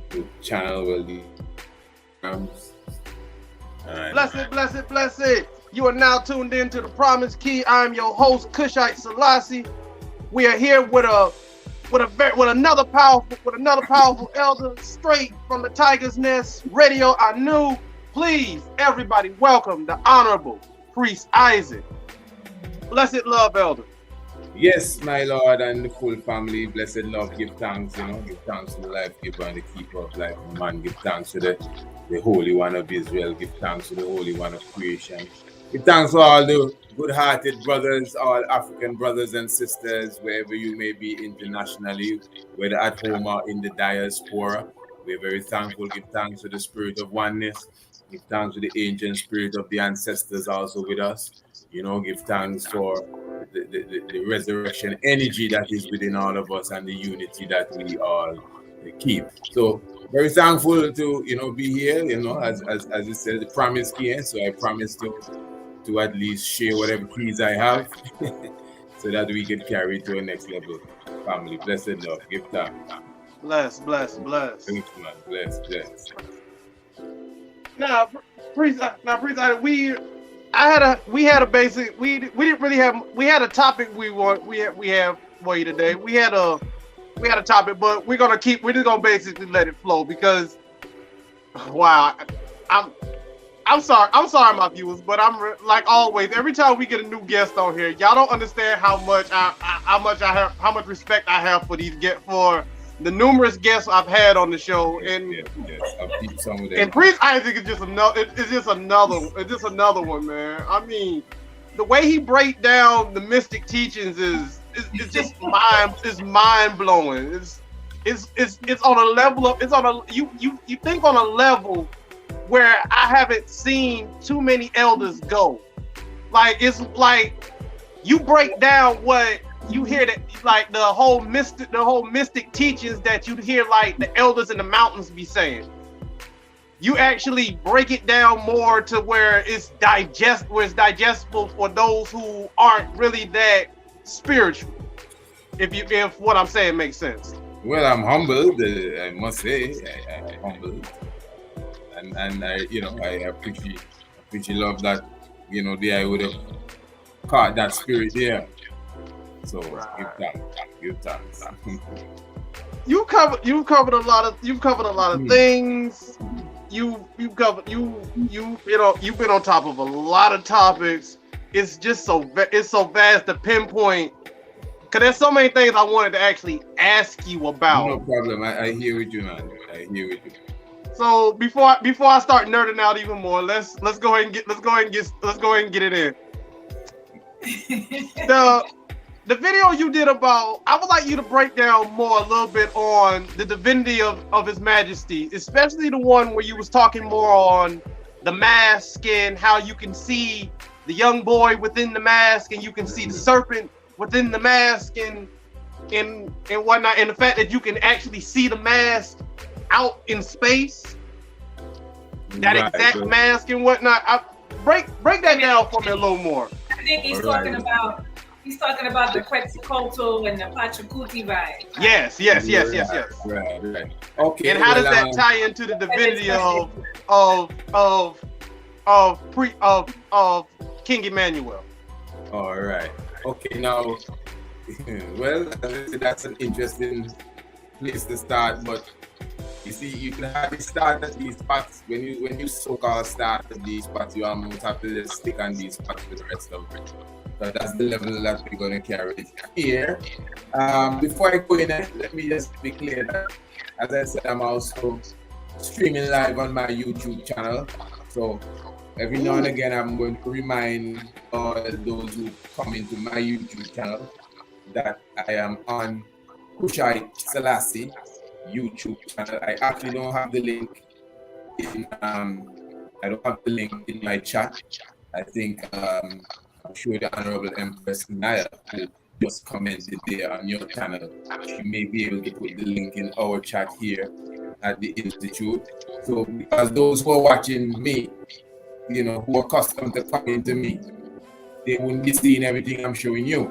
The channel will be Blessed. You are now tuned in to the Promise Key. I'm your host, Haile Selassie. We are here with another powerful elder, straight from the Tiger's Nest Radio. I knew. Please, everybody, welcome the Honorable Priest Isaac. Blessed love, elder. Yes, my Lord, and the full family, blessed love, give thanks, give thanks to the life giver and the keeper of life, man, give thanks to the Holy One of Israel, give thanks to the Holy One of creation. Give thanks to all the good-hearted brothers, all African brothers and sisters, wherever you may be internationally, whether at home or in the diaspora. We're very thankful. Give thanks to the spirit of oneness. Give thanks to the ancient spirit of the ancestors also with us. Give thanks for the resurrection energy that is within all of us and the unity that we all keep. So very thankful to be here, as it says, the promise here. So I promise to at least share whatever keys I have so that we can carry it to a next level. Family, blessed love, give thanks. Bless. Thanks, man. Bless. Now, Priest, we had a topic we have for you today. We had a topic, but we're just gonna basically let it flow because, wow, I'm sorry, my viewers, but I'm like always. Every time we get a new guest on here, y'all don't understand how much respect I have for the numerous guests I've had on the show, and I've beat some of them. And Priest Isaac is just another one, man. I mean, the way he breaks down the Mystic Teachings is just mind blowing. It's on a level of you think on a level where I haven't seen too many elders go. Like it's like you break down what you hear, that like the whole mystic teachings that you hear like the elders in the mountains be saying. You actually break it down more to where it's digestible for those who aren't really that spiritual. If what I'm saying makes sense. Well, I'm humbled. I must say, I'm humbled, and I appreciate love that I would have caught that spirit there. So give thanks. You've covered a lot of things. You've been on top of a lot of topics. It's just so vast to pinpoint. Cause there's so many things I wanted to actually ask you about. No problem. I hear with you, man. I hear with you. So before I start nerding out even more, let's go ahead and get it in. The video you did about, I would like you to break down more a little bit on the divinity of His Majesty, especially the one where you was talking more on the mask and how you can see the young boy within the mask and you can see the serpent within the mask and whatnot, and the fact that you can actually see the mask out in space, that exact mask and whatnot. Break that down for me a little more. I think he's talking about the Quetzalcoatl and the Pachacuti vibe. Yes. Right. Okay. And how does that tie into the divinity of King Emmanuel? All right. Okay. Now, well, that's an interesting place to start, but you see, you can hardly start at these spots. When you so-called start at these spots, you almost have to just stick on these spots for the rest of it. So that's the level that we're going to carry it here. Before I go in, let me just be clear that, as I said, I'm also streaming live on my YouTube channel. So every now and again, I'm going to remind all those who come into my YouTube channel that I am on Haile Selassie YouTube channel. I actually don't have the link in my chat. I think I'm sure the Honorable Empress Naya, who just commented there on your channel, she may be able to put the link in our chat here at the Institute. So because those who are watching me, who are accustomed to coming to me, they wouldn't be seeing everything I'm showing you.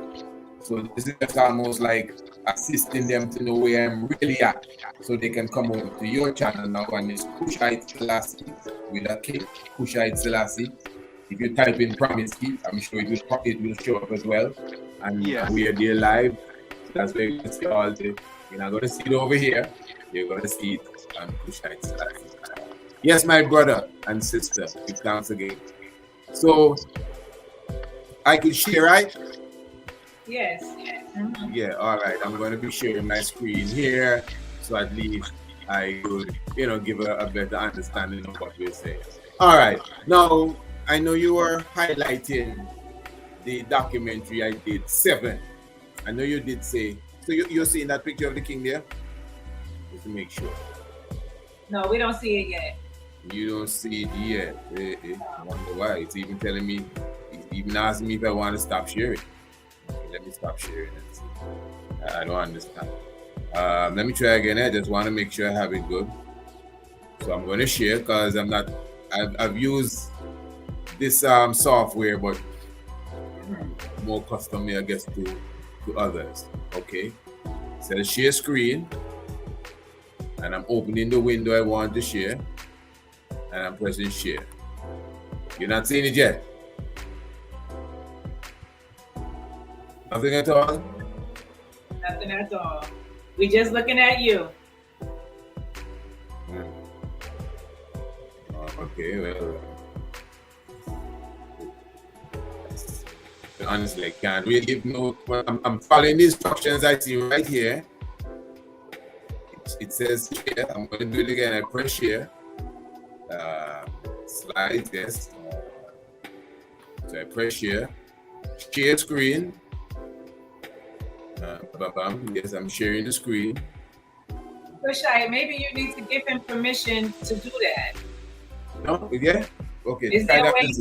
So this is just almost like assisting them to know where I'm really at, so they can come over to your channel now, and it's Haile Selassie with a K, Haile Selassie. If you type in Promise Key, I'm sure it will show up as well. And we are there live. So that's where you can see all the. You're not going to see it over here. You're going to see it on Haile Selassie. Yes, my brother and sister, give thanks again. So I could share, right? Yes. Mm-hmm. Yeah, all right. I'm going to be sharing my screen here, so at least I could, give a better understanding of what we're saying. All right. Now, I know you were highlighting the documentary I did, 7. I know you did say, so you're seeing that picture of the king there? Just to make sure. No, we don't see it yet. You don't see it yet. I wonder why. It's even telling me, it's even asking me if I want to stop sharing. Okay, let me stop sharing and see. I don't understand. Let me try again. I just want to make sure I have it good. So I'm going to share because I've used this software, but more custom, I guess, to others. Okay. So share screen. And I'm opening the window I want to share. And I'm pressing share. You're not seeing it yet? Nothing at all? Nothing at all. We're just looking at you. Okay, well. Honestly, I can't really know. I'm following the instructions I see right here. It says share. I'm going to do it again. I press share. Slides, yes. So I press share. Share screen. Yes, I'm sharing the screen. Kushai, maybe you need to give him permission to do that. No, yeah? Okay. Is there a way?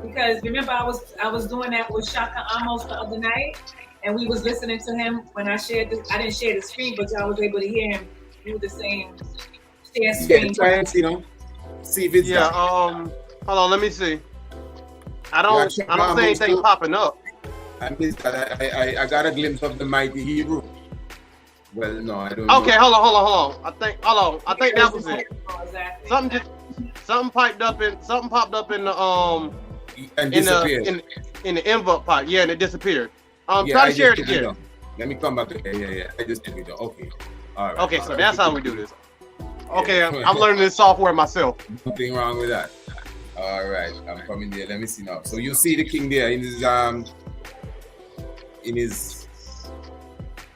Because remember, I was doing that with Shaka Amos the other night, and we was listening to him when I shared this. I didn't share the screen, but I was able to hear him do the same share screen. Yeah, try and see if it's hold on, let me see. I don't see anything popping up. I got a glimpse of the mighty Hebrew. Well, no, I don't. Okay, hold on. I think that was it. Exactly. Something popped up in the and disappeared. in the envelope pipe. Yeah, and it disappeared. Yeah, try to share it again. Let me come back. Yeah. I just took it down. Okay. All right. Okay, so that's how we do this. Okay, yeah. I'm learning this software myself. Nothing wrong with that. All right, I'm coming there. Let me see now. So you see the king there in his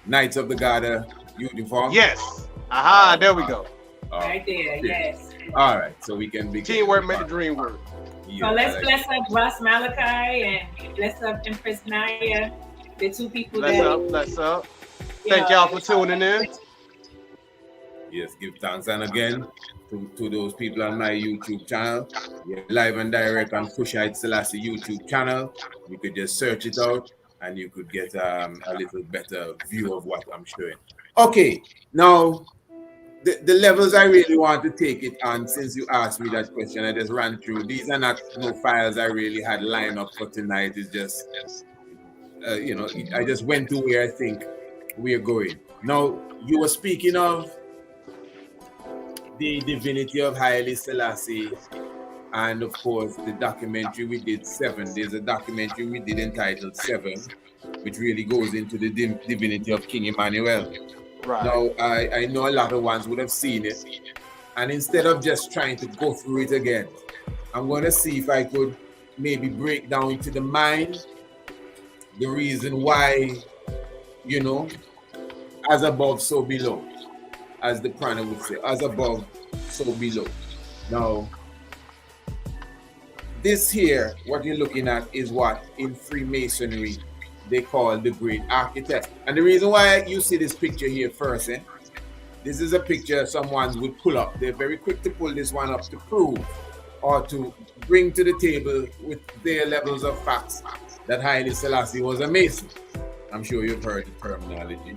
Knights of the Garter uniform. Yes. Aha, there we go. Right there. Yes. All right, so we can begin. Teamwork make the dream work. So let's bless up Ross Malachi and bless up Empress Naya, the two people bless up. Thank y'all for tuning in. Yes, give thanks. And again, to those people on my YouTube channel, live and direct on Haile Selassie YouTube channel. You could just search it out and you could get a little better view of what I'm showing. Okay, now the levels I really want to take it on, since you asked me that question, I just ran through. These are not files I really had lined up for tonight. It's just, I just went to where I think we're going. Now, you were speaking of the divinity of Haile Selassie, and of course the documentary we did 7. There's a documentary we did entitled 7, which really goes into the divinity of King Emmanuel. Right. Now I know a lot of ones would have seen it, and instead of just trying to go through it again, I'm going to see if I could maybe break down into the mind the reason why, as above so below, as the prana would say, as above, so below. Now, this here, what you're looking at is what in Freemasonry they call the great architect. And the reason why you see this picture here first, this is a picture someone would pull up. They're very quick to pull this one up to prove or to bring to the table with their levels of facts that Haile Selassie was a Mason. I'm sure you've heard the terminology.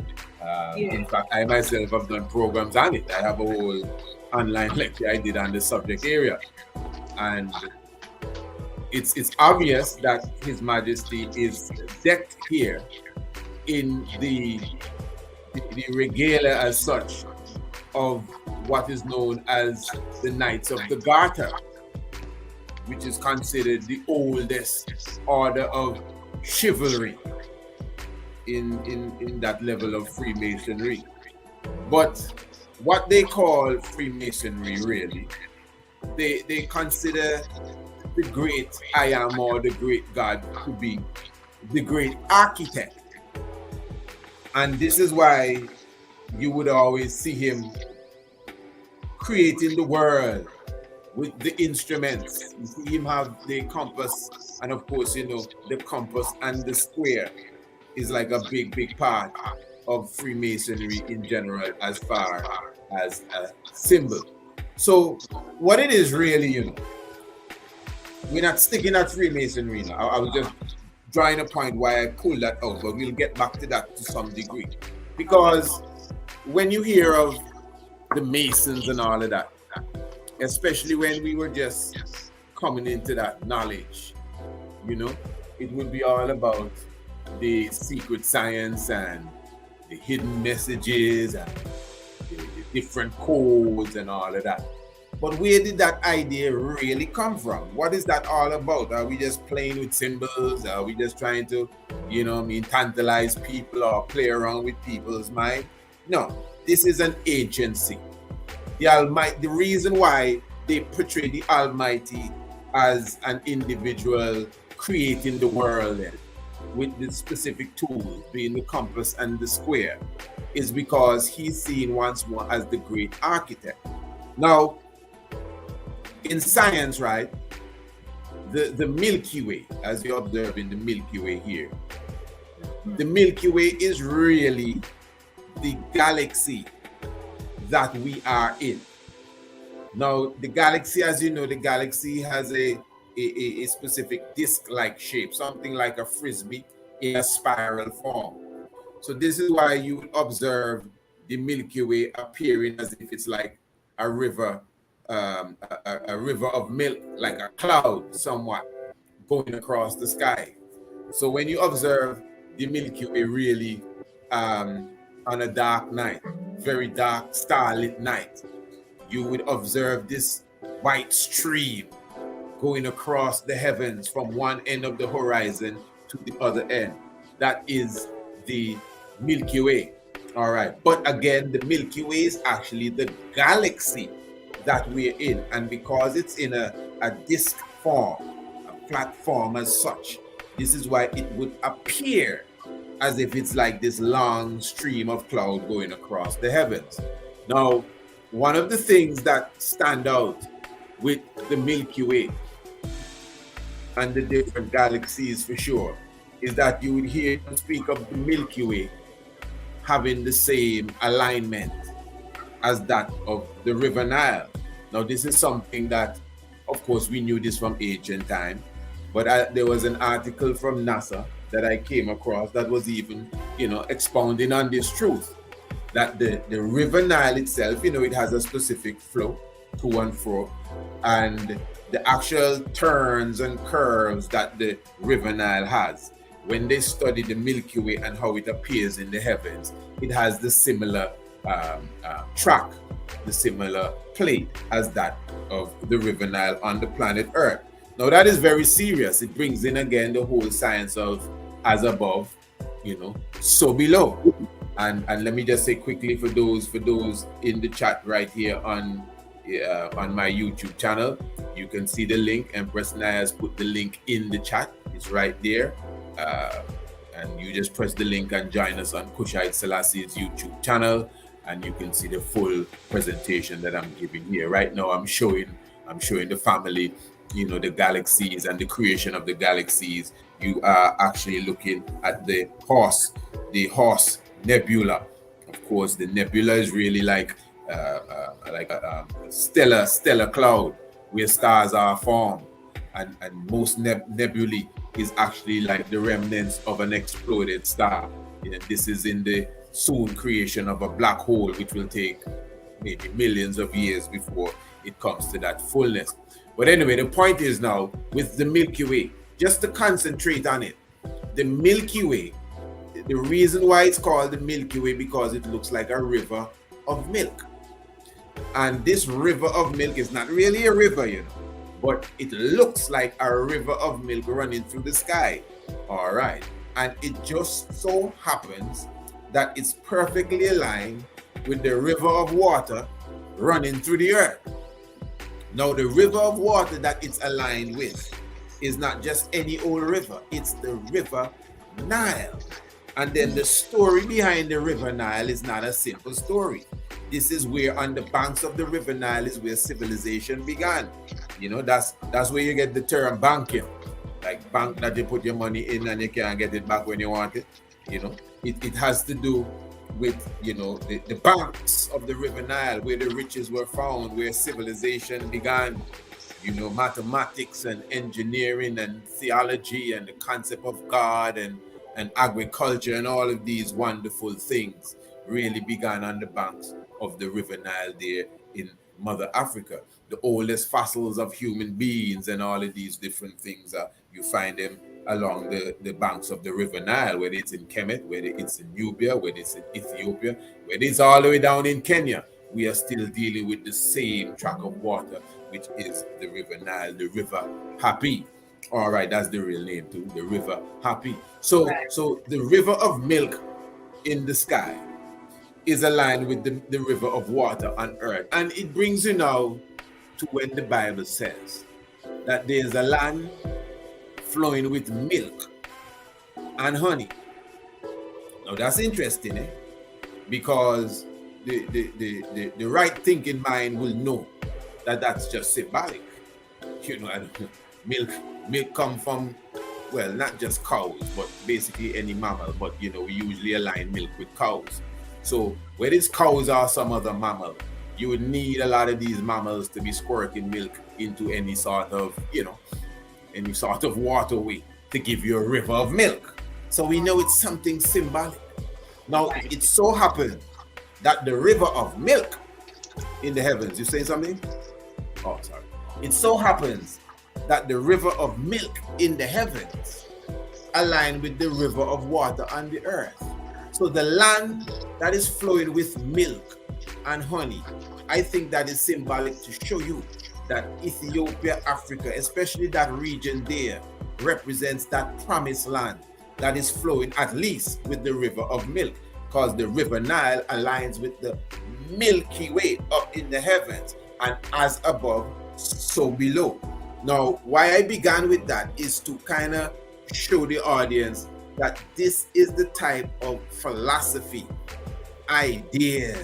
In fact, I myself have done programs on it. I have a whole online lecture I did on the subject area. And it's obvious that His Majesty is decked here in the regalia as such of what is known as the Knights of the Garter, which is considered the oldest order of chivalry in that level of Freemasonry. But what they call Freemasonry, really, they consider the great I Am, or the great God, to be the great architect. And this is why you would always see him creating the world with the instruments. You see him have the compass, and of course, you know, the compass and the square is like a big part of Freemasonry in general, as far as a symbol. So what it is really, you know, we're not sticking at Freemasonry now. I was just drawing a point why I pulled that out, but we'll get back to that to some degree. Because when you hear of the Masons and all of that, especially when we were just coming into that knowledge, you know, it would be all about the secret science and the hidden messages and the different codes and all of that. But where did that idea really come from? What is that all about? Are we just playing with symbols? Are we just trying to, you know, tantalize people or play around with people's mind? No, this is an agency. The Almighty, the reason why they portray the Almighty as an individual creating the world with the specific tools, being the compass and the square, is because he's seen once more as the great architect. Now, in science, right, the Milky Way, as you observe in the Milky Way here, the Milky Way is really the galaxy that we are in. Now, the galaxy, as you know, the galaxy has a specific disc-like shape, something like a frisbee in a spiral form. So this is why you observe the Milky Way appearing as if it's like a river, a river of milk, like a cloud somewhat going across the sky. So when you observe the Milky Way really on a dark night, very dark starlit night, you would observe this white stream going across the heavens from one end of the horizon to the other end. That is the Milky Way. All right. But again, the Milky Way is actually the galaxy that we're in. And because it's in a disk form, a flat form as such, this is why it would appear as if it's like this long stream of cloud going across the heavens. Now, one of the things that stand out with the Milky Way and the different galaxies for sure is that you would hear them speak of the Milky Way having the same alignment as that of the River Nile. Now, this is something that, of course, we knew this from ancient time, but there was an article from NASA that I came across that was even, you know, expounding on this truth, that the River Nile itself, you know, it has a specific flow to and fro, and the actual turns and curves that the River Nile has, when they study the Milky Way and how it appears in the heavens, it has the similar track, the similar plate as that of the River Nile on the planet Earth. Now that is very serious. It brings in again the whole science of as above, you know, so below. And let me just say quickly for those in the chat right here on my YouTube channel, you can see the link. Empress Naya has put the link in the chat. It's right there. And you just press the link and join us on Haile Selassie's YouTube channel, and you can see the full presentation that I'm giving here. Right now I'm showing the family, you know, the galaxies and the creation of the galaxies. You are actually looking at the Horus nebula. Of course, the nebula is really like a stellar cloud where stars are formed, and most nebulae is actually like the remnants of an exploded star. You know, this is in the soon creation of a black hole, which will take maybe millions of years before it comes to that fullness. But anyway, the point is now with the Milky Way, just to concentrate on it, the Milky Way, the reason why it's called the Milky Way, because it looks like a river of milk. And this river of milk is not really a river, you know, but it looks like a river of milk running through the sky. All right. And it just so happens that it's perfectly aligned with the river of water running through the earth. Now, the river of water that it's aligned with is not just any old river, it's the river Nile. And then the story behind the river Nile is not a simple story. This is where on the banks of the river Nile is where civilization began. You know, that's where you get the term banking. Like bank that you put your money in and you can't get it back when you want it. You know, it has to do with, you know, the banks of the river Nile, where the riches were found, where civilization began. You know, mathematics and engineering and theology and the concept of God and agriculture and all of these wonderful things really began on the banks of the river Nile there in Mother Africa. The oldest fossils of human beings and all of these different things, you find them along the banks of the river Nile, whether it's in Kemet, whether it's in Nubia, whether it's in Ethiopia, whether it's all the way down in Kenya. We are still dealing with the same track of water, which is the river Nile, the river Happy. All right, that's the real name too, the river Happy. So the river of milk in the sky is aligned with the river of water on earth. And it brings you now to when the Bible says that there's a land flowing with milk and honey. Now that's interesting, eh? Because the right thinking mind will know that that's just symbolic. You know, milk come from, well, not just cows, but basically any mammal. But you know, we usually align milk with cows. So whether it's cows or some other mammal, you would need a lot of these mammals to be squirting milk into any sort of, you know, any sort of waterway to give you a river of milk. So we know it's something symbolic. Now, it so happens that the river of milk in the heavens, you saying something? Oh, sorry. It so happens that the river of milk in the heavens align with the river of water on the earth. So the land that is flowing with milk and honey, I think that is symbolic to show you that Ethiopia, Africa, especially that region there, represents that promised land that is flowing at least with the river of milk, because the river Nile aligns with the Milky Way up in the heavens, and as above, so below. Now, why I began with that is to kind of show the audience that this is the type of philosophy, idea.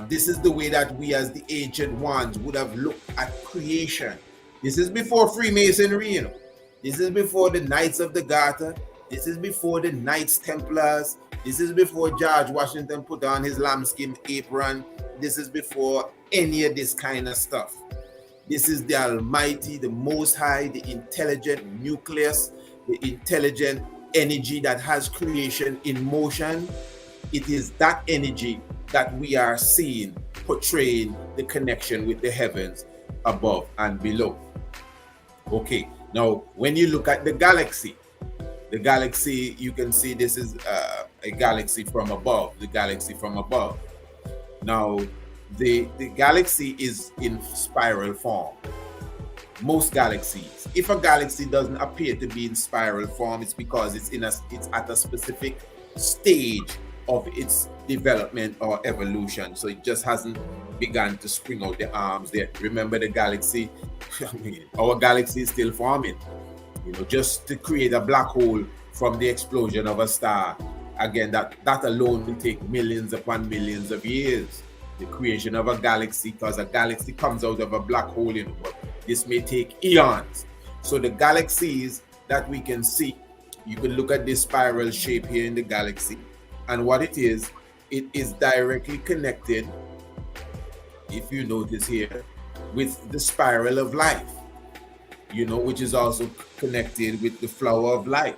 This is the way that we as the ancient ones would have looked at creation. This is before Freemasonry, you know. This is before the Knights of the Garter. This is before the Knights Templars. This is before George Washington put on his lambskin apron. This is before any of this kind of stuff. This is the Almighty, the Most High, the intelligent nucleus, the intelligent energy that has creation in motion. It is that energy that we are seeing portraying the connection with the heavens above and below. Okay, now when you look at the galaxy, you can see this is a galaxy from above, the galaxy from above. Now, the galaxy is in spiral form. Most galaxies, if a galaxy doesn't appear to be in spiral form, it's because it's at a specific stage of its development or evolution. So it just hasn't begun to spring out the arms there. Remember the galaxy, I mean, our galaxy is still forming. You know, just to create a black hole from the explosion of a star, again, that alone will take millions upon millions of years. The creation of a galaxy, because a galaxy comes out of a black hole, you know, but this may take eons. So the galaxies that we can see, you can look at this spiral shape here in the galaxy, and what it is directly connected, if you notice here, with the spiral of life, you know, which is also connected with the flower of life,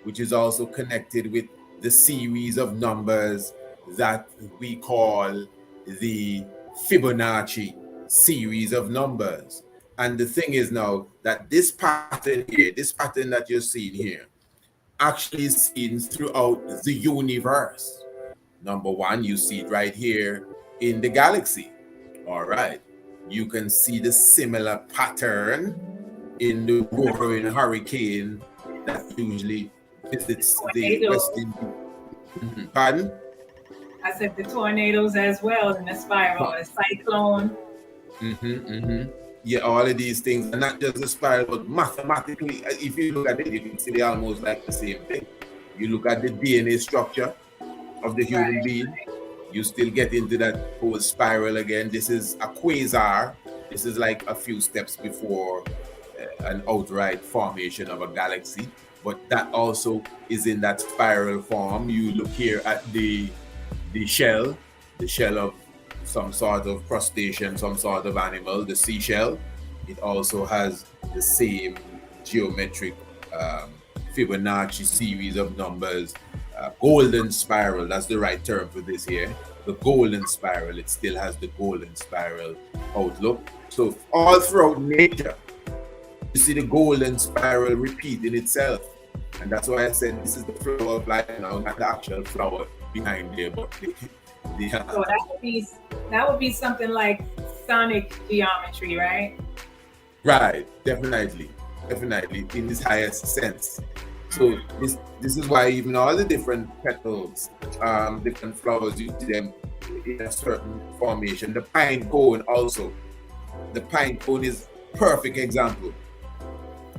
which is also connected with the series of numbers that we call the Fibonacci series of numbers. And the thing is now that this pattern here, this pattern that you're seeing here, actually is seen throughout the universe. Number one, you see it right here in the galaxy. All right. You can see the similar pattern in the roaring hurricane that usually visits the Western. Pardon? I said the tornadoes as well in the spiral, a cyclone. Yeah, all of these things, and not just the spiral, but mathematically, if you look at it, you can see they're almost like the same thing. You look at the DNA structure of the human being, you still get into that whole spiral again. This is a quasar. This is like a few steps before an outright formation of a galaxy, but that also is in that spiral form. You look here at the shell of some sort of crustacean, some sort of animal, the seashell. It also has the same geometric Fibonacci series of numbers. Golden spiral, that's the right term for this here. The golden spiral, it still has the golden spiral outlook. So all throughout nature, you see the golden spiral repeating itself. And that's why I said this is the flower of life now, not the actual flower behind there, but so that would be something like sonic geometry, right? Right, definitely in this highest sense. So this is why even all the different petals, different flowers, you see them in a certain formation. The pine cone also. The pine cone is perfect example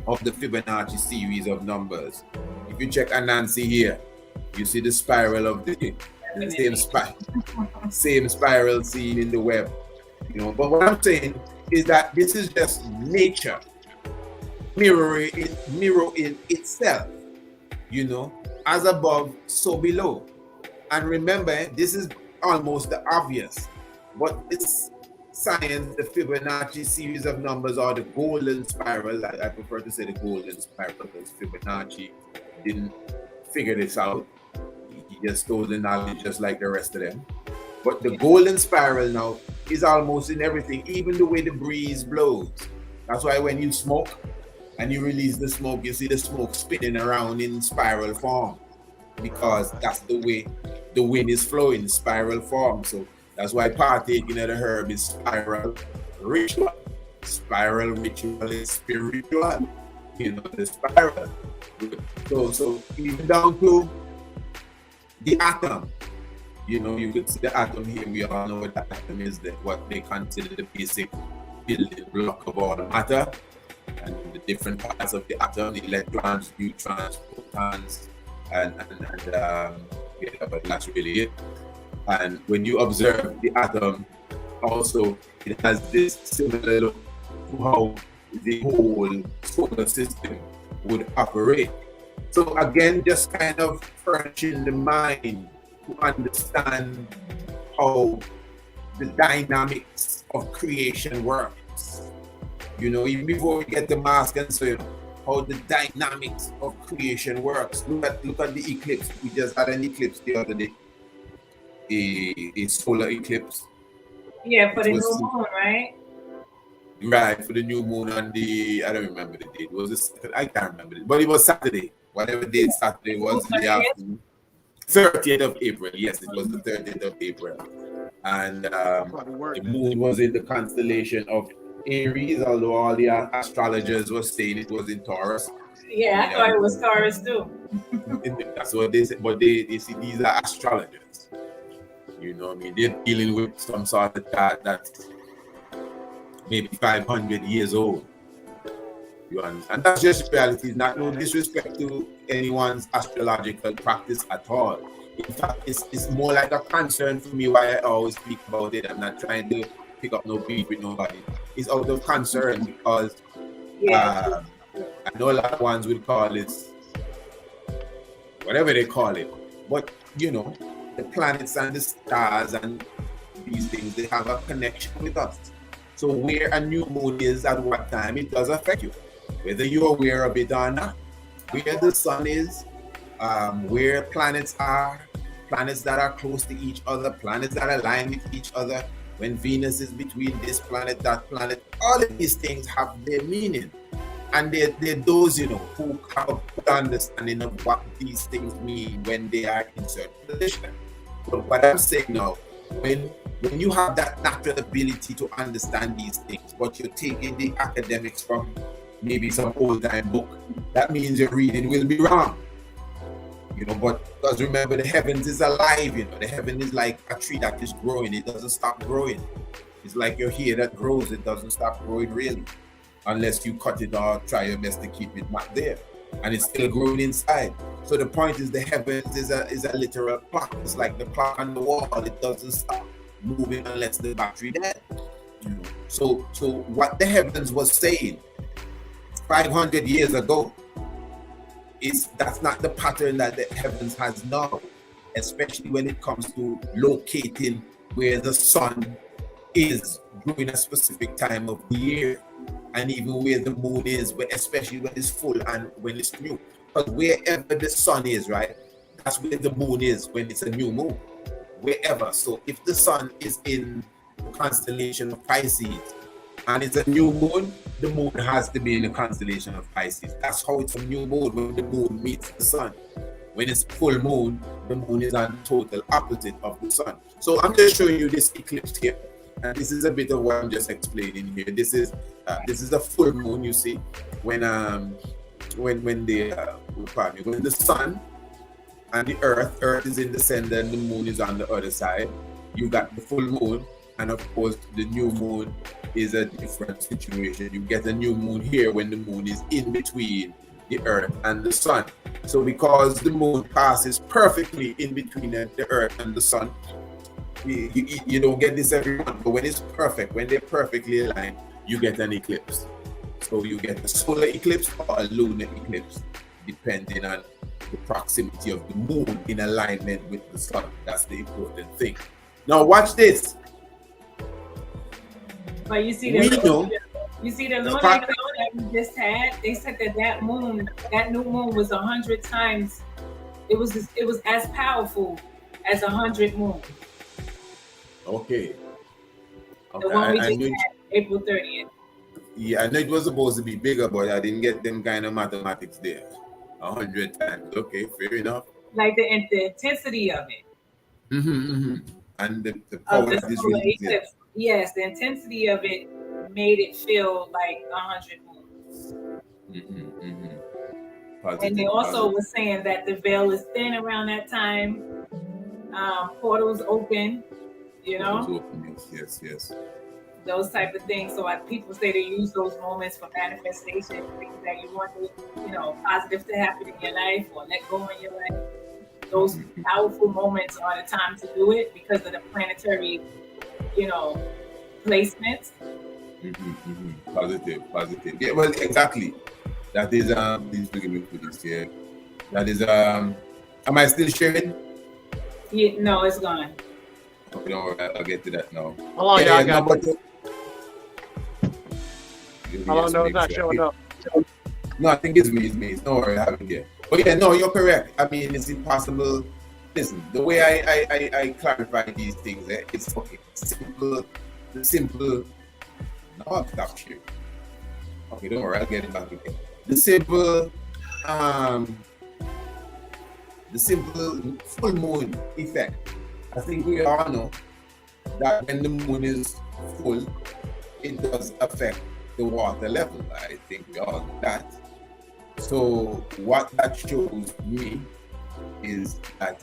of the Fibonacci series of numbers. If you check Anansi here, you see the spiral of the same spiral seen in the web. You know, but what I'm saying is that this is just nature mirroring itself. You know, as above, so below. And remember, this is almost the obvious. But this science, the Fibonacci series of numbers, or the golden spiral, I prefer to say the golden spiral because Fibonacci didn't figure this out. He just stole the knowledge just like the rest of them. But the golden spiral now is almost in everything, even the way the breeze blows. That's why when you smoke and you release the smoke, you see the smoke spinning around in spiral form, because that's the way the wind is flowing, spiral form. So that's why partaking of the herb is spiral ritual. Spiral ritual is spiritual. You know, the spiral. So even down to the atom. You know, you could see the atom here. We all know what the atom is, that what they consider the basic building block of all matter, and the different parts of the atom, the electrons, neutrons, protons, and yeah, but that's really it. And when you observe the atom, also it has this similar look to how the whole solar system would operate. So again, just kind of furnishing the mind to understand how the dynamics of creation works. You know, even before we get the mask and so, you know, how the dynamics of creation works. Look at the eclipse. We just had an eclipse the other day. A solar eclipse. Yeah, for the new moon, right? Right, for the new moon on the, I don't remember the date. Was this? I can't remember it, but it was Saturday. Whatever date Saturday was in the afternoon. 30th of April. Yes, it was the 30th of April. And the moon was in the constellation of Aries, although all the astrologers were saying it was in Taurus. Yeah, I thought it was Taurus too. That's what they said, but they see these are astrologers. You know what I mean? They're dealing with some sort of chart that's maybe 500 years old. You understand? And that's just reality. Not no disrespect to anyone's astrological practice at all. In fact, it's more like a concern for me why I always speak about it. I'm not trying to pick up no beef with nobody. It's out of concern because I know a lot of ones will call it whatever they call it. But, you know, the planets and the stars and these things, they have a connection with us. So where a new moon is at what time, it does affect you, whether you're aware of it or not. Where the sun is, where planets are, planets that are close to each other, planets that align with each other, when Venus is between this planet, that planet, all of these things have their meaning. And they're those, who have a good understanding of what these things mean when they are in certain position. But what I'm saying now, when you have that natural ability to understand these things, but you're taking the academics from maybe some old time book, that means your reading will be wrong. But because remember, the heavens is alive. The heaven is like a tree that is growing. It doesn't stop growing. It's like your hair that grows. It doesn't stop growing really, unless you cut it or try your best to keep it back there, and it's still growing inside. So the point is, the heavens is a literal clock. It's like the clock on the wall. It doesn't stop moving unless the battery dead. So what the heavens was saying 500 years ago, that's not the pattern that the heavens has now, especially when it comes to locating where the sun is during a specific time of the year, and even where the moon is, especially when it's full and when it's new. Because wherever the sun is, right, that's where the moon is when it's a new moon. Wherever. So if the sun is in the constellation of Pisces and it's a new moon, the moon has to be in the constellation of Pisces. That's how it's a new moon, when the moon meets the sun. When it's full moon, the moon is on the total opposite of the sun. So I'm just showing you this eclipse here, and this is a bit of what I'm just explaining here. This is a full moon. You see, when the sun and the earth is in the center and the moon is on the other side, you got the full moon, and of course the new moon is a different situation. You get a new moon here when the moon is in between the earth and the sun. So because the moon passes perfectly in between the earth and the sun, you don't get this every month, but when it's perfect, when they're perfectly aligned, you get an eclipse. So you get a solar eclipse or a lunar eclipse, depending on the proximity of the moon in alignment with the sun. That's the important thing. Now watch this. But you see the lunar eclipse that we just had. They said that new moon was 100 times. It was as powerful as 100 moons. Okay. The one we just had, April 30th. Yeah, I know it was supposed to be bigger, but I didn't get them kind of mathematics there. 100 times. Okay, fair enough. Like the intensity of it. And the power of this eclipse. Yes, the intensity of it made it feel like 100 moons. And they also were saying that the veil is thin around that time. Portals open, Yes. Those type of things. So people say they use those moments for manifestation, things that you want to, positive to happen in your life or let go in your life. Those powerful moments are the time to do it because of the planetary, placements. Positive. Yeah, well, exactly. That is please forgive me for this here. That is am I still sharing? Yeah, no, it's gone. Okay, no, I'll get to that now. How long y'all got? How long no, it's not showing up? No, I think it's me. No worry, I have it there. But yeah, no, you're correct. I mean, it's impossible. Listen, the way I clarify these things, it's okay. Simple. No, I'll stop here. Okay, don't worry, I'll get it back again. The simple full moon effect. I think we all know that when the moon is full, it does affect the water level. I think we all know that. So what that shows me is that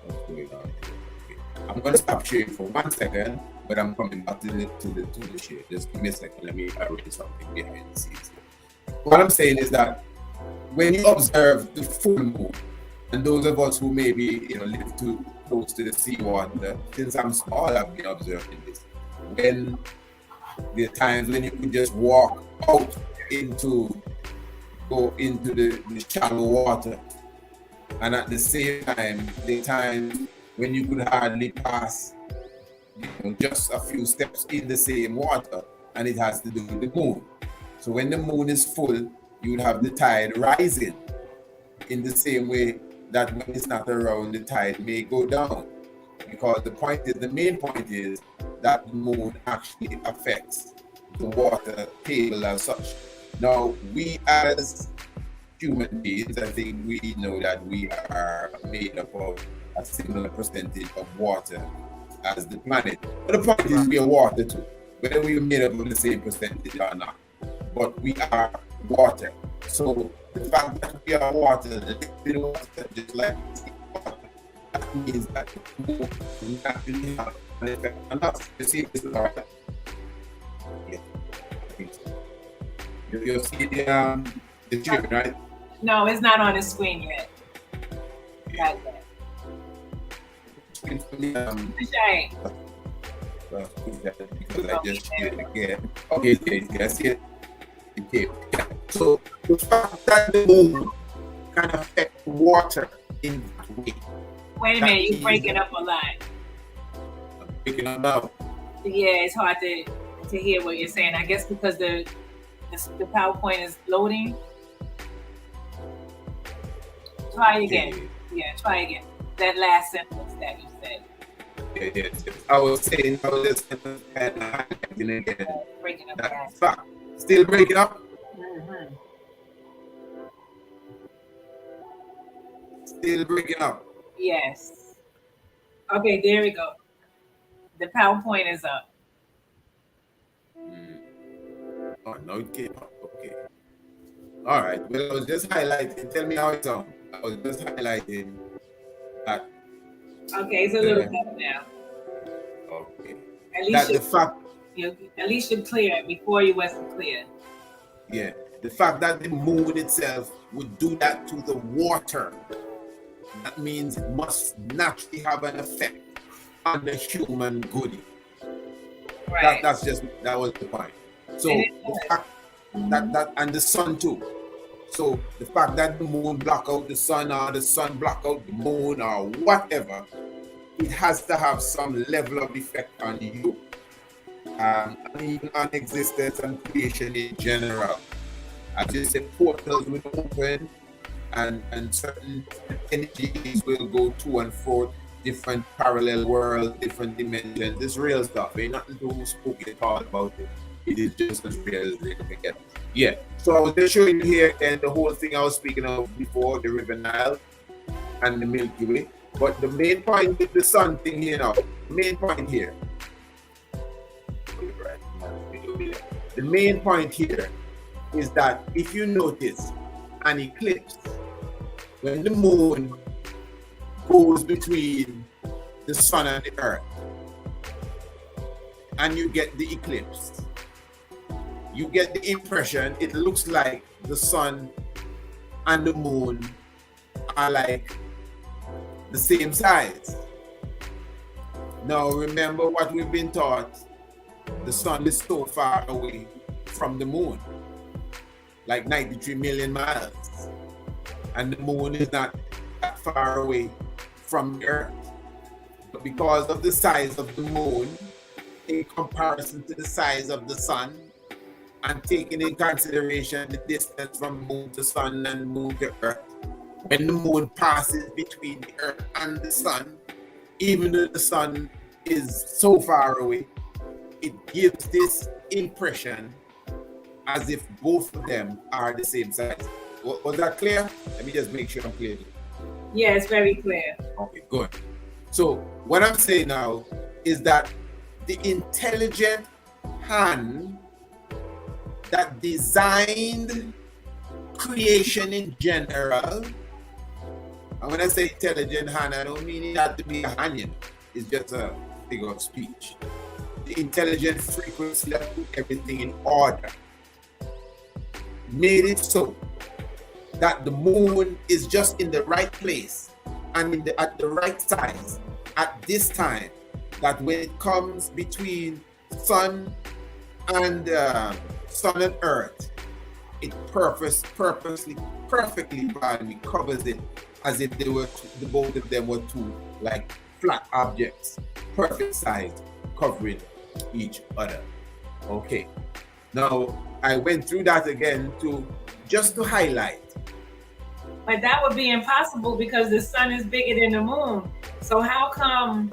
what's going on here? Okay. I'm going to stop sharing for 1 second, but I'm coming back to the share. Just give me a second. Let me arrange something behind the scenes. What I'm saying is that when you observe the full moon, and those of us who maybe live too close to the seawater, since I'm small, I've been observing this. When there are times when you could just walk out go into the shallow water, and at the same time, the times when you could hardly pass just a few steps in the same water, and it has to do with the moon. So when the moon is full, you would have the tide rising in the same way that when it's not around, the tide may go down. because the main point is that the moon actually affects the water table as such. Now, we as human beings, I think we know that we are made up of a similar percentage of water as the planet. But the point is we are water too, whether we are made up of the same percentage or not. But we are water. So the fact that we are water, just like water, that means that the moon will actually have an effect on us. You see this? Yeah, I think so. You see the chip, right? No, it's not on the screen yet. Not yet. Right. Because I just see it again. Okay, I see it. Okay. So the fact that the moon can affect water in that way. Wait a minute, you're breaking up a lot. I'm breaking up now. Yeah, it's hard to hear what you're saying. I guess because the PowerPoint is loading. Try again. Okay. Yeah, try again. That last sentence that you said. Yes. I was just kind of highlighting again. Breaking up. That's fact. Still breaking up? Mm-hmm. Still breaking up. Yes. Okay, there we go. The PowerPoint is up. Oh, no, it came up. Okay. All right. Well, I was just highlighting. Tell me how it's on. I was just highlighting that. Okay, it's a little better now. Okay. At least you're clear. Before you wasn't clear. Yeah. The fact that the moon itself would do that to the water, that means it must naturally have an effect on the human goodie. Right. That was the point. So the fact that and the sun too. So the fact that the moon block out the sun or the sun block out the moon or whatever, it has to have some level of effect on you, and even on existence and creation in general. As you said, portals will open and certain energies will go to and fro, different parallel worlds, different dimensions. This real stuff. Ain't nothing too spooky at all about it. It is just as real as it can get. Yeah. So I was just showing you here and the whole thing I was speaking of before, the River Nile and the Milky Way. But the main point with the sun thing here now, the main point here. The main point here is that if you notice an eclipse, when the moon goes between the sun and the earth, and you get the eclipse, you get the impression it looks like the sun and the moon are like the same size. Now remember what we've been taught, the sun is so far away from the moon, like 93 million miles, and the moon is not that far away from the earth. But because of the size of the moon in comparison to the size of the sun, and taking in consideration the distance from moon to sun and moon to earth, when the moon passes between the earth and the sun, even though the sun is so far away, it gives this impression as if both of them are the same size. Was that clear? Let me just make sure I'm clear. Yeah, it's very clear. Okay, good. So what I'm saying now is that the intelligent hand that designed creation in general, and when I say intelligent hand, I don't mean it had to be a hand, it's just a figure of speech. The intelligent frequency that put everything in order made it so that the moon is just in the right place and at the right size at this time, that when it comes between sun and earth, it perfectly covers it as if they were the both of them were two like flat objects, perfect size, covering each other. Okay, now I went through that again just to highlight. But that would be impossible because the sun is bigger than the moon. So how come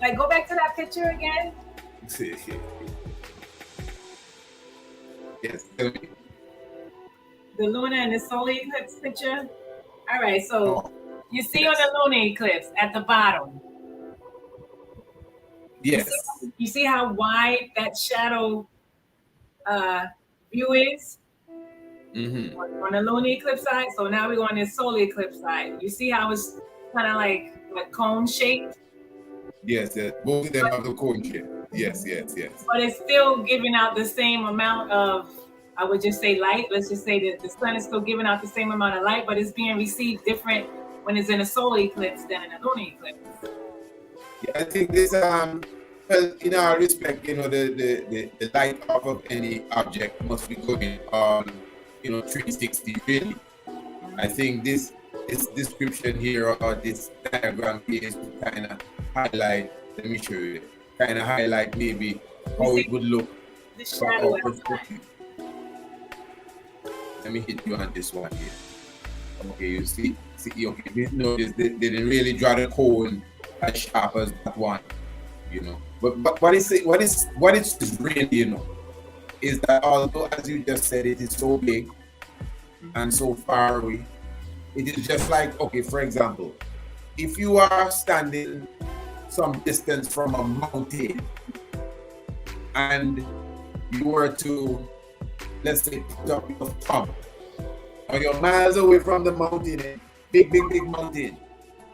Like, go back to that picture again. Yes. The lunar and the solar eclipse picture. All right, so you see on the lunar eclipse at the bottom. Yes. You see how wide that shadow view is on the lunar eclipse side. So now we go on the solar eclipse side. You see how it's kind of like cone shaped. Yes, yes. Both of them have the cone shape. Yes, yes, yes. But it's still giving out the same amount of, I would just say light. Let's just say that the sun is still giving out the same amount of light, but it's being received different when it's in a solar eclipse than in a lunar eclipse. Yeah, I think this well, in our respect, you know, the light of any object must be going on, you know, 360 really. I think this description here or this diagram here is to kind of highlight, let me show you, kind of highlight maybe how it would look from our perspective. Let me hit you on this one here. Okay, you see, okay, you notice they didn't really draw the cone as sharp as that one, you know. But what it's really, you know, is that although, as you just said, it is so big and so far away, it is just like, okay, for example, if you are standing some distance from a mountain and you were to, let's say, put up your thumb, or you're miles away from the mountain, big mountain,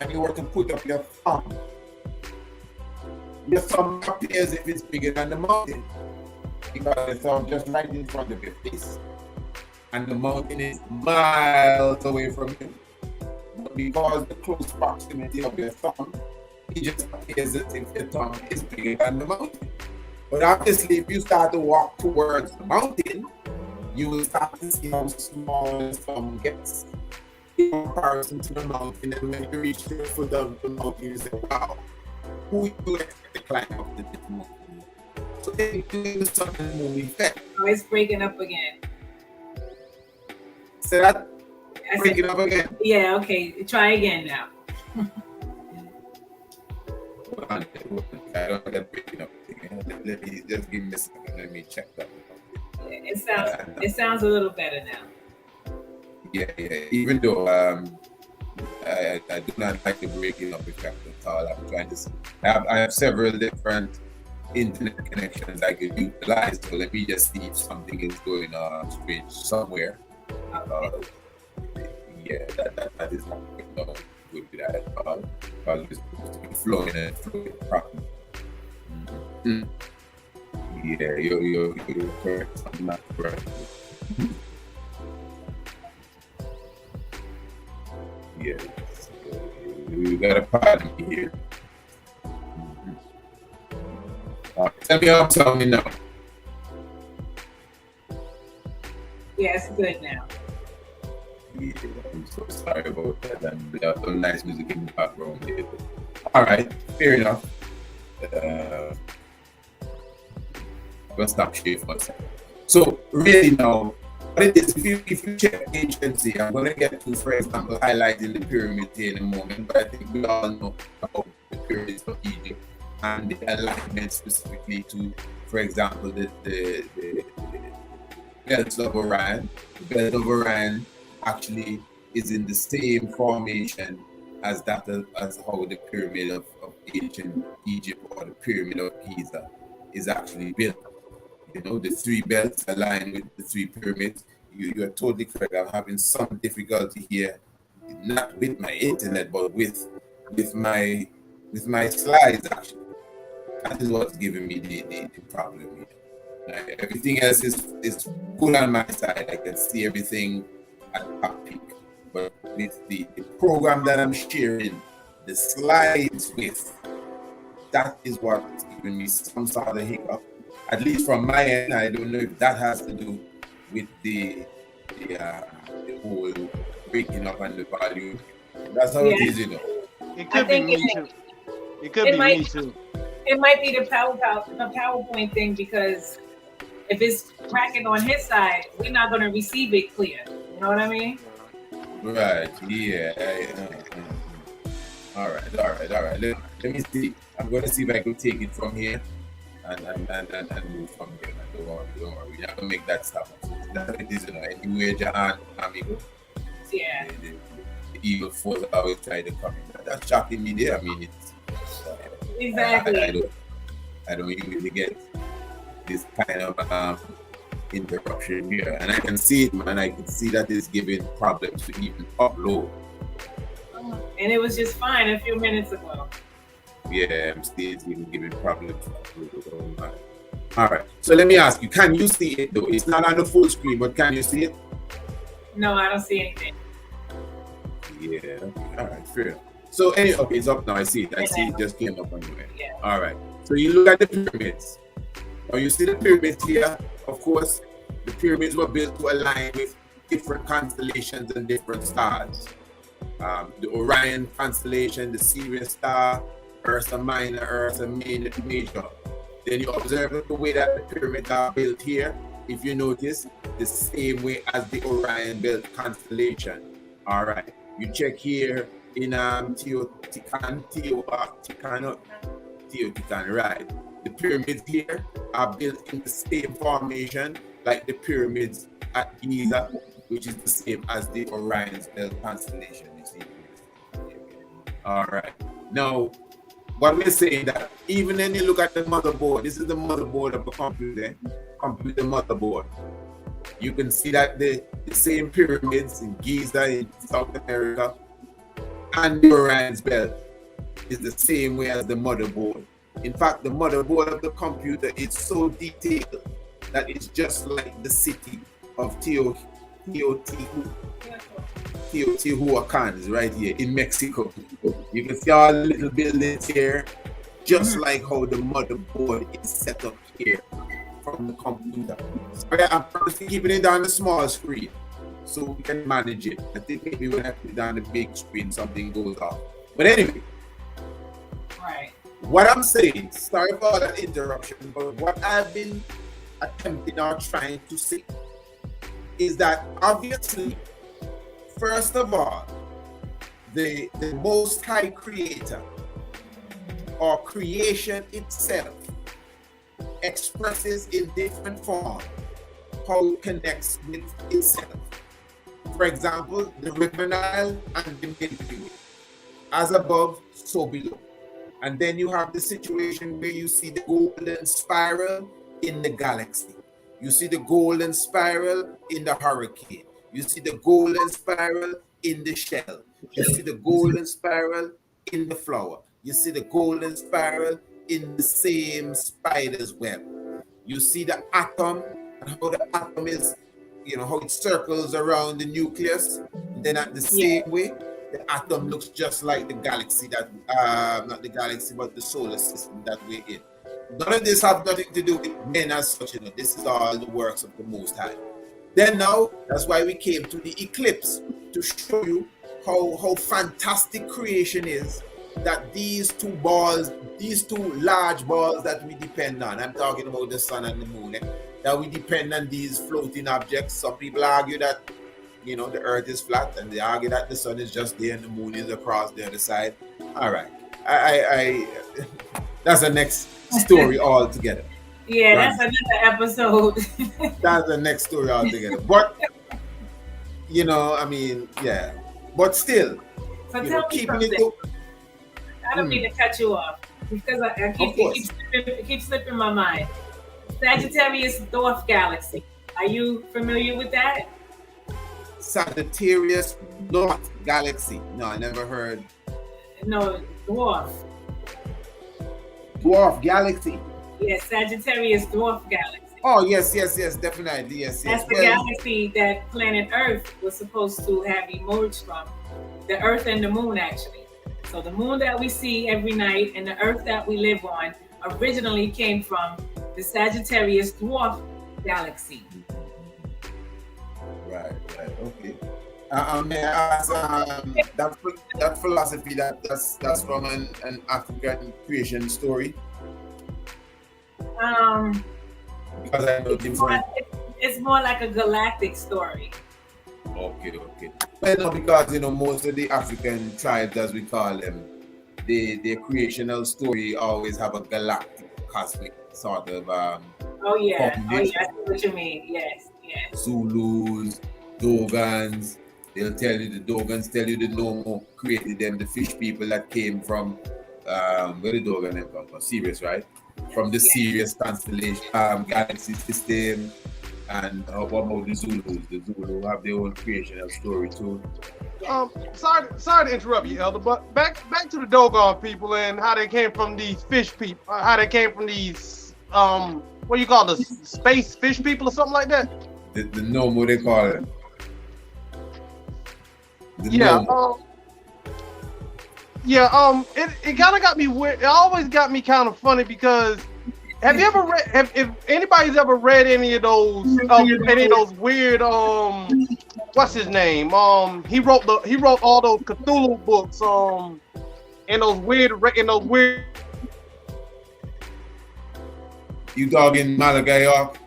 and you were to put up your thumb appears if it's bigger than the mountain, because the thumb just right in front of your face, and the mountain is miles away from you. But because the close proximity of your thumb, it just appears as if your thumb is bigger than the mountain. But obviously, if you start to walk towards the mountain, you will start to see how small the thumb gets in comparison to the mountain. And when you reach the foot of the mountain, you say, wow, who you expect to climb up to this mountain? So they do the sun and moon effect. Oh, it's breaking up again. Say that? Breaking up again? Yeah, okay. Try again now. I don't get breaking up again. Let me just give me a second. Let me check that. It sounds a little better now. Yeah. Even though I do not like the breaking up effect at all. I'm trying to see. I have several different internet connections I could utilize. So let me just see if something is going on strange somewhere. Yeah, that is not good with that at all. Because it's supposed to be flowing properly. Yeah, you're correct. I'm not correct. Yes. You gotta pardon me here. Tell me how I'm sounding now. Yeah, it's good now. Yeah, I'm so sorry about that. And we have some nice music in the background here. All right, fair enough. I'm gonna stop sharing for a second. So really now, what it is, if you check anciency, I'm gonna get to, for example, highlighting the pyramids here in a moment, but I think we all know about the pyramids of Egypt and the alignment specifically to, for example, the belts of Orion. The belt of Orion actually is in the same formation as that as how the pyramid of ancient Egypt or the pyramid of Giza is actually built. You know, the three belts align with the three pyramids. You are totally correct. I'm having some difficulty here, not with my internet, but with my slides actually. That is what's giving me the problem here. Everything else is good on my side. I can see everything at top peak. But with the program that I'm sharing, the slides with, that is what's giving me some sort of hiccup. At least from my end, I don't know if that has to do with the whole breaking up and the volume. That's how it is, you know. It could be me too. It could be me too. It might be the PowerPoint thing, because if it's cracking on his side, we're not going to receive it clear. You know what I mean? Right. Yeah. All right. Let me see. I'm going to see if I can take it from here and move from here. Don't worry. We're not going to make that stop. That's what it is, you know. Anywhere Jahan, amigo. Yeah. The evil force always try to come in. That's shocking me there. I mean, it's Exactly. I don't usually get this kind of interruption here, and I can see it, man. I can see that it's giving problems to even upload. And it was just fine a few minutes ago. Yeah, I'm still even giving problems to upload. Oh, man. All right. So let me ask you: can you see it though? It's not on the full screen, but can you see it? No, I don't see anything. Yeah. Okay. All right. Fair. So okay, it's up now. I see it. It just came up on your end. Yeah. All right. So you look at the pyramids. Now you see the pyramids here. Of course, the pyramids were built to align with different constellations and different stars. The Orion constellation, the Sirius star, Ursa Minor, Ursa Major. Then you observe the way that the pyramids are built here. If you notice, the same way as the Orion belt constellation. All right. You check here in Teotihuacan, right? The pyramids here are built in the same formation like the pyramids at Giza, which is the same as the Orion's belt constellation. You see here. All right. Now, what we're saying that even when you look at the motherboard, this is the motherboard of the computer motherboard. You can see that the same pyramids in Giza in South America and the Orion's belt is the same way as the motherboard. In fact, the motherboard of the computer is so detailed that it's just like the city of Teotihuacan is right here in Mexico. You can see all the little buildings here, just like how the motherboard is set up here from the computer. So I'm purposely keeping it on the small screen so we can manage it. I think maybe when I put it on the big screen, something goes off. But anyway, Right. what I'm saying, sorry for all that interruption, but what I've been attempting or trying to say is that obviously, first of all, the Most High Creator or creation itself expresses in different forms how it connects with itself. For example, the River Nile and the Milky Way, as above, so below. And then you have the situation where you see the golden spiral in the galaxy. You see the golden spiral in the hurricane. You see the golden spiral in the shell. You see the golden spiral in the flower. You see the golden spiral in the same spider's web. You see the atom and how the atom is, how it circles around the nucleus. And then at the same way, the atom looks just like the galaxy that, not the galaxy, but the solar system that we're in. None of this have nothing to do with men as such, This is all the works of the Most High. Then now, that's why we came to the eclipse, to show you how fantastic creation is, that these two large balls that we depend on, I'm talking about the sun and the moon, that we depend on these floating objects. Some people argue that, the earth is flat, and they argue that the sun is just there and the moon is across the other side. All right. I that's the next story altogether. Yeah, right. That's another episode. That's the next story altogether. But, but still, so tell me keeping it. I don't mean to cut you off because I keep slipping my mind. Sagittarius Dwarf Galaxy. Are you familiar with that? Sagittarius Dwarf Galaxy. No, I never heard. No, dwarf. Dwarf Galaxy. Yes, Sagittarius Dwarf Galaxy. Oh, yes, definitely, yes. That's the galaxy that planet Earth was supposed to have emerged from. The Earth and the Moon, actually. So the moon that we see every night and the Earth that we live on originally came from the Sagittarius Dwarf Galaxy. Right, okay. That philosophy that's from an African creation story. Because I know different. It's more like a galactic story. Okay. Well, no, because most of the African tribes, as we call them, the creational story always have a galactic, cosmic sort of Oh yeah, foundation. I see what you mean. Yes. Zulus, Dogons. They'll tell you, the Dogons tell you the Nomo created them, the fish people that came from where the Dogon them come from? Sirius, right? From the Sirius constellation, galaxy system. And what about the Zulus? The Zulu have their own creational story too. Sorry to interrupt you, Elder, but back to the Dogon people and how they came from these fish people, how they came from these what do you call this, space fish people or something like that? The Nomo, they call it. It kind of got me weird. It always got me kind of funny because have you ever read? If anybody's ever read any of those weird what's his name? He wrote all those Cthulhu books and those weird. You talking Malachi York?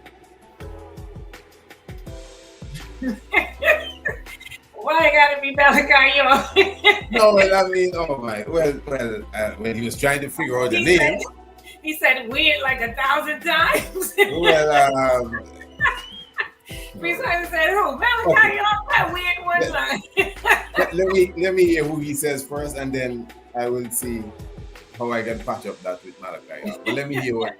Why it gotta be Malachi York? No, I mean, oh my, well, when he was trying to figure out the name. He said weird like 1,000 times. Well, Besides said who? Malachi York, that weird one line. let me hear who he says first, and then I will see how I can patch up that with Malachi York. But let me hear what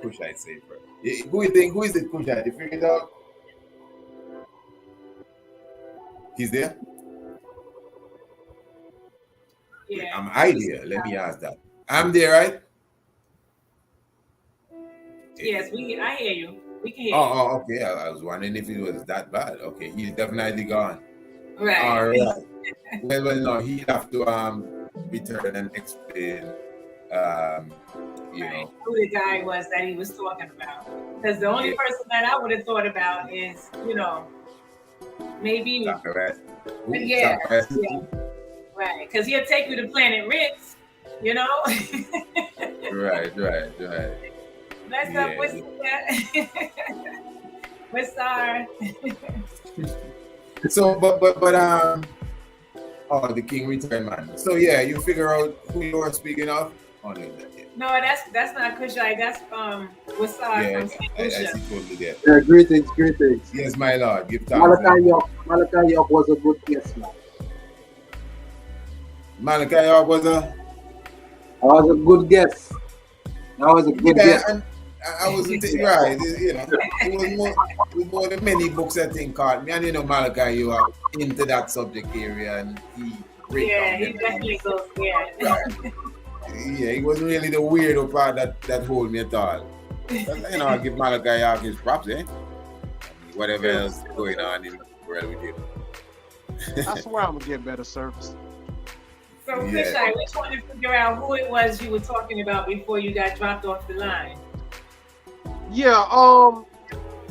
Kushite say first. Who is it, Kushite? You figured it out? He's there? Yeah. Am I there? Let me ask that. I'm there, right? Yes, I hear you. We can hear you. Oh, okay. I was wondering if it was that bad. Okay, he's definitely gone. Right. All right. well, no, he'd have to return and explain, you know, who the guy was that he was talking about. Because the only person that I would have thought about is, maybe. Right. Yeah. Right. Because he'll take you to Planet Ritz, Right. Let's up with with our. So, but the king returned, man. So yeah, you figure out who you are speaking of. No, that's not Kushite. That's Wasar from St. I Lucia. see totally there. Yeah, greetings. Yes, my lord. Give thanks. Malachi York was a good guest, man. Malachi York was a good guess. That was a good guess. And I wasn't right. It was more than many books I think caught me, and Malachi York into that subject area, and he he definitely goes there. Right. Yeah, he wasn't really the weirdo part that hold me at all. But, I'll give Malachi York his props, eh? Whatever else is going on in the world with him. I swear I'm gonna get better service. So, Kushite, we trying to figure out who it was you were talking about before you got dropped off the line. Yeah,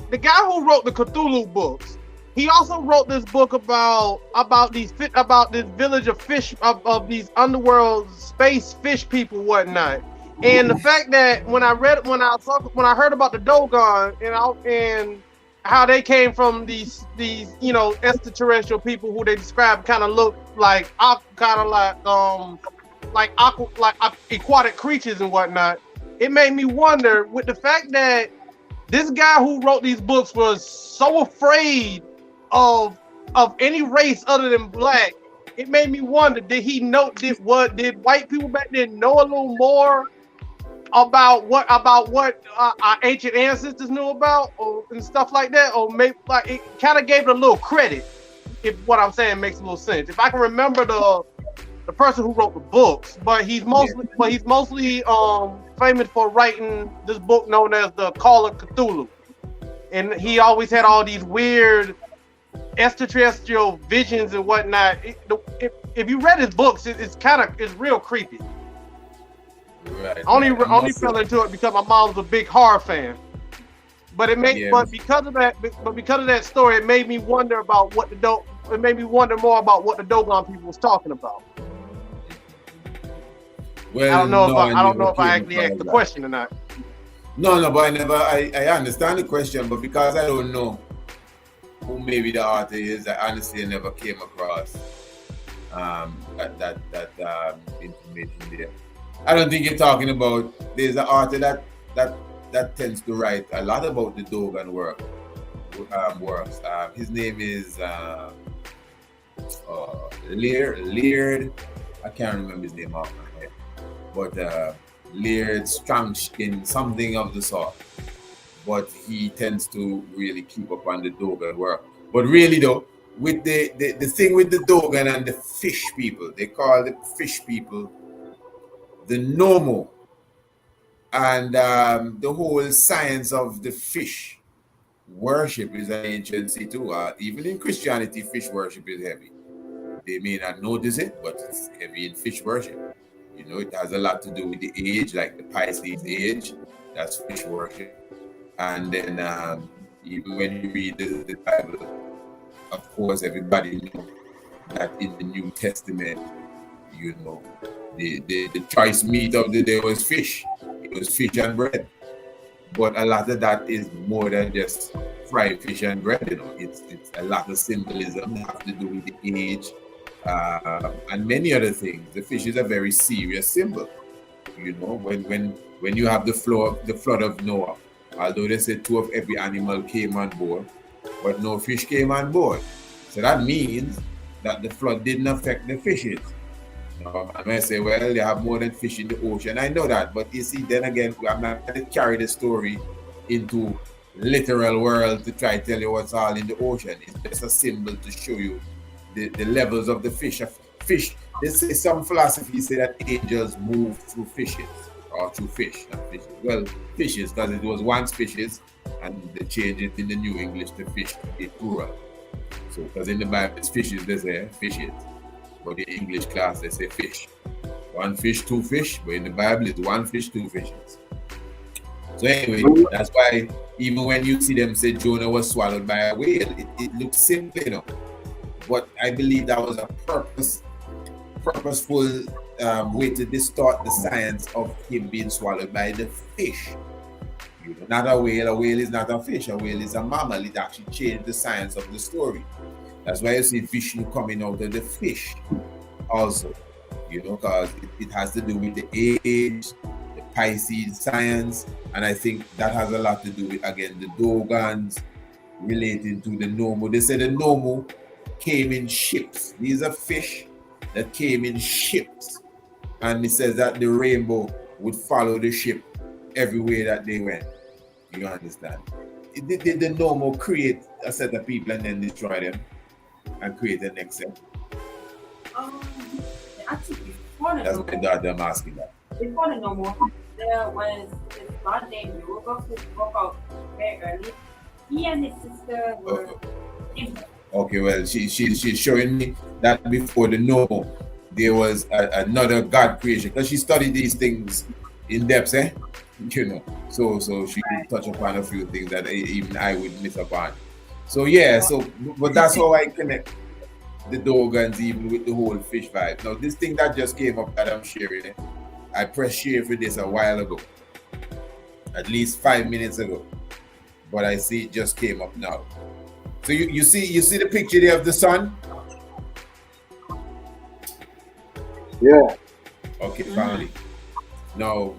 the guy who wrote the Cthulhu books, he also wrote this book about this village of fish of these underworld space fish people, whatnot. And the fact that when I heard about the Dogon and how they came from these extraterrestrial people who they described kind of look like aquatic creatures and whatnot, it made me wonder, with the fact that this guy who wrote these books was so afraid of any race other than black, it made me wonder, did white people back then know a little more about what our ancient ancestors knew about and stuff like that, or maybe like it kind of gave it a little credit, if what I'm saying makes a little sense. If I can remember the person who wrote the books, but he's mostly famous for writing this book known as the Call of Cthulhu, and he always had all these weird extraterrestrial visions and whatnot. If you read his books, it's real creepy. Right. Only fell into it because my mom's a big horror fan. But because of that story, it made me wonder about it made me wonder more about what the Dogon people was talking about. Well, I don't know if I actually asked the question or not. No, but I understand the question, but because I don't know who maybe the author is, I honestly never came across a that information there. I don't think you're talking about. There's an author that tends to write a lot about the Dogon works. His name is Laird. I can't remember his name off my head, but Laird Strangskin, something of the sort. But he tends to really keep up on the Dogon work. But really though, with the thing with the Dogon and the fish people, they call the fish people the Nomo, and the whole science of the fish worship is an anciency too. Even in Christianity, fish worship is heavy. They may not notice it, but it's heavy in fish worship. You know, it has a lot to do with the age, like the Pisces age. That's fish worship. And then even when you read the Bible, of course, everybody knows that in the New Testament, you know, the choice meat of the day was fish. It was fish and bread. But a lot of that is more than just fried fish and bread. You know, it's a lot of symbolism that have to do with the age and many other things. The fish is a very serious symbol. You know, when you have the flood of Noah, although they said 2 of every animal came on board, but no fish came on board. So that means that the flood didn't affect the fishes. I may say, well, they have more than fish in the ocean. I know that, but you see, then again, I'm not going to carry the story into literal world to try to tell you what's all in the ocean. It's just a symbol to show you the levels of the fish. Fish. They say some philosophy say that angels move through fishes or through fish, not fishes. Well, fishes, because it was once fishes, and they changed it in the New English to fish, in plural. So, because in the Bible it's fishes, they say fishes. But in English class, they say fish. 1 fish, 2 fish. But in the Bible, it's 1 fish, 2 fishes. So anyway, that's why even when you see them say Jonah was swallowed by a whale, it looks simple, you know. But I believe that was a purposeful way to distort the science of him being swallowed by the fish. You know, not a whale. A whale is not a fish. A whale is a mammal. It actually changed the science of the story. That's why you see Vishnu coming out of the fish also, you know, because it has to do with the age, the Pisces science, and I think that has a lot to do with, again, the Dogons relating to the Nomo. They say the Nomo came in ships. These are fish that came in ships. And it says that the rainbow would follow the ship everywhere that they went. You understand? Did the Nomo create a set of people and then destroy them? And create the next set? Actually, before the That's my daughter, I'm asking that. Before the normal, there was this god named Yoga who spoke out very early. He and his sister were Okay, well, she's showing me that before the Nomo, there was another god creation, because she studied these things in depth, you know. So she could touch upon a few things that even I would miss upon. So yeah, but that's how I connect the Dogons even with the whole fish vibe. Now this thing that just came up that I'm sharing, I pressed share for this a while ago, at least 5 minutes ago, but I see it just came up now. So you see the picture there of the sun? Yeah. Okay, family. Now,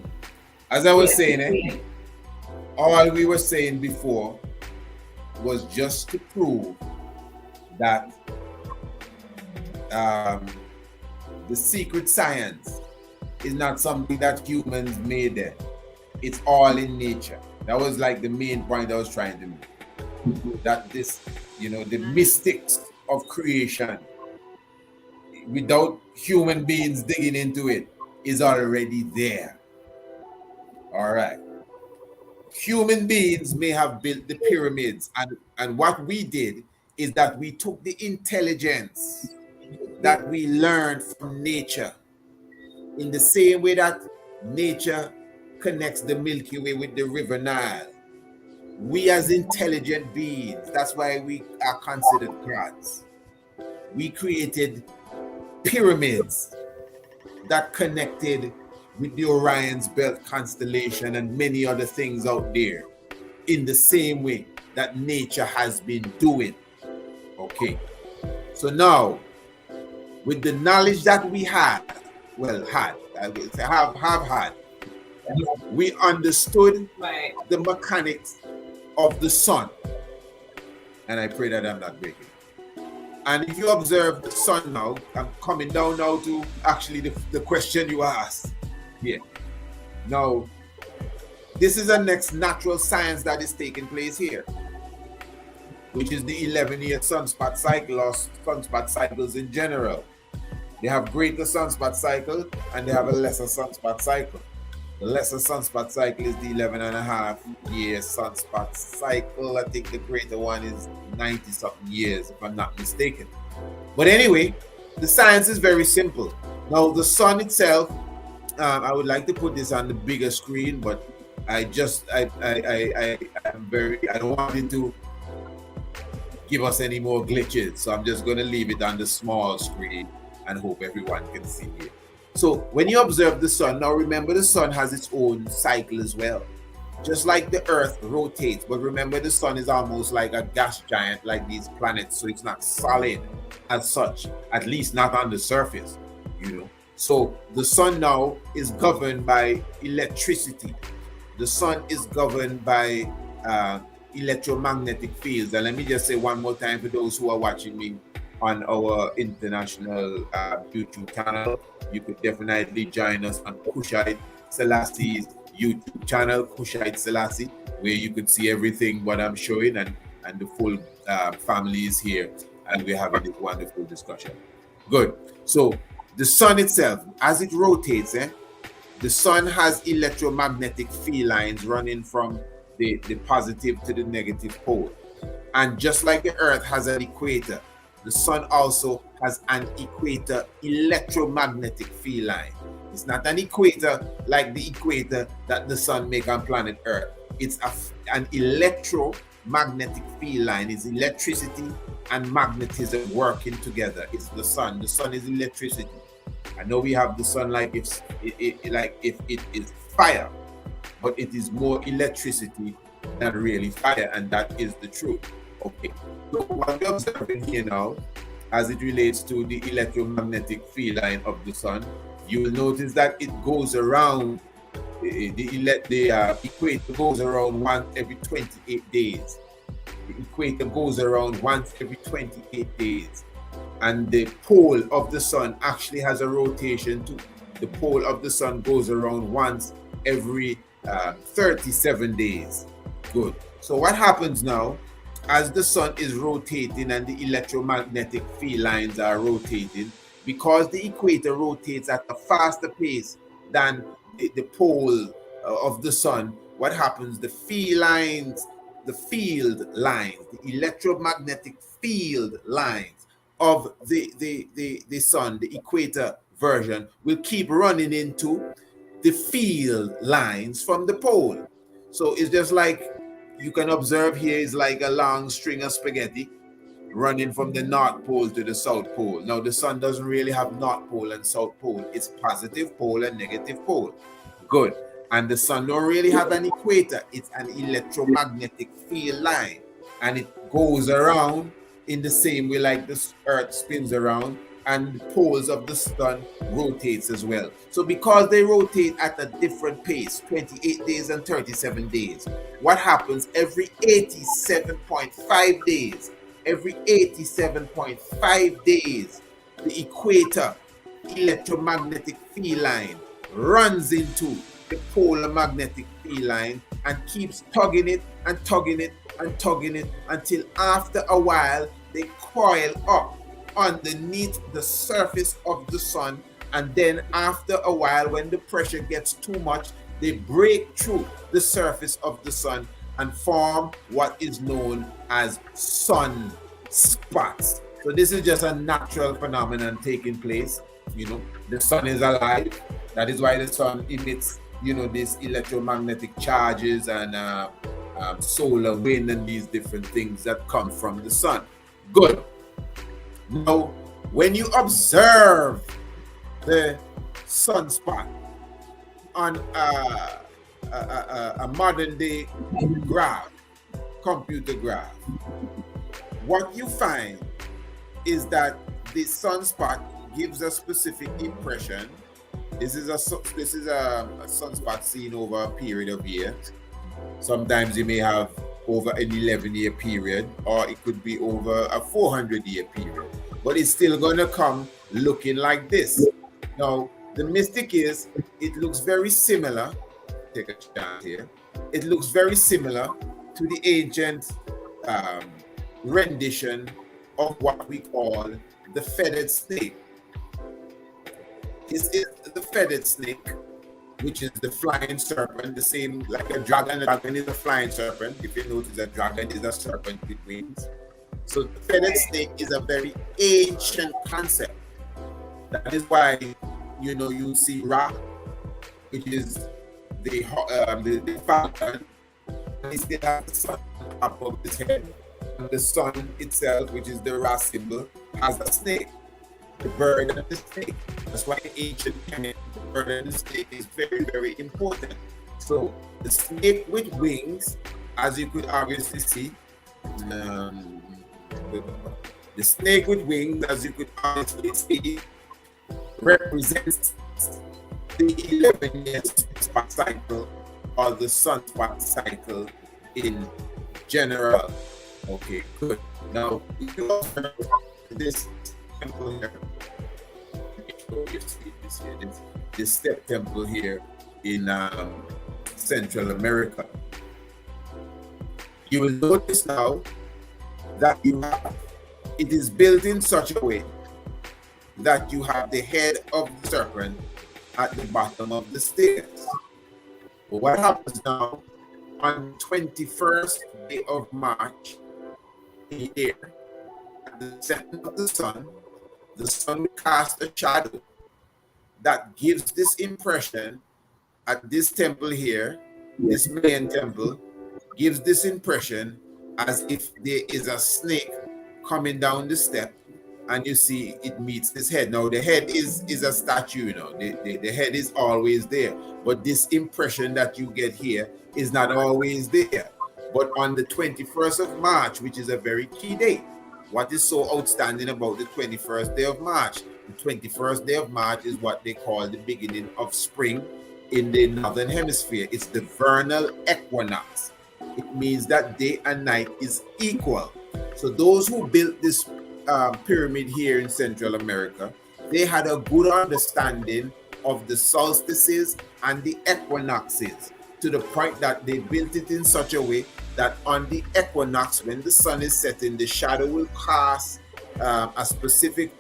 as I was saying, all we were saying before was just to prove that the secret science is not something that humans made there. It's all in nature. That was like the main point I was trying to make. That this, you know, the mystics of creation, without human beings digging into it, is already there. All right. Human beings may have built the pyramids, and what we did is that we took the intelligence that we learned from nature, in the same way that nature connects the Milky Way with the River Nile. We as intelligent beings, that's why we are considered gods. We created pyramids that connected with the Orion's Belt constellation and many other things out there, in the same way that nature has been doing. Okay, so now with the knowledge that we had, I would say have had, we understood Right. the mechanics of the sun. And I pray that I'm not breaking. And if you observe the sun now, I'm coming down now to actually the question you asked. Yeah. Now, this is the next natural science that is taking place here, which is the 11-year sunspot cycle or sunspot cycles in general. They have greater sunspot cycle and they have a lesser sunspot cycle. The lesser sunspot cycle is the 11.5-year sunspot cycle. I think the greater one is 90-something years, if I'm not mistaken. But anyway, the science is very simple. Now, the sun itself, I would like to put this on the bigger screen, but I don't want it to give us any more glitches. So I'm just going to leave it on the small screen and hope everyone can see it. So when you observe the sun, now remember the sun has its own cycle as well. Just like the earth rotates, but remember the sun is almost like a gas giant like these planets, so it's not solid as such, at least not on the surface, you know. So the sun now is governed by electricity. The sun is governed by electromagnetic fields. And let me just say one more time for those who are watching me on our international YouTube channel, you could definitely join us on Haile Selassie's YouTube channel, Haile Selassie, where you could see everything what I'm showing, and the full family is here, and we're having this wonderful discussion. Good. So the sun itself, as it rotates, the sun has electromagnetic field lines running from the positive to the negative pole. And just like the earth has an equator, the sun also has an equator electromagnetic field line. It's not an equator like the equator that the sun makes on planet Earth. It's an electromagnetic field line. It's electricity and magnetism working together. It's the sun. The sun is electricity. I know we have the sun like if it is fire, but it is more electricity than really fire, and that is the truth. Okay, so what we're observing here now, as it relates to the electromagnetic field line of the sun, you will notice that it goes around, the equator goes around once every 28 days. The equator goes around once every 28 days. And the pole of the sun actually has a rotation too. The pole of the sun goes around once every 37 days. Good. So what happens now, as the sun is rotating and the electromagnetic field lines are rotating, because the equator rotates at a faster pace than the pole of the sun, what happens? The field lines, the electromagnetic field lines of the sun, the equator version, will keep running into the field lines from the pole. So it's just like you can observe here is like a long string of spaghetti running from the North Pole to the South Pole. Now the sun doesn't really have North Pole and South Pole. It's positive pole and negative pole. Good. And the sun don't really have an equator. It's an electromagnetic field line. And it goes around in the same way like the earth spins around, and the poles of the sun rotates as well. So because they rotate at a different pace, 28 days and 37 days, what happens every 87.5 days, the equator electromagnetic field line runs into the polar magnetic field line and keeps tugging it and tugging it and tugging it until after a while they coil up underneath the surface of the sun, and then after a while when the pressure gets too much, they break through the surface of the sun and form what is known as sun spots. So this is just a natural phenomenon taking place. You know, the sun is alive. That is why the sun emits, you know, these electromagnetic charges and solar wind and these different things that come from the sun. Good. Now, when you observe the sunspot on a modern day graph, computer graph, what you find is that the sunspot gives a specific impression. This is a sunspot seen over a period of years. Sometimes you may have over an 11-year period, or it could be over a 400-year period, but it's still going to come looking like this. Now, the mystic is, it looks very similar. Take a chance here. It looks very similar to the ancient rendition of what we call the feathered snake. This is the feathered snake, which is the flying serpent, the same like a dragon. A dragon is a flying serpent. If you notice, a dragon is a serpent with wings. So the feathered snake is a very ancient concept. That is why, you know, you see Ra, which is the falcon, and he still has the sun above his head. And the sun itself, which is the Ra symbol, has a snake. The bird and the snake. That's why in ancient Kemet, the bird and the snake is very, very important. So the snake with wings, as you could obviously see, the snake with wings, as you could obviously see, represents the 11-year spot cycle, or the sunspot cycle in general. Okay, good. Now, if you also this temple here, this step temple here in Central America, you will notice now that it is built in such a way that you have the head of the serpent at the bottom of the stairs. But what happens now on 21st day of March here, at the setting of the sun will cast a shadow that gives this impression at this temple here, this main temple, gives this impression as if there is a snake coming down the step, and you see it meets this head. Now the head is a statue, you know, the head is always there, but this impression that you get here is not always there. But on the 21st of March, which is a very key date, what is so outstanding about the 21st day of March? The 21st day of March is what they call the beginning of spring in the northern hemisphere. It's the vernal equinox. It means that day and night is equal. So those who built this pyramid here in Central America, they had a good understanding of the solstices and the equinoxes, to the point that they built it in such a way that on the equinox, when the sun is setting, the shadow will cast a specific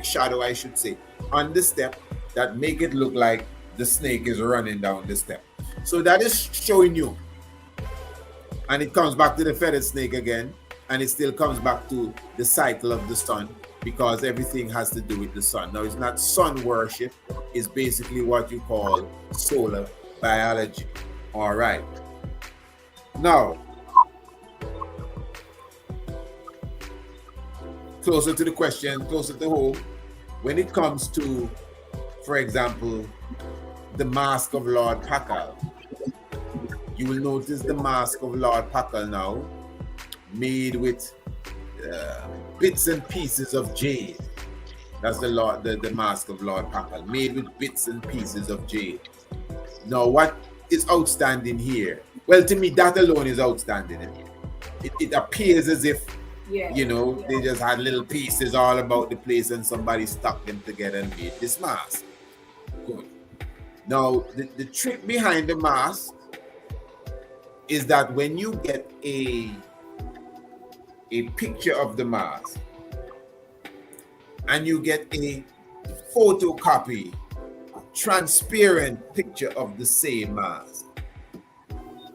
shadow, I should say, on the step that make it look like the snake is running down the step. So that is showing you, and it comes back to the feathered snake again, and it still comes back to the cycle of the sun, because everything has to do with the sun. Now, it's not sun worship, it's basically what you call solar biology. All right. Now, closer to the question, closer to home, when it comes to, for example, the mask of Lord Pakal, you will notice the mask of Lord Pakal now made with bits and pieces of jade. That's the mask of Lord Pakal, made with bits and pieces of jade. Now, what is outstanding here? Well, to me, that alone is outstanding. It appears as if, you know, they just had little pieces all about the place and somebody stuck them together and made this mask. Good. Now, the trick behind the mask is that when you get a picture of the mask and you get a photocopy, transparent picture of the same mask.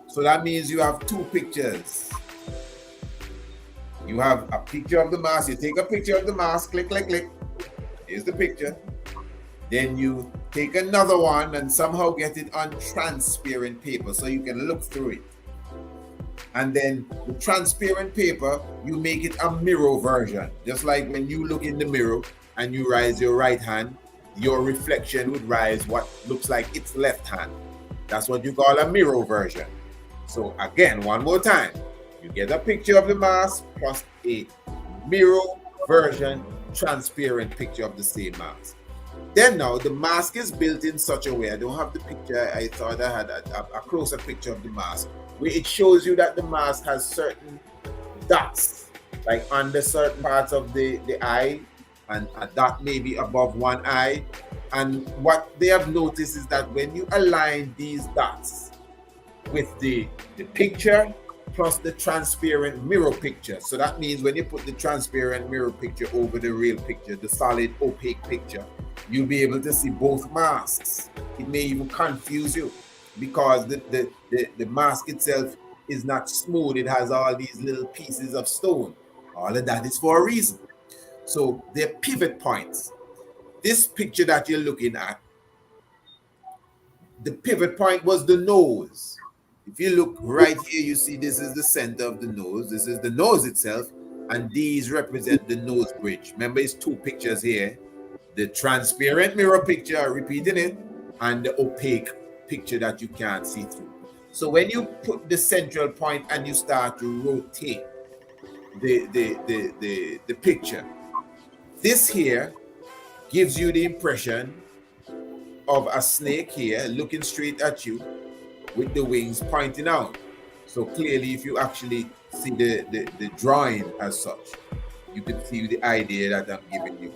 So that means you have two pictures. You have a picture of the mask. You take a picture of the mask, click, click, click. Here's the picture. Then you take another one and somehow get it on transparent paper so you can look through it. And then the transparent paper, you make it a mirror version. Just like when you look in the mirror and you raise your right hand, your reflection would rise what looks like its left hand. That's what you call a mirror version. So again, one more time, you get a picture of the mask plus a mirror version transparent picture of the same mask. Then now the mask is built in such a way, I don't have the picture, I thought I had a closer picture of the mask, where it shows you that the mask has certain dots, like under certain parts of the eye, and a dot maybe above one eye. And what they have noticed is that when you align these dots with the picture plus the transparent mirror picture, so that means when you put the transparent mirror picture over the real picture, the solid opaque picture, you'll be able to see both masks. It may even confuse you because the mask itself is not smooth. It has all these little pieces of stone. All of that is for a reason. So they're pivot points. This picture that you're looking at, the pivot point was the nose. If you look right here, you see this is the center of the nose. This is the nose itself, and these represent the nose bridge. Remember, it's two pictures here. The transparent mirror picture, repeating it, and the opaque picture that you can't see through. So when you put the central point and you start to rotate the picture, this here gives you the impression of a snake here looking straight at you with the wings pointing out. So clearly, if you actually see the drawing as such, you can see the idea that I'm giving you.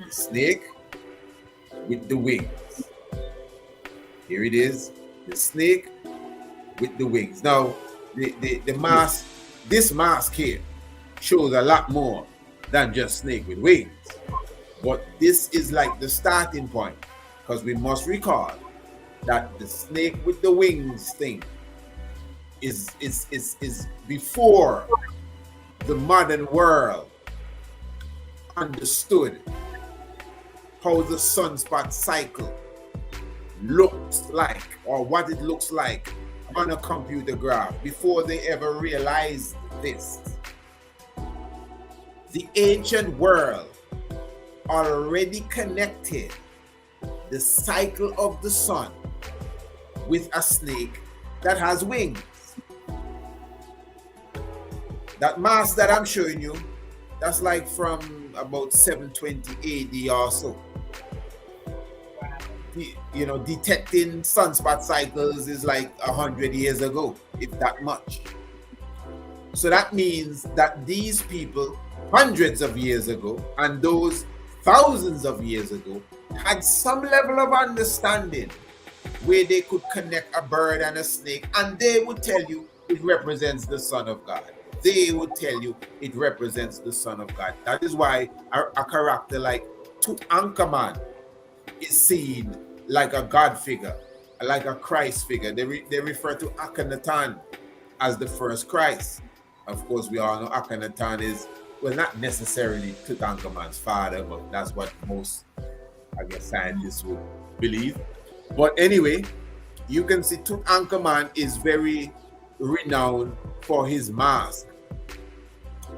The snake with the wings. Here it is, the snake with the wings. Now, the mask, this mask here shows a lot more than just snake with wings. But this is like the starting point, because we must recall that the snake with the wings thing is before the modern world understood how the sunspot cycle looks like, or what it looks like on a computer graph. Before they ever realized this, the ancient world already connected the cycle of the sun with a snake that has wings. That mask that I'm showing you, that's like from about 720 AD or so. You know, detecting sunspot cycles is like 100 years ago, if that much. So that means that these people, hundreds of years ago, and those thousands of years ago, had some level of understanding where they could connect a bird and a snake, and they would tell you it represents the Son of God. They would tell you it represents the Son of God. That is why a character like Tutankhamun is seen like a God figure, like a Christ figure. They refer to Akhenaten as the first Christ. Of course, we all know Akhenaten is, well, not necessarily Tutankhamun's father, but that's what most, I guess, scientists would believe. But anyway, you can see Tutankhamun is very renowned for his mask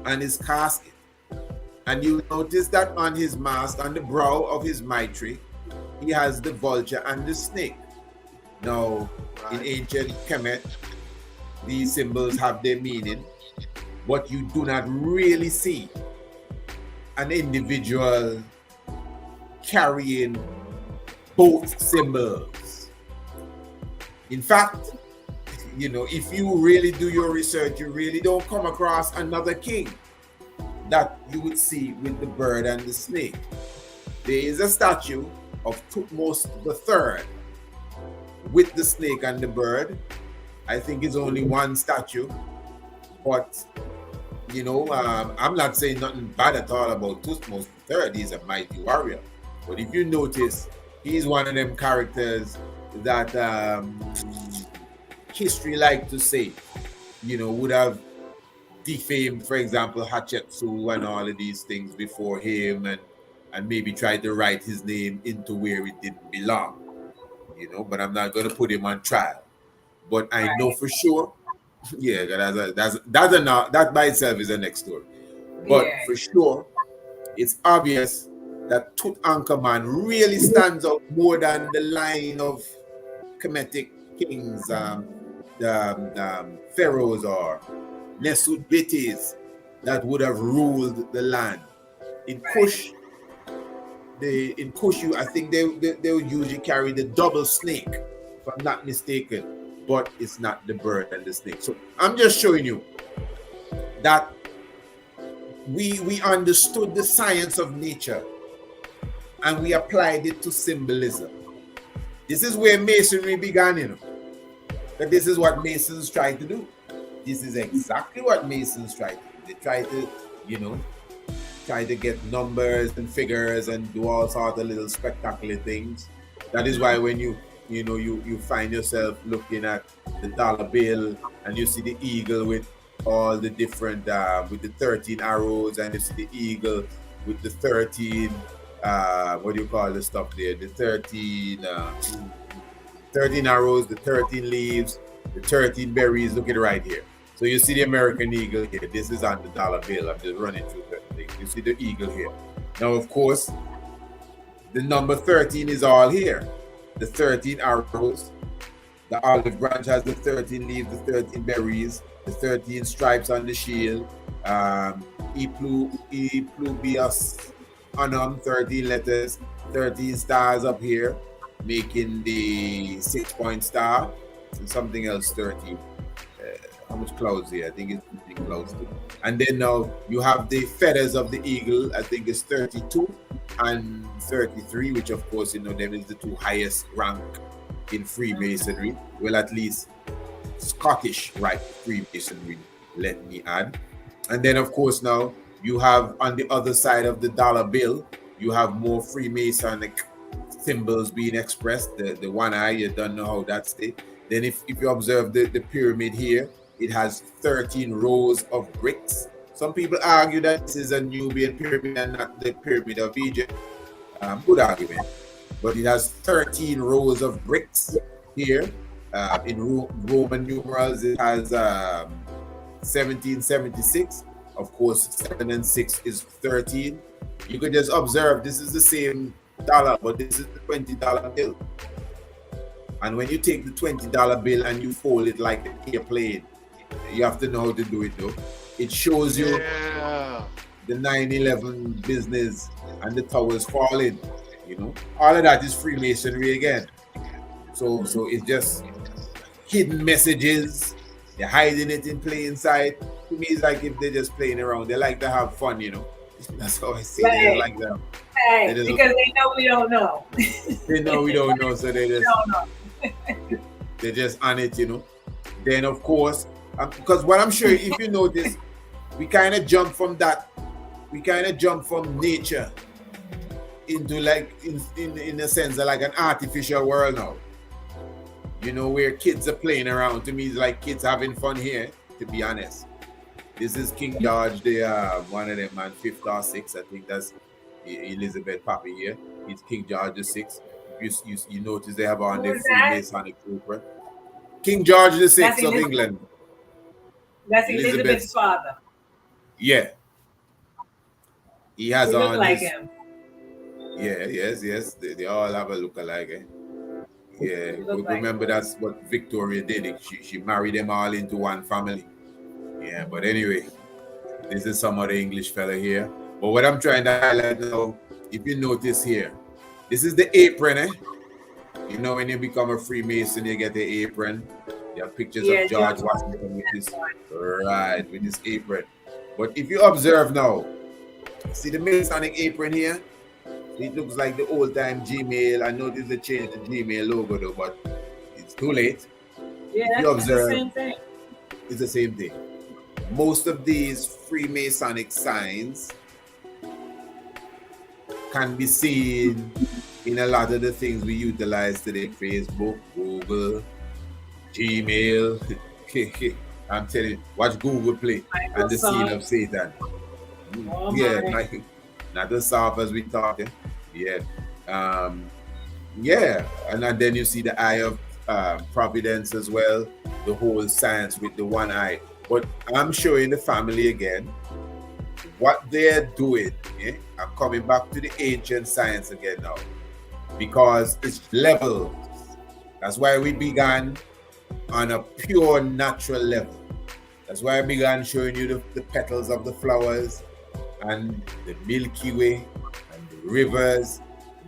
and his casket. And you notice that on his mask, on the brow of his mitre, he has the vulture and the snake. Now, in ancient Kemet, these symbols have their meaning, but you do not really see an individual carrying both symbols. In fact, you know, if you really do your research, you really don't come across another king that you would see with the bird and the snake. There is a statue of Thutmose III with the snake and the bird. I think it's only one statue, but you know, I'm not saying nothing bad at all about Thutmose III. He's a mighty warrior, but if you notice, he's one of them characters that history like to say, you know, would have defamed, for example, Hatshepsut and all of these things before him, and maybe tried to write his name into where it didn't belong, you know. But I'm not going to put him on trial. But I know for sure, yeah, that by itself is a next story. But for sure, it's obvious that Tutankhamun really stands out more than the line of Kemetic kings, pharaohs or Nesut Betis that would have ruled the land In Kush, I think they will usually carry the double snake, if I'm not mistaken, but it's not the bird and the snake. So I'm just showing you that we understood the science of nature and we applied it to symbolism. This is where Masonry began, you know. That this is what Masons try to do. This is exactly what Masons try to do. They try to, you know, try to get numbers and figures and do all sorts of little spectacular things. That is why when you find yourself looking at the dollar bill and you see the eagle with all the different with the 13 arrows, and you see the eagle with the 13 what do you call the stuff there, the 13 arrows, the 13 leaves, the 13 berries. Look at it right here. So you see the American eagle here. This is on the dollar bill. I'm just running through certain things. You see the eagle here. Now, of course, the number 13 is all here. The 13 arrows, the olive branch has the 13 leaves, the 13 berries, the 13 stripes on the shield, E pluvius unum, 13 letters, 13 stars up here, making the 6-point star, and something else 13. How much clouds here? I think it's 15 clouds too. And then now you have the feathers of the eagle. I think it's 32 and 33, which of course, you know, them is the two highest rank in Freemasonry. Well, at least Scottish Rite Freemasonry, let me add. And then of course now you have on the other side of the dollar bill, you have more Freemasonic symbols being expressed. The one eye, you don't know how that's it. Then if you observe the pyramid here, it has 13 rows of bricks. Some people argue that this is a Nubian pyramid and not the pyramid of Egypt. Good argument. But it has 13 rows of bricks here. In Roman numerals, it has 1776. Of course, 7 and 6 is 13. You could just observe this is the same dollar, but this is the $20 bill. And when you take the $20 bill and you fold it like an airplane, you have to know how to do it though. It shows you the 9/11 business and the towers falling. You know, all of that is Freemasonry again. So it's just hidden messages. They're hiding it in plain sight. To me, it's like if they're just playing around. They like to have fun, you know. That's how I see it. They like them. Right, because they know we don't know. They know we don't know, so they just they're just on it, you know. Then of course, because what I'm sure, if you notice, we kind of jump from that. We kind of jump from nature into like in a sense of like an artificial world now. You know, where kids are playing around. To me, it's like kids having fun here, to be honest. This is King George, the one of them, man, 5th or 6th. I think that's Elizabeth Papi here. It's King George the 6th. You notice they have on their Freemasonic trooper. King George the 6th of England. That's Elizabeth's father. Yeah. He has He on look like him. Yeah, yes. They all have a look alike. Eh? Yeah, but remember that's what Victoria did. She married them all into one family. Yeah, but anyway, this is some other English fella here. But what I'm trying to highlight now, if you notice here, this is the apron, eh? You know, when you become a Freemason, you get the apron. You have pictures of George Washington with this, right, with this apron. But if you observe now, see the Masonic apron here? It looks like the old-time Gmail. I noticed they changed the Gmail logo though, but it's too late. Yeah, that's the same thing. It's the same thing. Most of these Freemasonic signs can be seen in a lot of the things we utilize today: Facebook, Google, Gmail. I'm telling you, watch Google play and the seal of Satan. Oh, yeah, not as soft as we thought. Yeah. Yeah, and then you see the eye of providence as well, the whole science with the one eye. But I'm showing the family again what they're doing. Yeah? I'm coming back to the ancient science again now, because it's levels. That's why we began on a pure natural level. That's why I began showing you the petals of the flowers, and the Milky Way and the rivers.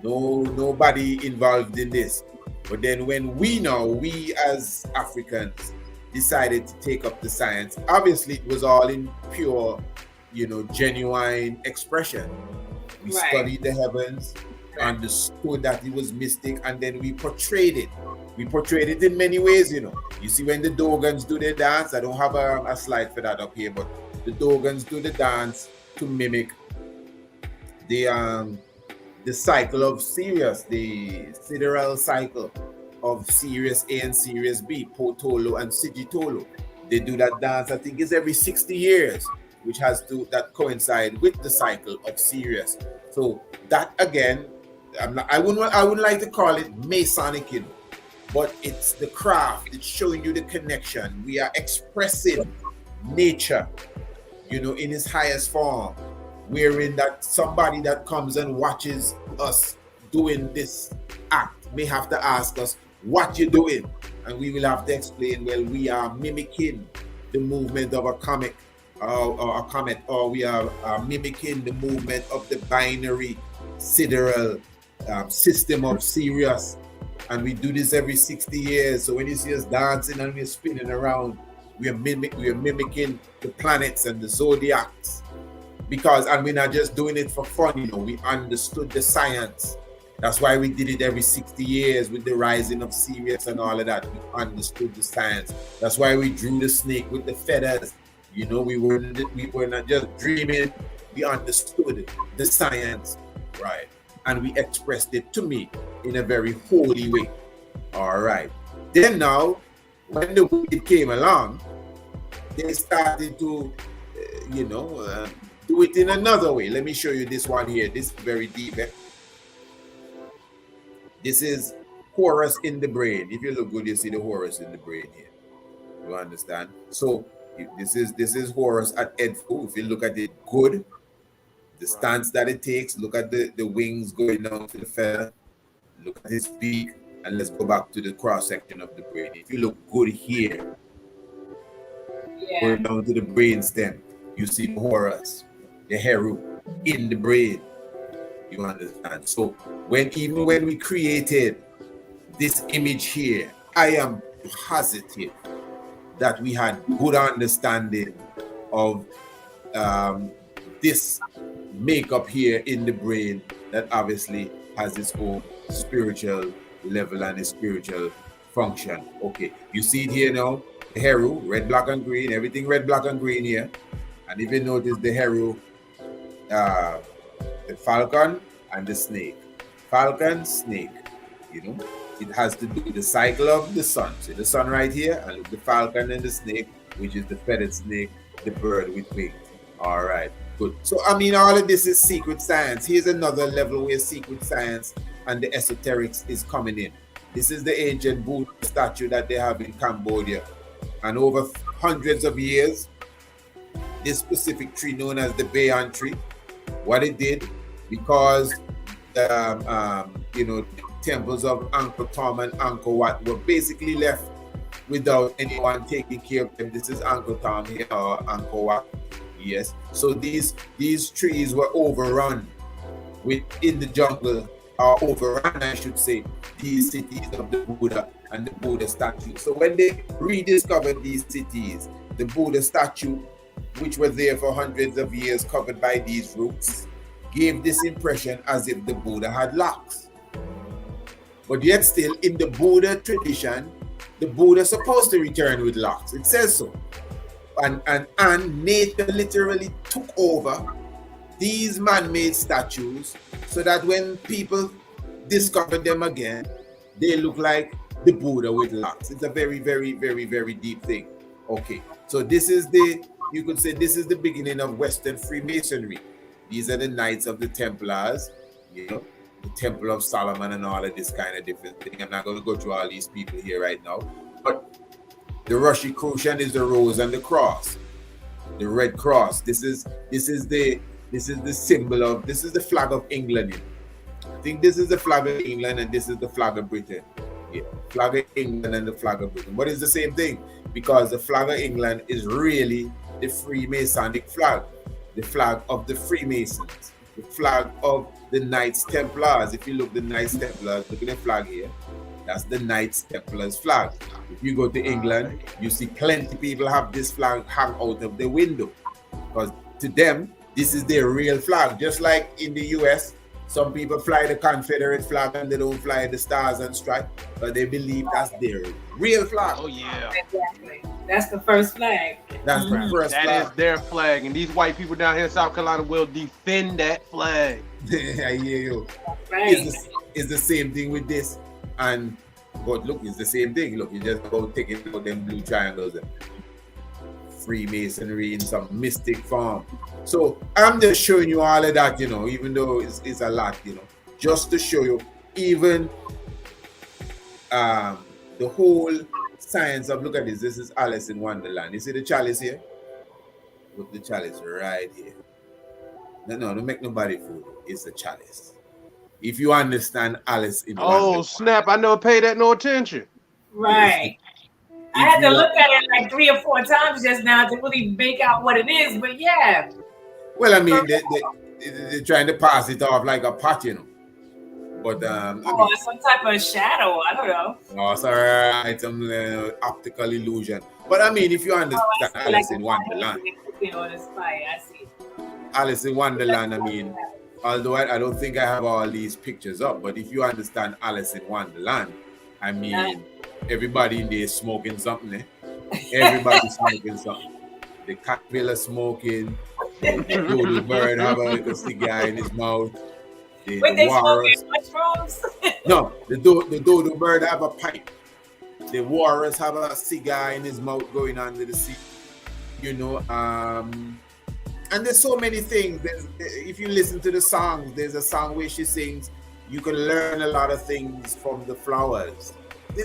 Nobody involved in this. But then when we as Africans decided to take up the science, obviously it was all in pure, genuine expression. We studied the heavens, understood that it was mystic, and then we portrayed it. We portrayed it in many ways, You see when the Dogons do their dance, I don't have a slide for that up here, but the Dogons do the dance to mimic the cycle of Sirius, the sidereal cycle of Sirius A and Sirius B, Potolo and Sigitolo. They do that dance, I think it's every 60 years, which that coincide with the cycle of Sirius. So that again, I wouldn't like to call it Masonic, but it's the craft. It's showing you the connection. We are expressing nature, in its highest form. Wherein that somebody that comes and watches us doing this act may have to ask us, what you doing? And we will have to explain, well, we are mimicking the movement of a comet, or we are mimicking the movement of the binary sidereal system of Sirius. And we do this every 60 years. So when you see us dancing and we're spinning around, we are mimicking the planets and the zodiacs. And we're not just doing it for fun, we understood the science. That's why we did it every 60 years with the rising of Sirius and all of that. We understood the science. That's why we drew the snake with the feathers. We were not just dreaming. We understood the science, right? And we expressed it to me in a very holy way. All right. Then now, when the wicked came along, they started to, do it in another way. Let me show you this one here. This is very deep. This is Horus in the brain. If you look good, you see the Horus in the brain here. You understand? So this is Horus at Edfu. If you look at it good, the stance that it takes, look at the wings going down to the feather, look at his beak, and let's go back to the cross section of the brain. If you look good here, going down to the brain stem, you see the Horus, the Heru in the brain. You understand? So even when we created this image here, I am positive that we had good understanding of this makeup here in the brain that obviously has its own spiritual level and its spiritual function. Okay, you see it here now, the Heru, red, black, and green, everything red, black, and green here. And if you notice the Heru, the falcon and the snake. Falcon, snake, it has to do with the cycle of the sun. See the sun right here, and the falcon and the snake, which is the feathered snake, the bird with wings. All right, good. So, all of this is secret science. Here's another level where secret science and the esoterics is coming in. This is the ancient Buddha statue that they have in Cambodia. And over hundreds of years, this specific tree known as the Bayon tree, what it did, because temples of Angkor Thom and Angkor Wat were basically left without anyone taking care of them. This is Angkor Thom here, or Angkor Wat. Yes. So these trees were overrun in the jungle, or overrun, I should say, these cities of the Buddha and the Buddha statue. So when they rediscovered these cities, the Buddha statue, which were there for hundreds of years covered by these roots, gave this impression as if the Buddha had locks. But yet still, in the Buddha tradition, the Buddha is supposed to return with locks. It says so. And nature literally took over these man-made statues so that when people discover them again, they look like the Buddha with locks. It's a very, very, very, very deep thing. Okay, so you could say this is the beginning of Western Freemasonry. These are the Knights of the Templars, the Temple of Solomon and all of this kind of different thing. I'm not going to go through all these people here right now. But the Rosicrucian is the rose and the cross, the red cross. This is the symbol of, this is the flag of England. I think this is the flag of England and this is the flag of Britain. Yeah, flag of England and the flag of Britain. But it's the same thing, because the flag of England is really the Freemasonic flag. the flag of the Freemasons, the flag of the Knights Templars. If you look the Knights Templars, look at the flag here. That's the Knights Templars flag. If you go to England, you see plenty of people have this flag hang out of the window, because to them, this is their real flag. Just like in the US, some people fly the Confederate flag and they don't fly the Stars and Stripes, but they believe that's their real flag. Oh yeah, Exactly. That's the first flag. That's the first that flag. is their flag, and these white people down here in South Carolina will defend that flag. I hear you. Right. It's the same thing with this. And but look, it's the same thing. Look, you just go taking out them blue triangles and Freemasonry in some mystic form. So I'm just showing you all of that, you know, even though it's a lot, you know, just to show you even the whole science of, look at this. This is Alice in Wonderland. You see the chalice here? Look, the chalice right here. No, don't make nobody fool. It's the chalice. If you understand Alice in Wonderland. Oh snap! I never paid that no attention. Right. I had to look at it like 3 or 4 times just now to really make out what it is, but yeah. Well, I mean, they're trying to pass it off like a pot, you know. But I mean, It's some type of shadow. I don't know. oh, sorry, it's some optical illusion. But I mean, if you understand Alice in Wonderland, On the spy, I see. Alice in Wonderland, I mean, although I don't think I have all these pictures up, but if you understand Alice in Wonderland, I mean, everybody in there is smoking something, eh? Everybody's smoking something. The caterpillar smoking, the dodo bird have a little cigar in his mouth. Wait, they smoking mushrooms? No, the dodo bird have a pipe. The walrus have a cigar in his mouth going under the sea. You know, and there's so many things. If you listen to the songs, there's a song where she sings, you can learn a lot of things from the flowers.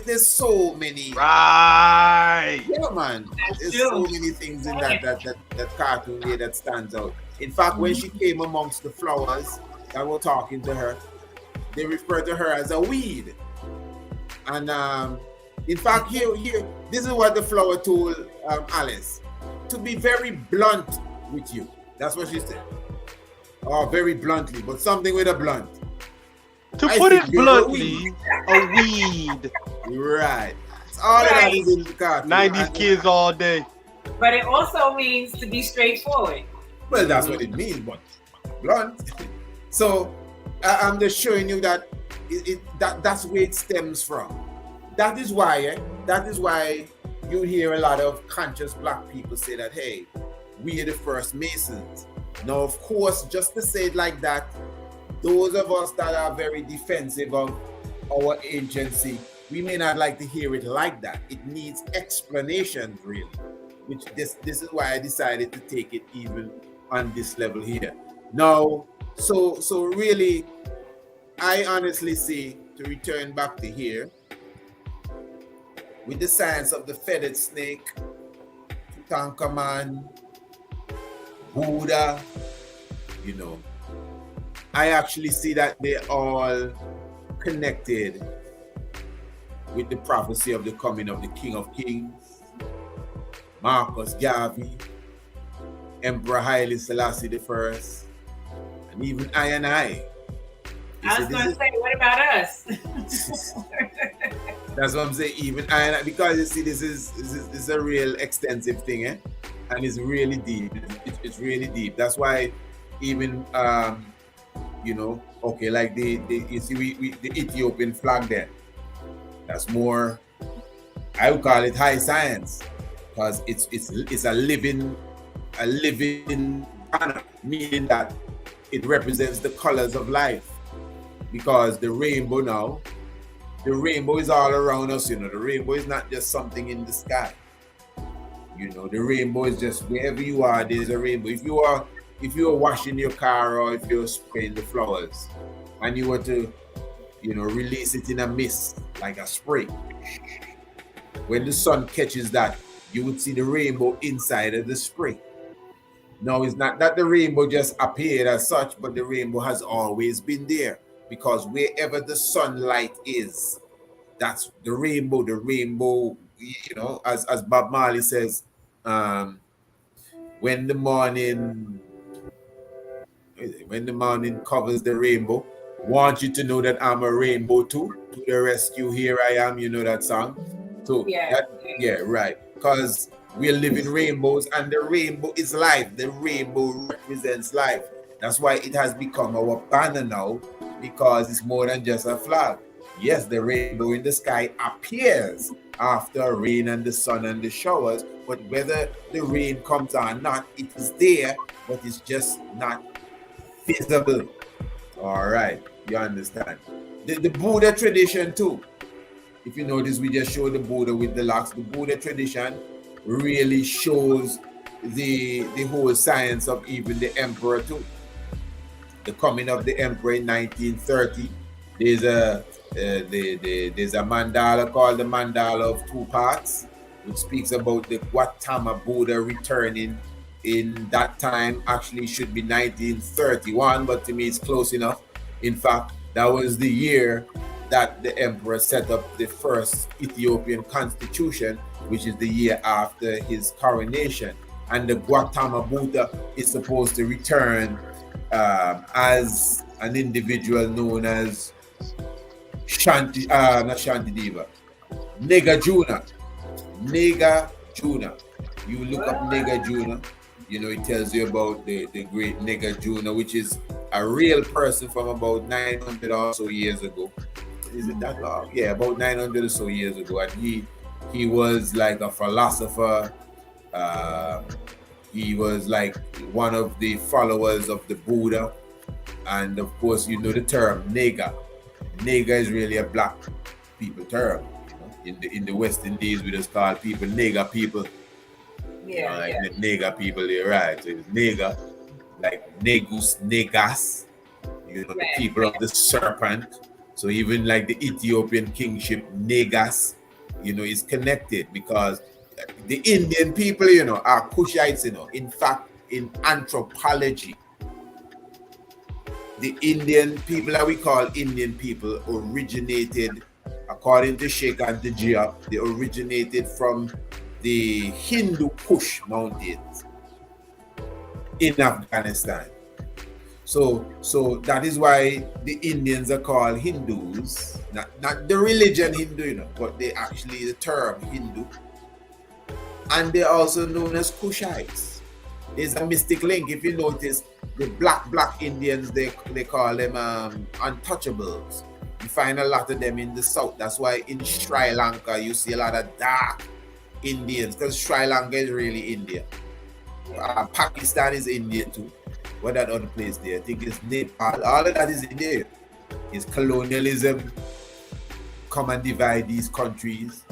There's so many. Right. Yeah, man. There's so many things in that cartoon there that stands out. In fact, when she came amongst the flowers that were talking to her, they refer to her as a weed. And in fact, here, this is what the flower told Alice. To be very blunt with you. That's what she said. Oh, very bluntly, but something with a blunt. To put it bluntly, a weed. Right. All of that is in the cartoon. 90s kids all day. But it also means to be straightforward. Well, that's what it means, but blunt. So I'm just showing you that that's where it stems from. That is why you hear a lot of conscious black people say that, hey, we are the first Masons. Now, of course, just to say it like that, those of us that are very defensive of our agency, we may not like to hear it like that. It needs explanations, really. Which this is why I decided to take it even on this level here. Now, so really, I honestly see, to return back to here, with the science of the feathered snake, Tutankhamun, Buddha, you know, I actually see that they're all connected with the prophecy of the coming of the King of Kings, Marcus Garvey, Emperor Haile Selassie I, and even I and I. I was going to say, what about us? That's what I'm saying. Even I and I, because you see, this is a real extensive thing, eh? And it's really deep. It's really deep. That's why even you know, okay, like the you see the Ethiopian flag there. That's more, I would call it high science, because it's a living banner, meaning that it represents the colors of life. Because the rainbow is all around us, you know. The rainbow is not just something in the sky. You know, the rainbow is just wherever you are, there's a rainbow. If you are washing your car, or if you're spraying the flowers and you were to, you know, release it in a mist, like a spray, when the sun catches that, you would see the rainbow inside of the spray. Now, it's not that the rainbow just appeared as such, but the rainbow has always been there, because wherever the sunlight is, that's the rainbow. The rainbow, you know, as Bob Marley says, when the morning When the morning covers the rainbow, want you to know that I'm a rainbow too. To the rescue, here I am. You know that song. So Yeah. right. Because we're living rainbows, and the rainbow is life. The rainbow represents life. That's why it has become our banner now, because it's more than just a flag. Yes, the rainbow in the sky appears after rain and the sun and the showers, but whether the rain comes or not, it is there, but it's just not visible. All right, you understand. The Buddha tradition too. If you notice, we just showed the Buddha with the locks. The Buddha tradition really shows the whole science of even the emperor too. The coming of the emperor in 1930. There's a mandala called the Mandala of Two Parts, which speaks about the Gautama Buddha returning in that time. Actually should be 1931, but to me it's close enough. In fact, that was the year that the emperor set up the first Ethiopian constitution, which is the year after his coronation. And the Gautama Buddha is supposed to return as an individual known as Nagarjuna. You look up Nagarjuna, you know, it tells you about the great Nagarjuna, which is a real person from about 900 or so years ago. Is it that long? Yeah, about 900 or so years ago. And he was like a philosopher. He was like one of the followers of the Buddha. And of course, you know the term Naga. Naga is really a black people term. You know? In the West Indies, we just call people Naga people. Yeah, the Naga people, they're right. So it's Naga, like Negus, Negas, you know, the people of the serpent. So even like the Ethiopian kingship, Negas, you know, is connected because the Indian people, you know, are Kushites, you know. In fact, in anthropology, the Indian people that we call Indian people originated, according to Sheikh Antijia, they originated from the Hindu Kush mountains in Afghanistan. So that is why the Indians are called Hindus, not the religion Hindu, you know, but they actually the term Hindu. And they're also known as Kushites. There's a mystic link. If you notice, the black Indians, they call them untouchables. You find a lot of them in the south. That's why in Sri Lanka you see a lot of dark Indians, because Sri Lanka is really India. Pakistan is India too. What that other place there? I think it's Nepal. All of that is India. It's colonialism. Come and divide these countries.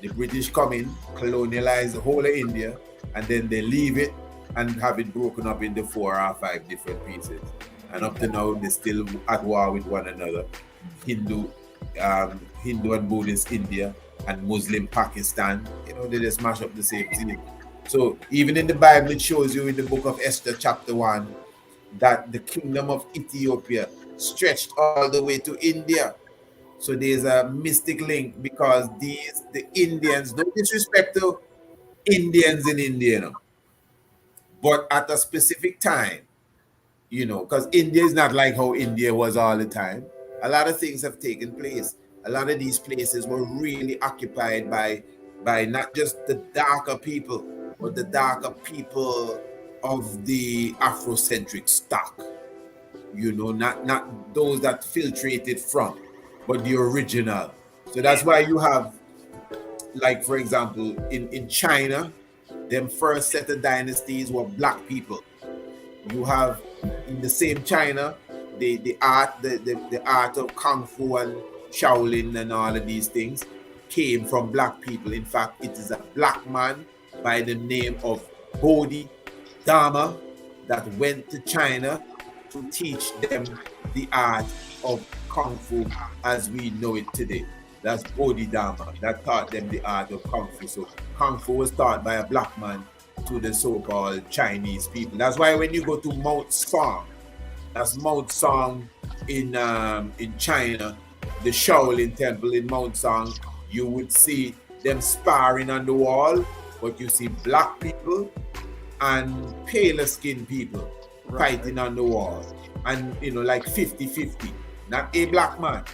The British come in, colonialize the whole of India, and then they leave it and have it broken up into 4 or 5 different pieces. And up to now, they're still at war with one another. Hindu and Buddhist India and Muslim Pakistan. You know, they just mash up the same thing. So even in the Bible, it shows you in the book of Esther, chapter 1, that the kingdom of Ethiopia stretched all the way to India. So there's a mystic link because the Indians, no disrespect to Indians in India, you know, but at a specific time, you know, because India is not like how India was all the time. A lot of things have taken place. A lot of these places were really occupied by not just the darker people, but the darker people of the Afrocentric stock. You know, not those that filtrated from, but the original. So that's why you have, like, for example, in China, them first set of dynasties were black people. You have in the same China, the art of Kung Fu and Shaolin and all of these things came from black people. In fact, it is a black man by the name of Bodhidharma that went to China to teach them the art of Kung Fu as we know it today. That's Bodhidharma that taught them the art of Kung Fu. So Kung Fu was taught by a black man to the so-called Chinese people. That's why when you go to Mount Song, that's Mount Song in China, the Shaolin temple in Mount Song, you would see them sparring on the wall, but you see black people and paler skinned people. fighting on the wall. And, like 50-50. Not a black man,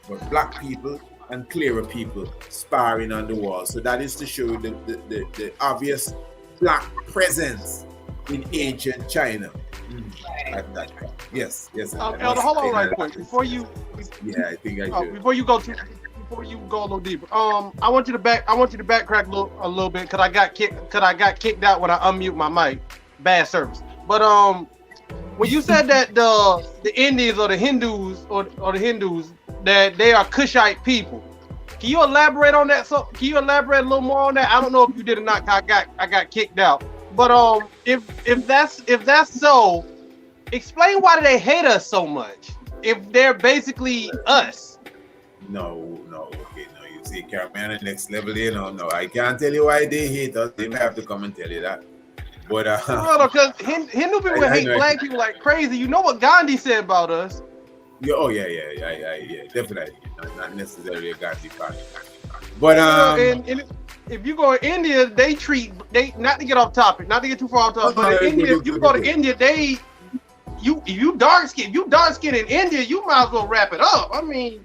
but black people and clearer people sparring on the wall. So that is to show you the obvious black presence in ancient China. At that time. Yes. Elder, hold on right quick before you. Yeah, I think I should. Before you go a little deeper, I want you to backtrack a little bit because I got kicked out when I unmute my mic. Bad service. But when you said that the Indians or the Hindus or the Hindus that they are Kushite people, can you elaborate on that? So can you elaborate a little more on that? I don't know if you did or not. I got kicked out. But if that's so, explain why do they hate us so much if they're basically us? No. Okay, no. You see, Caribbean on the next level. No. I can't tell you why they hate us. They may have to come and tell you that. But because Hindu people hate black people like crazy. You know what Gandhi said about us? Yeah, definitely. Not necessarily a Gandhi fan. But and if you go to India, they not to get off topic, not to get too far off topic. But in India, if you go to India, you dark skin in India, you might as well wrap it up. I mean,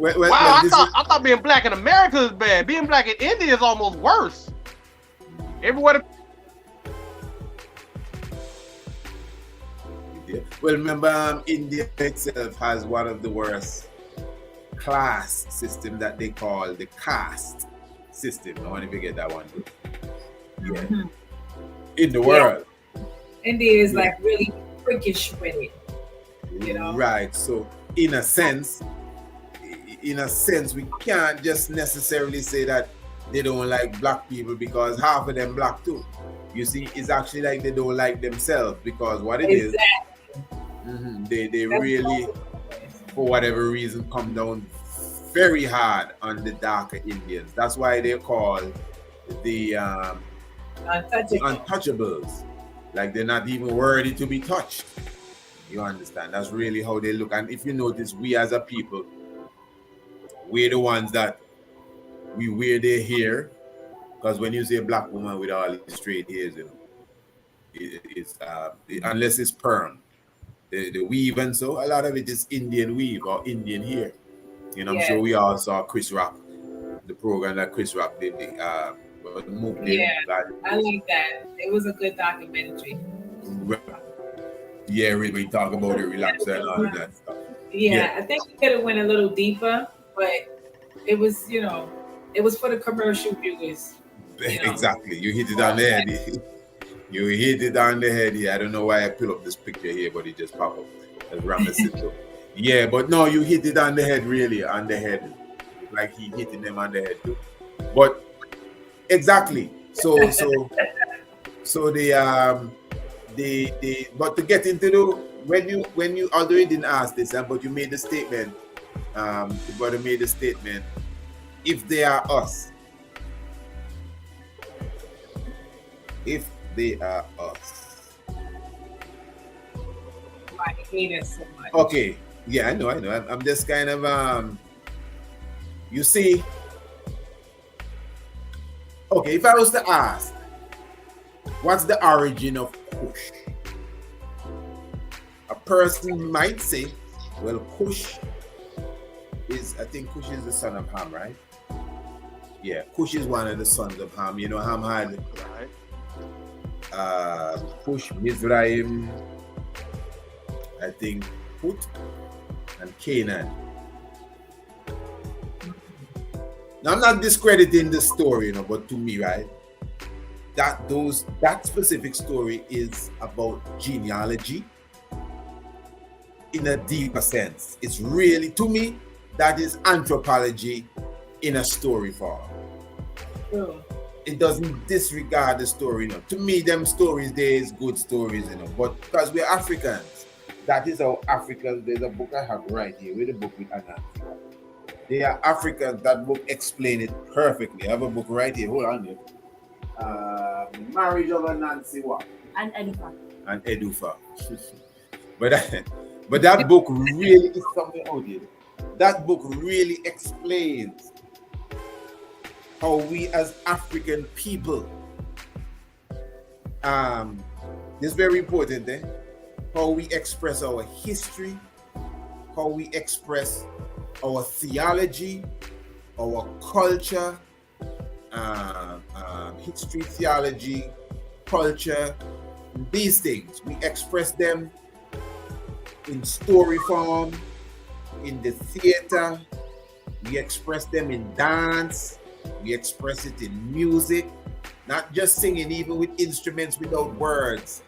I thought being black in America is bad. Being black in India is almost worse. Everywhere. Well, remember, India itself has one of the worst class system that they call the caste system. I want to forget that one. Yeah. Mm-hmm. In the world. India is like really prickish with it. Right. So in a sense, we can't just necessarily say that they don't like black people because half of them black too. You see, it's actually like they don't like themselves because what it is, they really, for whatever reason, come down very hard on the darker Indians. That's why they're called the untouchables. Like they're not even worthy to be touched. You understand? That's really how they look. And if you notice, we as a people, we're the ones that we wear their hair, because when you say a black woman with all these straight hairs, it's unless it's perm, the weave and so a lot of it is Indian weave or Indian hair. I'm sure we all saw Chris Rock, the program that Chris Rock did. I like that. It was a good documentary. Yeah, we talk about it, relax and all of that stuff. Yeah, I think we could have went a little deeper, but it was, it was for the commercial viewers. Exactly. You hit it on the head. You hit it on the head here. I don't know why I pull up this picture here, but it just popped up. As Ramesito. Yeah, but no, you hit it on the head, really, on the head. Like he hitting them on the head too. But exactly. So but to get into the when you although you didn't ask this, but you made the statement, the brother made the statement, if they are us. If they are us. I hate us so much. Okay. Yeah, I know. I'm just kind of you see. Okay, if I was to ask, what's the origin of Kush? A person might say, well, Kush is, I think Kush is the son of Ham, right? Yeah, Kush is one of the sons of Ham. Ham had Kush, Mizraim, I think Put, and Canaan. Now, I'm not discrediting the story, but to me, right, that specific story is about genealogy in a deeper sense. It's really, to me, that is anthropology in a story form. True. It doesn't disregard the story. To me, them stories there is good stories, but because we're Africans, that is how Africans, there's a book I have right here, with a book with Anna. They are Africans, that book explain it perfectly. I have a book right here, hold on here. Marriage of Nancy what? And Edufa. And Edufa. but that book really is something out here. That book really explains how we as African people This is very important, eh? How we express our history, how we express our theology, our culture, history, theology, culture, these things. We express them in story form, in the theater, we express them in dance, we express it in music, not just singing, even with instruments without words.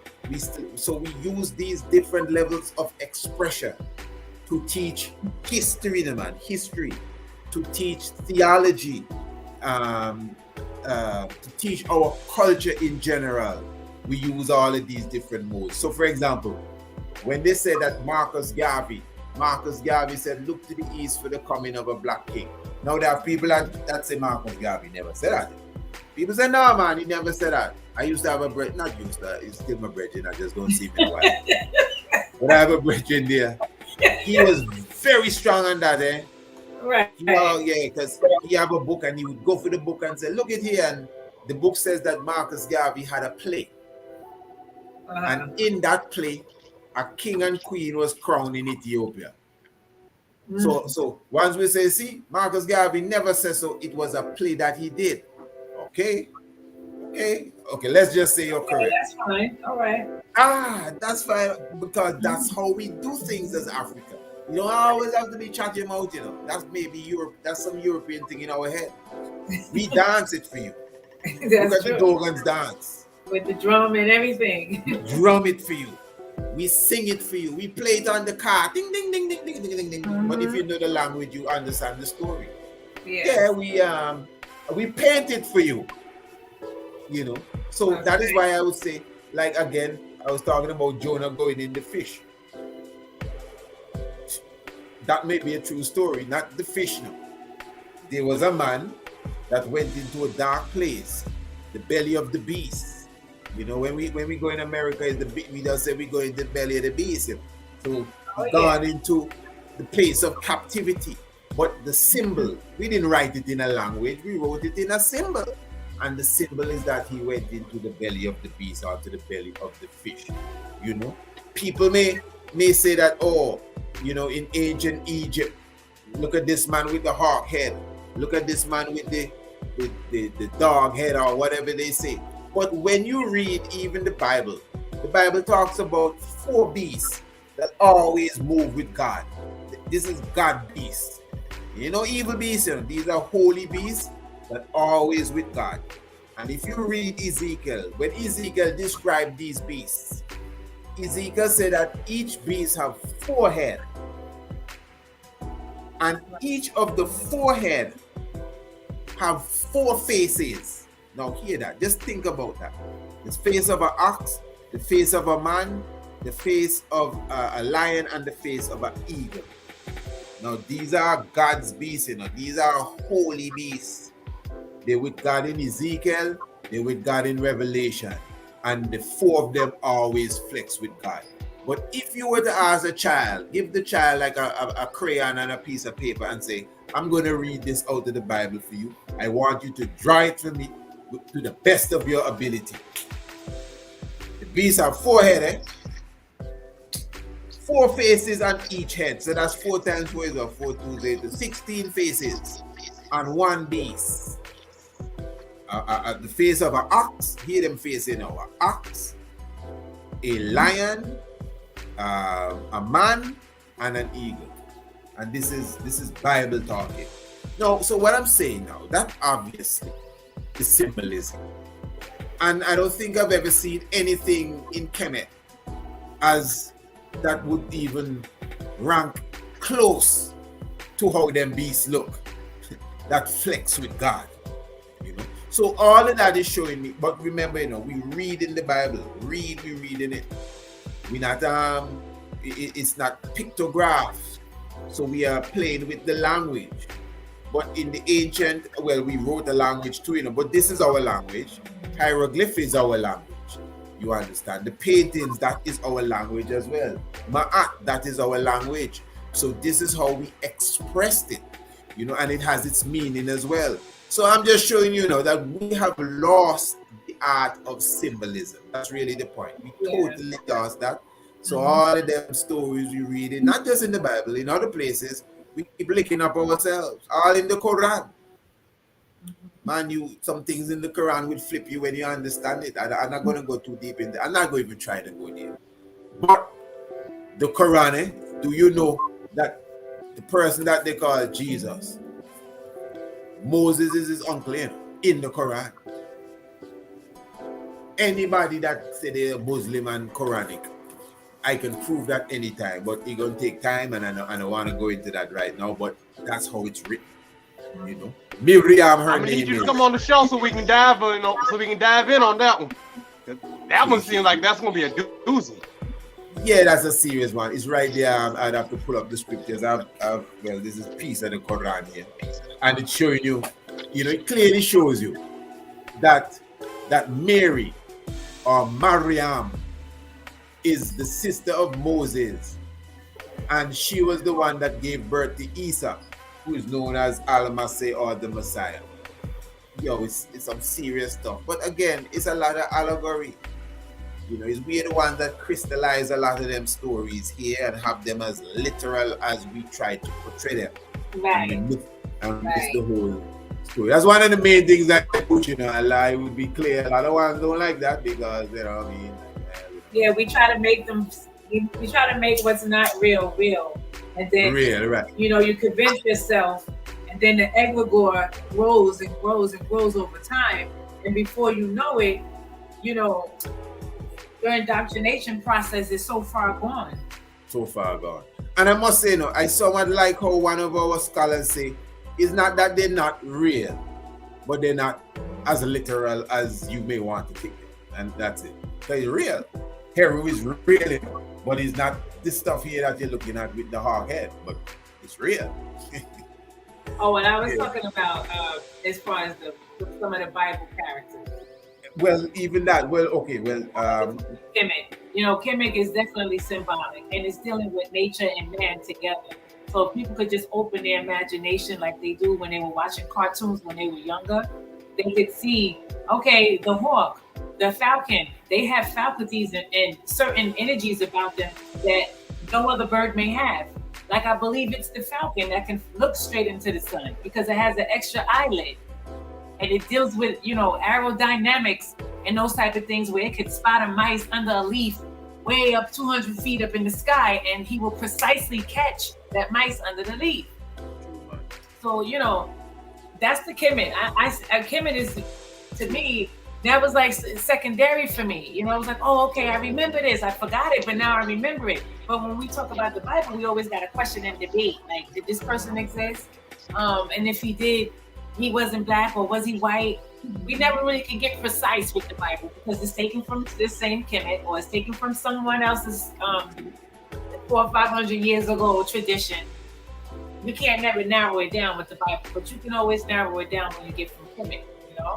So we use these different levels of expression to teach history, history, to teach theology, to teach our culture in general. We use all of these different modes. So for example, when they say that Marcus Garvey said, look to the east for the coming of a black king. Now there are people that say Marcus Garvey never said that. People say, no man, he never said that. I used to have a brethren, not used to, it's still my brethren, I just don't see him in a while. But I have a brethren there. He was very strong on that, eh? Right. Well, yeah, because he have a book and he would go for the book and say, look at here, and the book says that Marcus Garvey had a play. And in that play, a king and queen was crowned in Ethiopia. So once we say, see, Marcus Garvey never says so, it was a play that he did. Okay, let's just say you're correct. That's fine. All right. That's fine, because that's how we do things as Africa. You don't always have to be chatting them out, That's maybe Europe, that's some European thing in our head. We dance it for you. Look at the Dogans dance. With the drum and everything. Drum it for you. We sing it for you. We play it on the car. Ding, ding, ding, ding, ding, ding, ding, ding. But if you know the language, you understand the story. Yeah, we paint it for you. So that is why I would say, like again, I was talking about Jonah going in the fish. That may be a true story, not the fish now. There was a man that went into a dark place, the belly of the beast. When we go in America, we just say we go in the belly of the beast. So gone into the place of captivity. But the symbol, we didn't write it in a language, we wrote it in a symbol. And the symbol is that he went into the belly of the beast, or to the belly of the fish. People may say that, in ancient Egypt, look at this man with the hawk head, look at this man with the dog head, or whatever they say. But when you read even the Bible talks about 4 beasts that always move with God. This is God beasts. Evil beasts, these are holy beasts that always with God. And if you read Ezekiel, when Ezekiel described these beasts, Ezekiel said that each beast have 4 heads. And each of the 4 heads have 4 faces. Now hear that, just think about that. The face of an ox, the face of a man, the face of a lion, and the face of an eagle. Now these are God's beasts, these are holy beasts. They're with God in Ezekiel, they're with God in Revelation, and the 4 of them always flex with God. But if you were to ask a child, give the child like a crayon and a piece of paper and say, I'm going to read this out of the Bible for you. I want you to draw it for me to the best of your ability. The beasts have 4 heads, 4 faces on each head. So that's 4 times 4 is 4 2 8, 16 faces on one beast. The face of an ox, hear them facing now. An ox, a lion, a man, and an eagle. And this is Bible talking. No, so what I'm saying now, that obviously is symbolism. And I don't think I've ever seen anything in Kemet as that would even rank close to how them beasts look. That flex with God. So all of that is showing me, but remember, we read in the Bible, we read in it. We not it's not pictographs. So we are playing with the language. But in the ancient, we wrote a language too, but this is our language. Hieroglyph is our language. You understand? The paintings, that is our language as well. Ma'at, that is our language. So this is how we expressed it, and it has its meaning as well. So I'm just showing you now that we have lost the art of symbolism. That's really the point. We Yeah. totally lost that. So all of them stories we read, in, not just in the Bible, in other places, we keep licking up ourselves. All in the Quran. Man, some things in the Quran will flip you when you understand it. I'm not going to go too deep in there. I'm not going to even try to go there. But the Quran, do you know that the person that they call Jesus, Moses is his uncle, in the Quran? Anybody that say they're Muslim and Quranic, I can prove that anytime, but it's going to take time, and I don't want to go into that right now, but that's how it's written. You know, Miriam, her I'm gonna name need you is. to come on the show so we can dive in, on that one. That one seems like that's gonna be a doozy. Yeah, that's a serious one. It's right there. I'd have to pull up the scriptures. Well, this is piece of the Quran here, and it's showing you. You know, it clearly shows you that Mary or Mariam is the sister of Moses, and she was the one that gave birth to Isa, who is known as Al-Masih or the Messiah. Yo, it's some serious stuff. But again, it's a lot of allegory. You know, we're the ones that crystallize a lot of them stories here and have them as literal as we try to portray them. Right. And miss the whole story. That's one of the main things that I put, you know, a lie would be clear. A lot of ones don't like that because, you know what I mean? Yeah, we try to make them, we try to make what's not real, and then you know, you convince yourself, and then the egregore grows and grows and grows over time, and before you know it, you know, your indoctrination process is so far gone. And I must say, I somewhat like how one of our scholars say, it's not that they're not real, but they're not as literal as you may want to think it, and that's it. Because it's real. Heru is real, but it's not this stuff here that you're looking at with the hog head, but it's real. Oh, and I was talking about as far as some of the Bible characters. Well, even that. Well, okay. Well, Kemet. You know, Kemet is definitely symbolic, and it's dealing with nature and man together. So if people could just open their imagination like they do when they were watching cartoons when they were younger, they could see, okay, the hawk, the falcon, they have faculties and certain energies about them that no other bird may have. Like I believe it's the falcon that can look straight into the sun because it has an extra eyelid. And it deals with, you know, aerodynamics and those type of things where it could spot a mice under a leaf way up 200 feet up in the sky, and he will precisely catch that mice under the leaf. So, you know, that's the Kemet. Kemet is, to me, that was like secondary for me. You know, I was like, oh, okay, I remember this. I forgot it, but now I remember it. But when we talk about the Bible, we always got to question and debate. Like, did this person exist? And if he did, he wasn't black or was he white? We never really can get precise with the Bible because it's taken from this same Kemet or it's taken from someone else's 400 or 500 years ago tradition. We can't never narrow it down with the Bible, but you can always narrow it down when you get from Kemet, you know?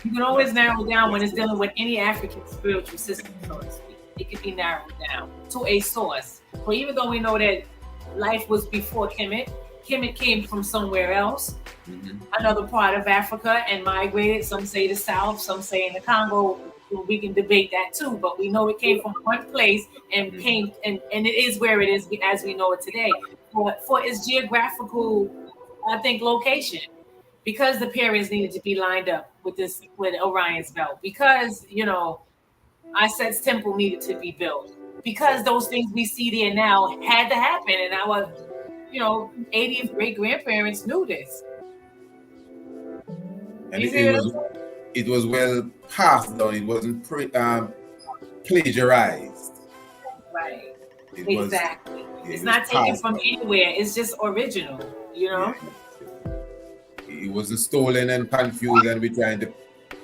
You can always narrow it down when it's dealing with any African spiritual system, so to speak. It can be narrowed down to a source. But even though we know that life was before Kemet, Kemet came from somewhere else, another part of Africa, and migrated. Some say the south, some say in the Congo. We can debate that too, but we know it came from one place and came, and it is where it is as we know it today. For its geographical, I think, location, because the periods needed to be lined up with Orion's belt, because, you know, Iset's temple needed to be built, because those things we see there now had to happen, and our, you know, 80th great grandparents knew this. And it was well passed down. It wasn't plagiarized. Right. It's not taken from anywhere. It's just original, you know? Yeah. It wasn't stolen and confused and we're trying to,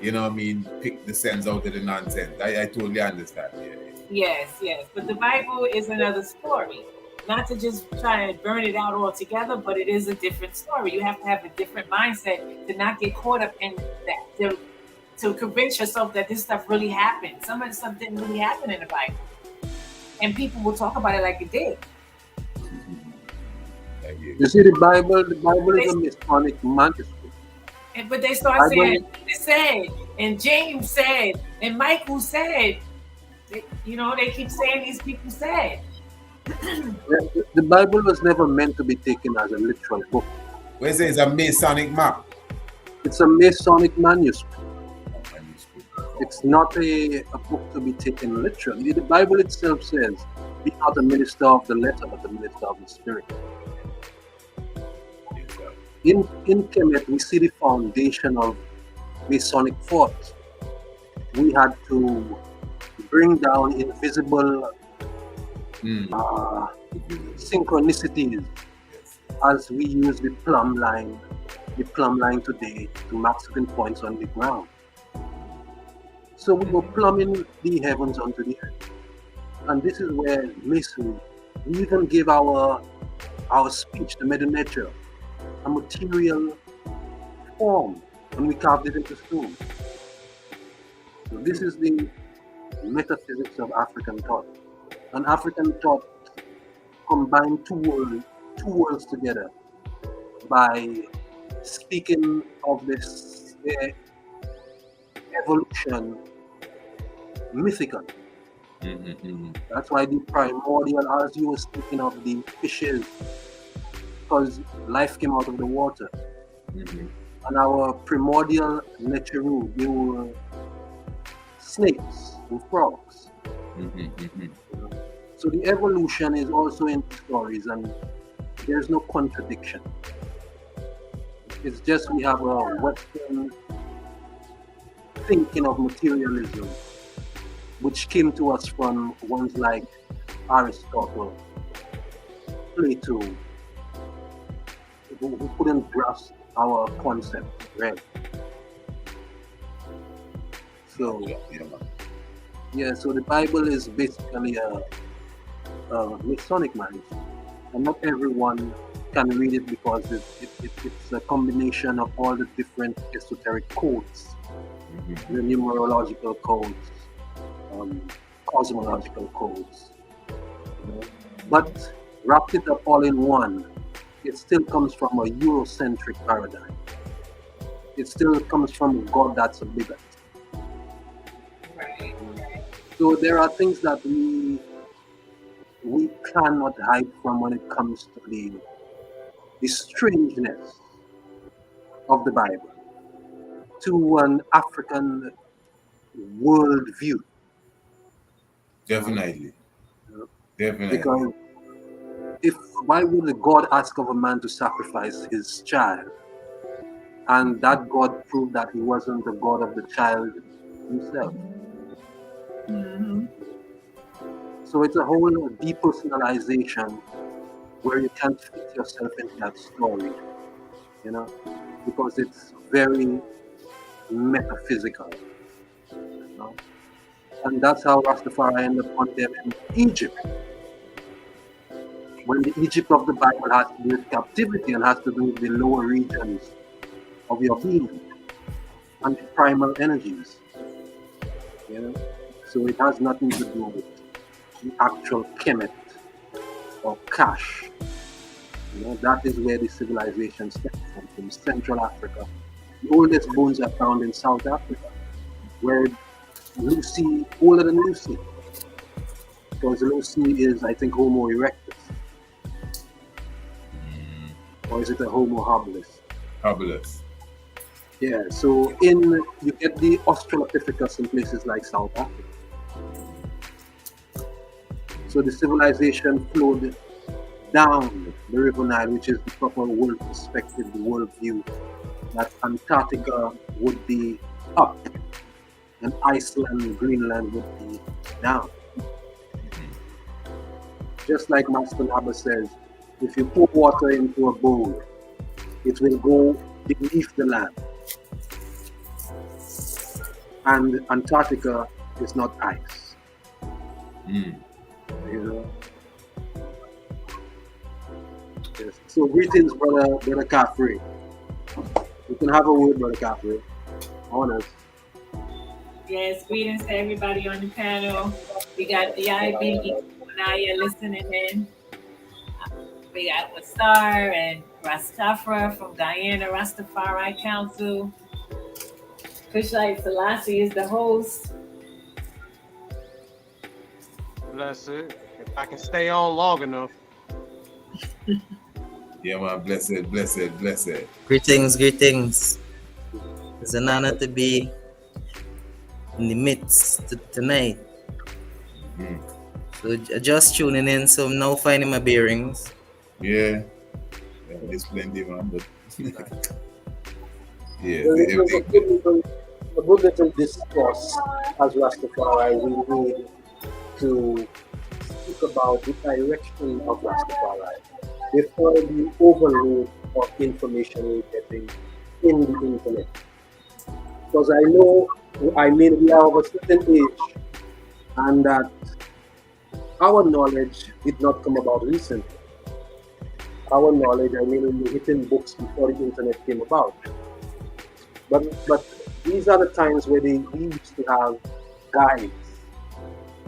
you know what I mean, pick the sense out of the nonsense. I totally understand. Yeah. Yes. But the Bible is another story. Not to just try to burn it out altogether, but it is a different story. You have to have a different mindset to not get caught up in that, to convince yourself that this stuff really happened. Some of the stuff didn't really happen in the Bible. And people will talk about it like it did. You see, the Bible is a Masonic manuscript. But they start saying, and James said, and Michael said. They keep saying these people said. The Bible was never meant to be taken as a literal book. What is it? It's a Masonic map. It's a Masonic manuscript. It's not a book to be taken literally. The Bible itself says, be not a minister of the letter, but a minister of the spirit. In Kemet, we see the foundation of Masonic thought. We had to bring down invisible synchronicities as we use the plumb line today to mark certain points on the ground. So we were plumbing the heavens onto the earth. And this is where Masonry, we even give our speech, the Mother Nature, a material form, and we carved it into stone. So this is the metaphysics of African thought. And African thought combined two worlds together by speaking of this evolution mythical. That's why the primordial, as you were speaking of the fishes, because life came out of the water. And our primordial nature, they were snakes and frogs. So the evolution is also in stories, and there's no contradiction. It's just we have a Western thinking of materialism, which came to us from ones like Aristotle, Plato, who couldn't grasp our concept, right? So, so the Bible is basically a Masonic manuscript, and not everyone can read it because it's a combination of all the different esoteric codes, the numerological codes, cosmological codes, but wrapped it up all in one. It still comes from a Eurocentric paradigm. It still comes from a God that's a bigot. Right. So there are things that we cannot hide from when it comes to the strangeness of the Bible to an African worldview. Definitely. Because why would a God ask of a man to sacrifice his child, and that God proved that he wasn't the God of the child himself? So it's a whole depersonalization where you can't fit yourself into that story, because it's very metaphysical. And that's how Rastafari ended up condemning Egypt. When the Egypt of the Bible has to do with captivity and has to do with the lower regions of your being and the primal energies. So it has nothing to do with the actual Kemet or Cash. That is where the civilization stems from Central Africa. The oldest bones are found in South Africa, where Lucy, older than Lucy, because Lucy is, I think, Homo erectus. Or is it a Homo habilis? Habilis. Yeah, so you get the Australopithecus in places like South Africa. So the civilization flowed down the River Nile, which is the proper world perspective, the world view, that Antarctica would be up and Iceland and Greenland would be down. Just like Master Abba says, if you pour water into a bowl, it will go beneath the land. And Antarctica is not ice. Yes. So greetings, brother Caffrey. You can have a word, brother Caffrey. Honors. Yes, greetings to everybody on the panel. We got the IB Naya listening in. We got Wastar and Rastafari from Guyana Rastafari Council. Haile Selassie is the host. Bless it. If I can stay on long enough. Yeah, man, blessed. Greetings. It's an honor to be in the midst tonight. Mm. So just tuning in, so I'm now finding my bearings. Yeah, there's plenty, man, but yeah, Well, it was everything. a good little discourse as Rastafari. We need to speak about the direction of Rastafari before the overload of information we're getting in the internet. Because we are of a certain age, and that our knowledge did not come about recently. Our knowledge, we were hitting books before the internet came about. But these are the times where we used to have guides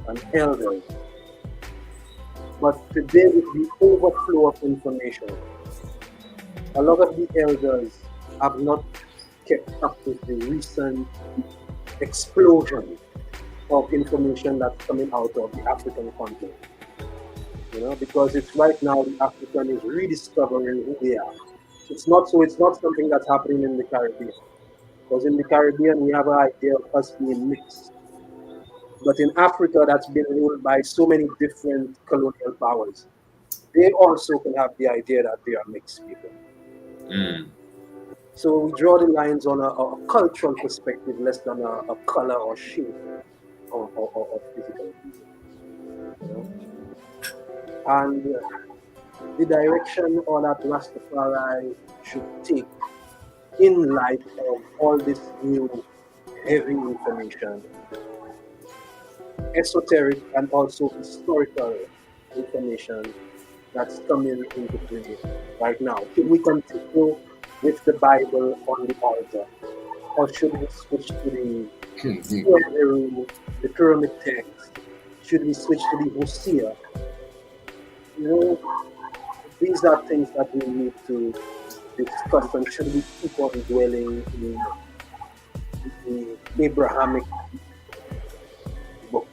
and elders. But today, with the overflow of information, a lot of the elders have not kept up with the recent explosion of information that's coming out of the African continent. Because it's right now the African is rediscovering who they are. It's not something that's happening in the Caribbean. Because in the Caribbean, we have an idea of us being mixed. But in Africa, that's been ruled by so many different colonial powers. They also can have the idea that they are mixed people. Mm. So we draw the lines on a cultural perspective, less than a color or shape or physical. And the direction all that Rastafari should take in light of all this new heavy information, esoteric and also historical information that's coming into play right now. Should we continue with the Bible on the altar, or should we switch to the pyramid text? Should we switch to the Hosea? These are things that we need to discuss, and should we keep on dwelling in the Abrahamic book?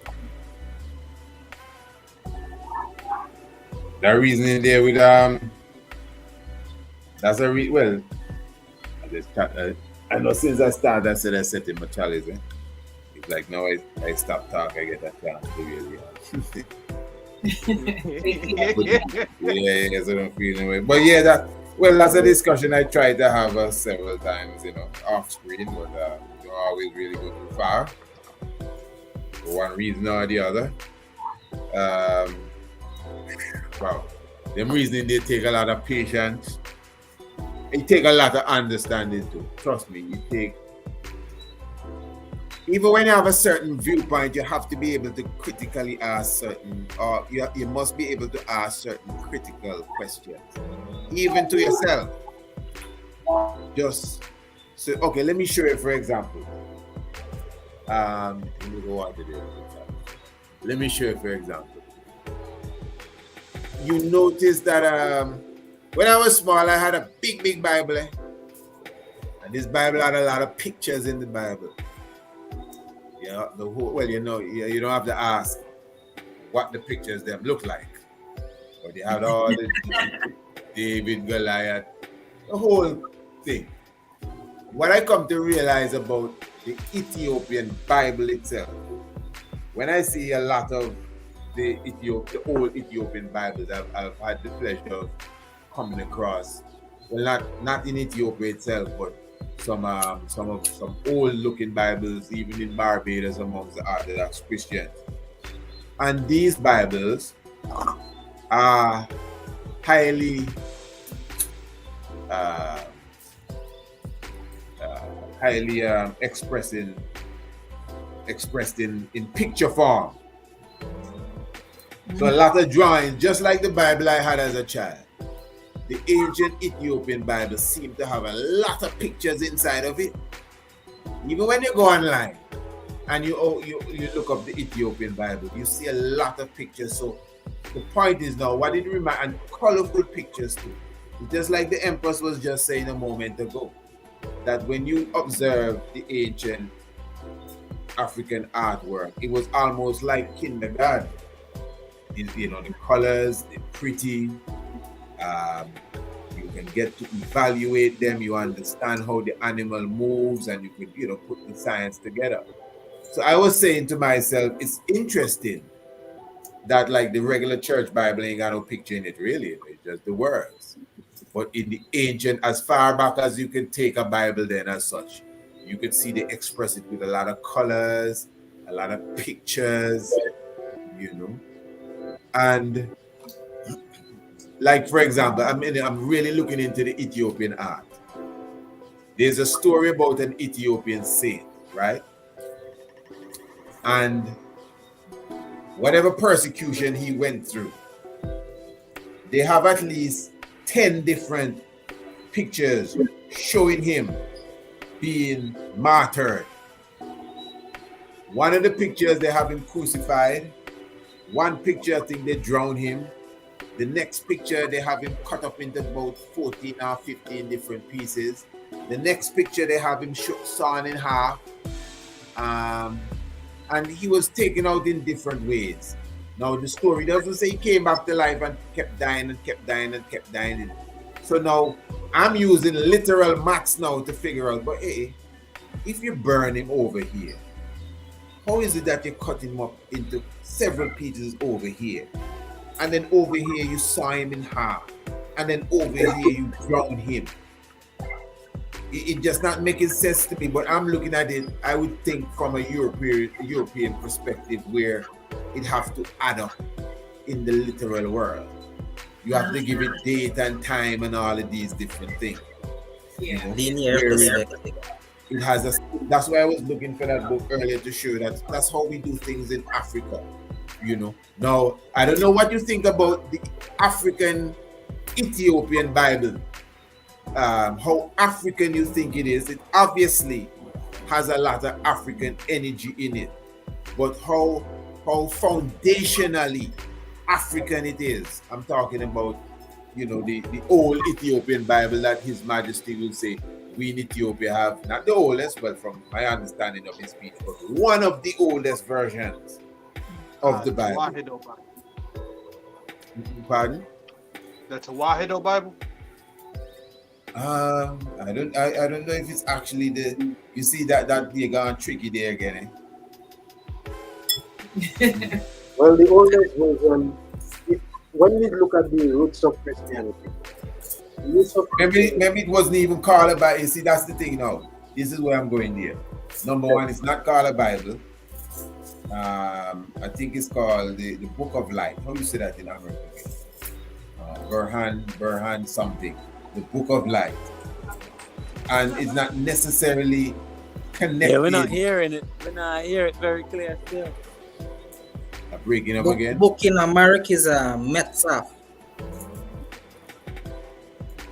That reasoning there with that's well. I know since I started, I said I set in my chalice. It's like now I stop talking, I get a chance to really. Yeah, so I don't feel anyway. But yeah, that's a discussion I tried to have several times, off screen, but don't always really go too far for one reason or the other. Wow, them reasoning they take a lot of patience. It take a lot of understanding too. Trust me, even when you have a certain viewpoint, you have to be able to critically ask you must be able to ask certain critical questions, even to yourself. Just so, okay, let me show you, for example. Let me go on to the other side. Let me show you, for example. You notice that when I was small, I had a big Bible, and this Bible had a lot of pictures in the Bible. Yeah, you don't have to ask what the pictures them look like, but they had all the David, Goliath, the whole thing. What I come to realize about the Ethiopian Bible itself, when I see a lot of the old Ethiopian Bibles, I've had the pleasure of coming across, well, not in Ethiopia itself, but some old looking Bibles, even in Barbados amongst the Orthodox Christians. And these Bibles are highly expressed in picture form. So a lot of drawings, just like the Bible I had as a child. The ancient Ethiopian Bible seemed to have a lot of pictures inside of it. Even when you go online and you look up the Ethiopian Bible, you see a lot of pictures. So the point is now, what it reminds, and colorful pictures too. Just like the Empress was just saying a moment ago. that when you observe the ancient African artwork, it was almost like kindergarten. You know, the colors, they're pretty. You can get to evaluate them. You understand how the animal moves, and you can, you know, put the science together. So I was saying to myself, it's interesting that like the regular church Bible ain't got no picture in it, really. It's just the words. But in the ancient, as far back as you can take a Bible then as such, you could see they express it with a lot of colors, a lot of pictures, you know. And like, for example, I'm really looking into the Ethiopian art. There's a story about an Ethiopian saint, right? And whatever persecution he went through, they have at least 10 different pictures showing him being martyred. One of the pictures, they have him crucified. One picture, I think they drowned him. The next picture, they have him cut up into about 14 or 15 different pieces. The next picture, they have him sawn in half. And he was taken out in different ways. Now, the story doesn't say he came back to life and kept dying and kept dying and kept dying. So now, I'm using literal maths now to figure out, but hey, if you burn him over here, how is it that you cut him up into several pieces over here? And then over here, you saw him in half. And then over here, you drowned him. It just not making sense to me, but I'm looking at it, I would think from a European perspective where it has to add up in the literal world. You have to give it date and time and all of these different things. Yeah. You know, Linear perspective. it has a, that's why I was looking for that book earlier to show that that's how we do things in Africa. You know, now I don't know what you think about the African Ethiopian Bible. How African you think it is. It obviously has a lot of African energy in it, but how foundationally African it is. I'm talking about, you know, the old Ethiopian Bible that His Majesty will say we in Ethiopia have, not the oldest, but from my understanding of his speech, but one of the oldest versions of the Bible. Tawahedo Bible. Pardon? The Tawahedo Bible? I don't know if it's actually the, you see that you gone tricky there again, eh? Well, the oldest version, when we look at the roots of Christianity, maybe it wasn't even called a Bible. You see, that's the thing now. This is where I'm going there. Number one, it's not called a Bible. I think it's called the Book of Life. How do you say that in American? Burhan something. The Book of Life. And it's not necessarily connected. Yeah, we're not hearing it. We're not hearing it very clear still. Breaking up again. Book in America is a Metaphysics.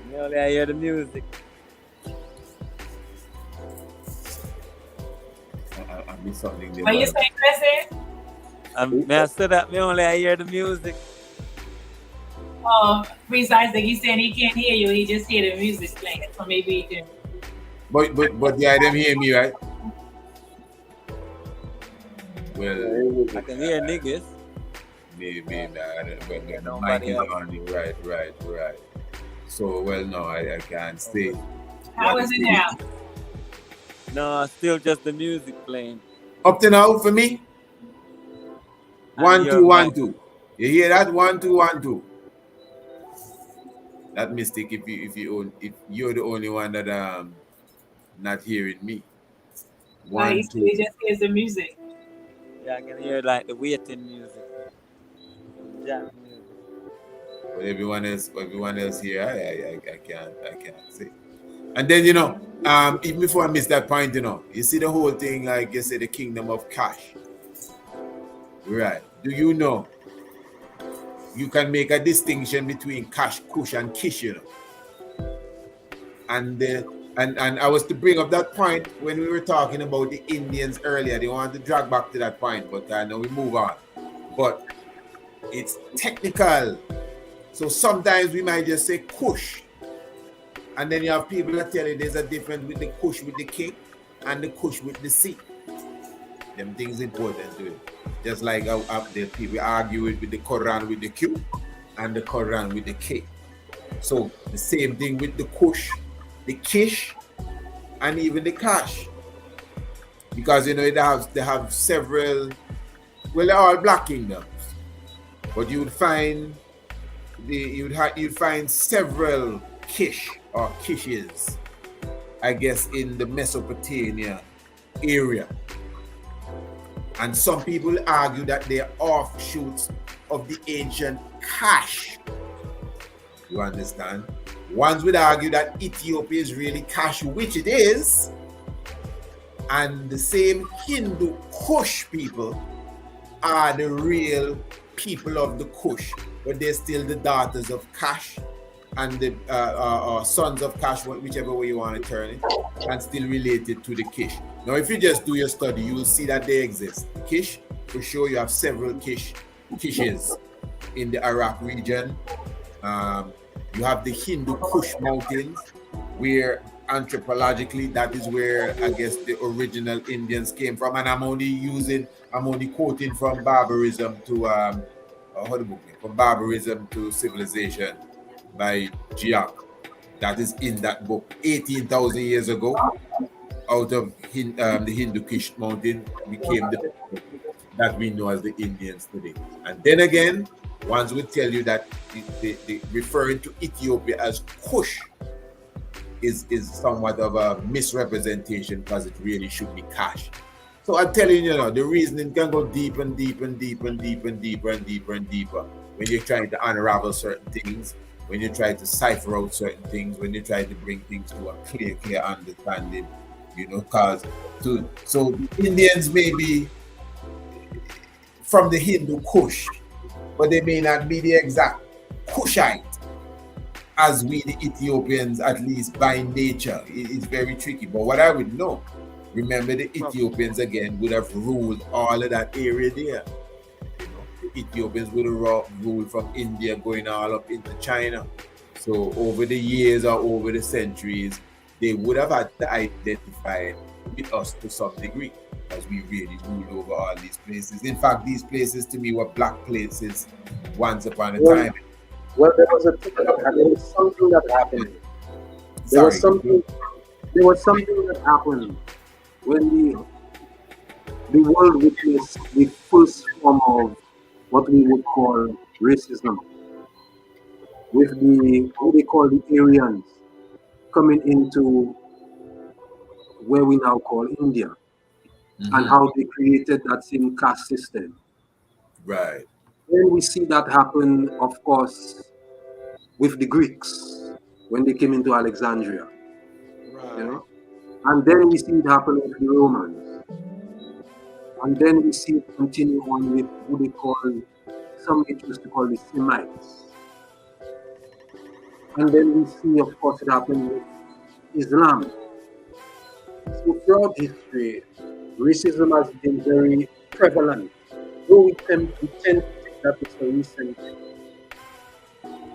You only hear the music. I missed something there. What you say, Chris? I said that me only hear the music. Precise, like he's saying he can't hear you, he just hear the music playing, so maybe he can. But yeah, them hear me, right? Well, I can hear niggas. Maybe the mic is on. Right. So, well, no, I can't say. How is it now? No, still just the music playing. Up to now for me. 1 2 1 2. You hear that? 1 2 1 2. That Mystic, if you're the only one that not hearing me. 1 2. He just hears the music. Yeah, I can hear like the waiting music. Jazz music. But everyone else here, I can't say. And then, you know, even before I miss that point, you know, you see the whole thing, like you say, the kingdom of Cash. Right. Do you know you can make a distinction between Cash, Kush, and Kish, you know? And I was to bring up that point when we were talking about the Indians earlier. They wanted to drag back to that point, but I know we move on. But it's technical. So sometimes we might just say Kush. And then you have people that tell you there's a difference with the Kush with the K and the Kush with the C. Them things important to it. Just like how up there people argue with the Quran with the Q and the Quran with the K. So the same thing with the Kush, the Kish, and even the Kash. Because you know they have several, well, they're all black kingdoms. But you would find you'd find several Kish or Kishes, I guess, in the Mesopotamia area. And some people argue that they're offshoots of the ancient Kash. You understand? Ones would argue that Ethiopia is really Kash, which it is. And the same Hindu Kush people are the real people of the Kush, but they're still the daughters of Kash and the sons of Kash, whichever way you want to turn it, and still related to the Kish. Now, if you just do your study, you will see that they exist. Kish, for sure, you have several Kishes in the Iraq region. You have the Hindu Kush Mountains, where anthropologically, that is where I guess the original Indians came from. And I'm only quoting from barbarism to from barbarism to civilization by Giac. That is in that book. 18,000 years ago, out of the Hindu Kush Mountain became the that we know as the Indians today. And then again, ones would tell you that the referring to Ethiopia as Kush is somewhat of a misrepresentation, because it really should be Kash. So I'm telling you, the reasoning can go deep and deep and deep and deep and deeper and deeper and deeper when you're trying to unravel certain things, when you try to cipher out certain things, when you try to bring things to a clear understanding, because so the Indians may be from the Hindu Kush, but they may not be the exact Kushite as we the Ethiopians, at least by nature. It's very tricky. But what I would know, remember the Ethiopians again would have ruled all of that area there. The Ethiopians would have ruled from India going all up into China. So over the years or over the centuries, they would have had to identify with us to some degree, as we really ruled over all these places. In fact, these places to me were black places once upon a time. Well, there was something that happened. There was something that happened when the world witnessed the full form of what we would call racism, with what they call the Aryans coming into where we now call India, and how they created that same caste system. Right. Then we see that happen, of course, with the Greeks when they came into Alexandria. Right. And then we see it happen with the Romans. And then we see it continue on with who they call, some it used to call the Semites. And then we see, of course, it happen with Islam. So throughout history, racism has been very prevalent. Though we tend to think that it's a recent thing.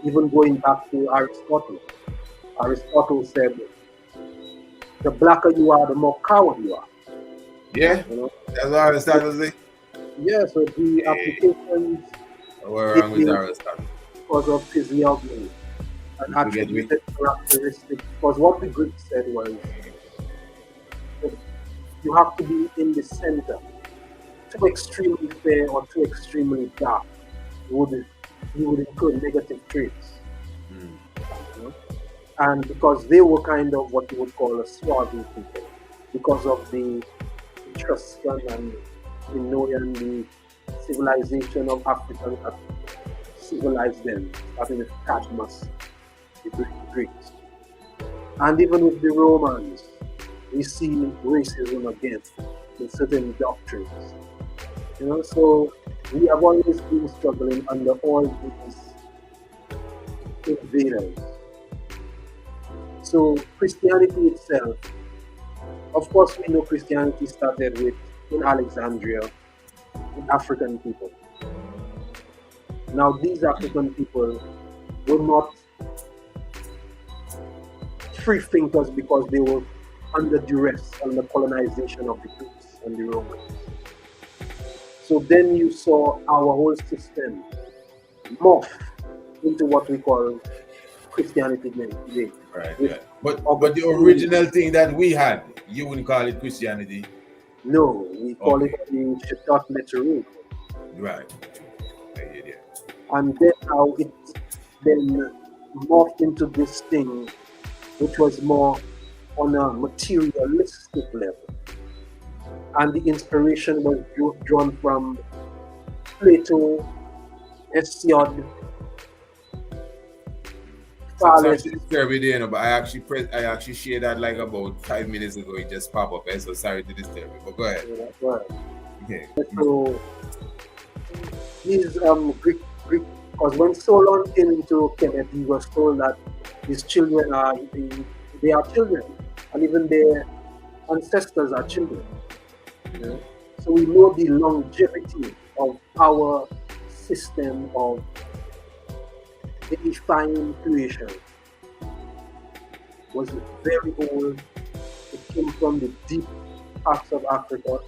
Even going back to Aristotle. Aristotle said, the blacker you are, the more coward you are. Yeah, that's what Aristotle said. Yeah, so the applications We're wrong with Aristotle. because of physiology and attributed characteristics. Because what the Greeks said was, you have to be in the center. Too extremely fair or too extremely dark, you would include negative traits. And because they were kind of what you would call a swarthy people, because of the Etruscan and the Minoan, the civilization of Africa that civilized them, starting with Cadmus, the Greeks. And even with the Romans, we see racism again in certain doctrines. So we have always been struggling under all these invaders. So Christianity itself, of course, we know Christianity started in Alexandria, with African people. Now, these African people were not free thinkers because they were under duress, under colonization of the Greeks and the Romans. So then you saw our whole system morph into what we call Christianity today. Right, yeah. But the original thing that we had, you wouldn't call it Christianity? No, we call it the Shetat Neteru. Right. I hear you. And then how it then morphed into this thing which was more on a materialistic level. And the inspiration was drawn from Plato, Hesiod, Thales. But I actually shared that like about 5 minutes ago. It just popped up. So sorry to disturb you, but go ahead. Yeah, right. Okay. So these Greek, because when Solon came into Kemet, he was told that his children are children, and even their ancestors are children. Yeah? So we know the longevity of our system of defining creation was very old. It came from the deep parts of Africa.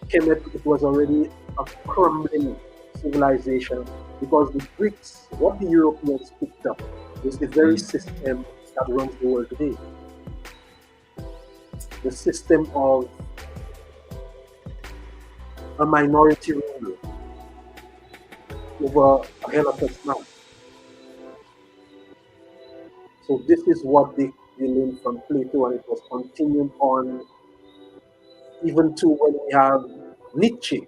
Kemet, it was already a crumbling civilization because the Greeks, what the Europeans picked up, is the very system that runs the world today. The system of a minority ruler over a helpless man. So this is what they learned from Plato, and it was continued on even to when we have Nietzsche.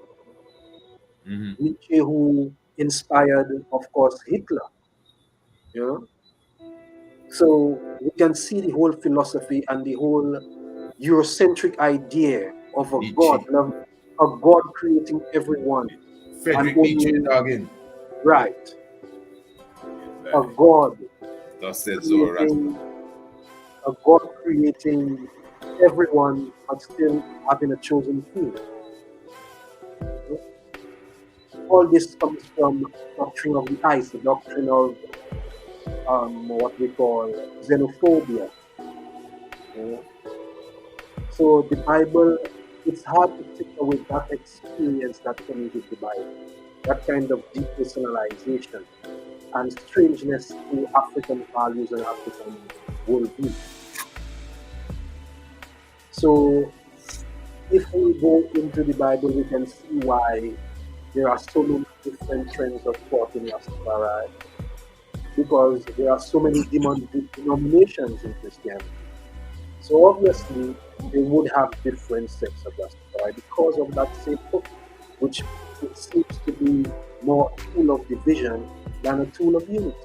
Mm-hmm. Nietzsche, who inspired, of course, Hitler. You know? So we can see the whole philosophy and the whole Eurocentric idea of a Nietzsche. God creating everyone. Frederick Nietzsche again. Right. A God. Thus said Zoroaster. A God creating everyone but still having a chosen few. All this comes from the doctrine of the ice, the doctrine of what we call xenophobia. So the Bible, it's hard to take away that experience that comes with the Bible, that kind of depersonalization and strangeness to African values and African worldview. So if we go into the Bible, we can see why there are so many different trends of thought in Rastafari, because there are so many denominations in Christianity. So obviously, they would have different sects of Rastafari because of that same book, which it seems to be more a tool of division than a tool of unity.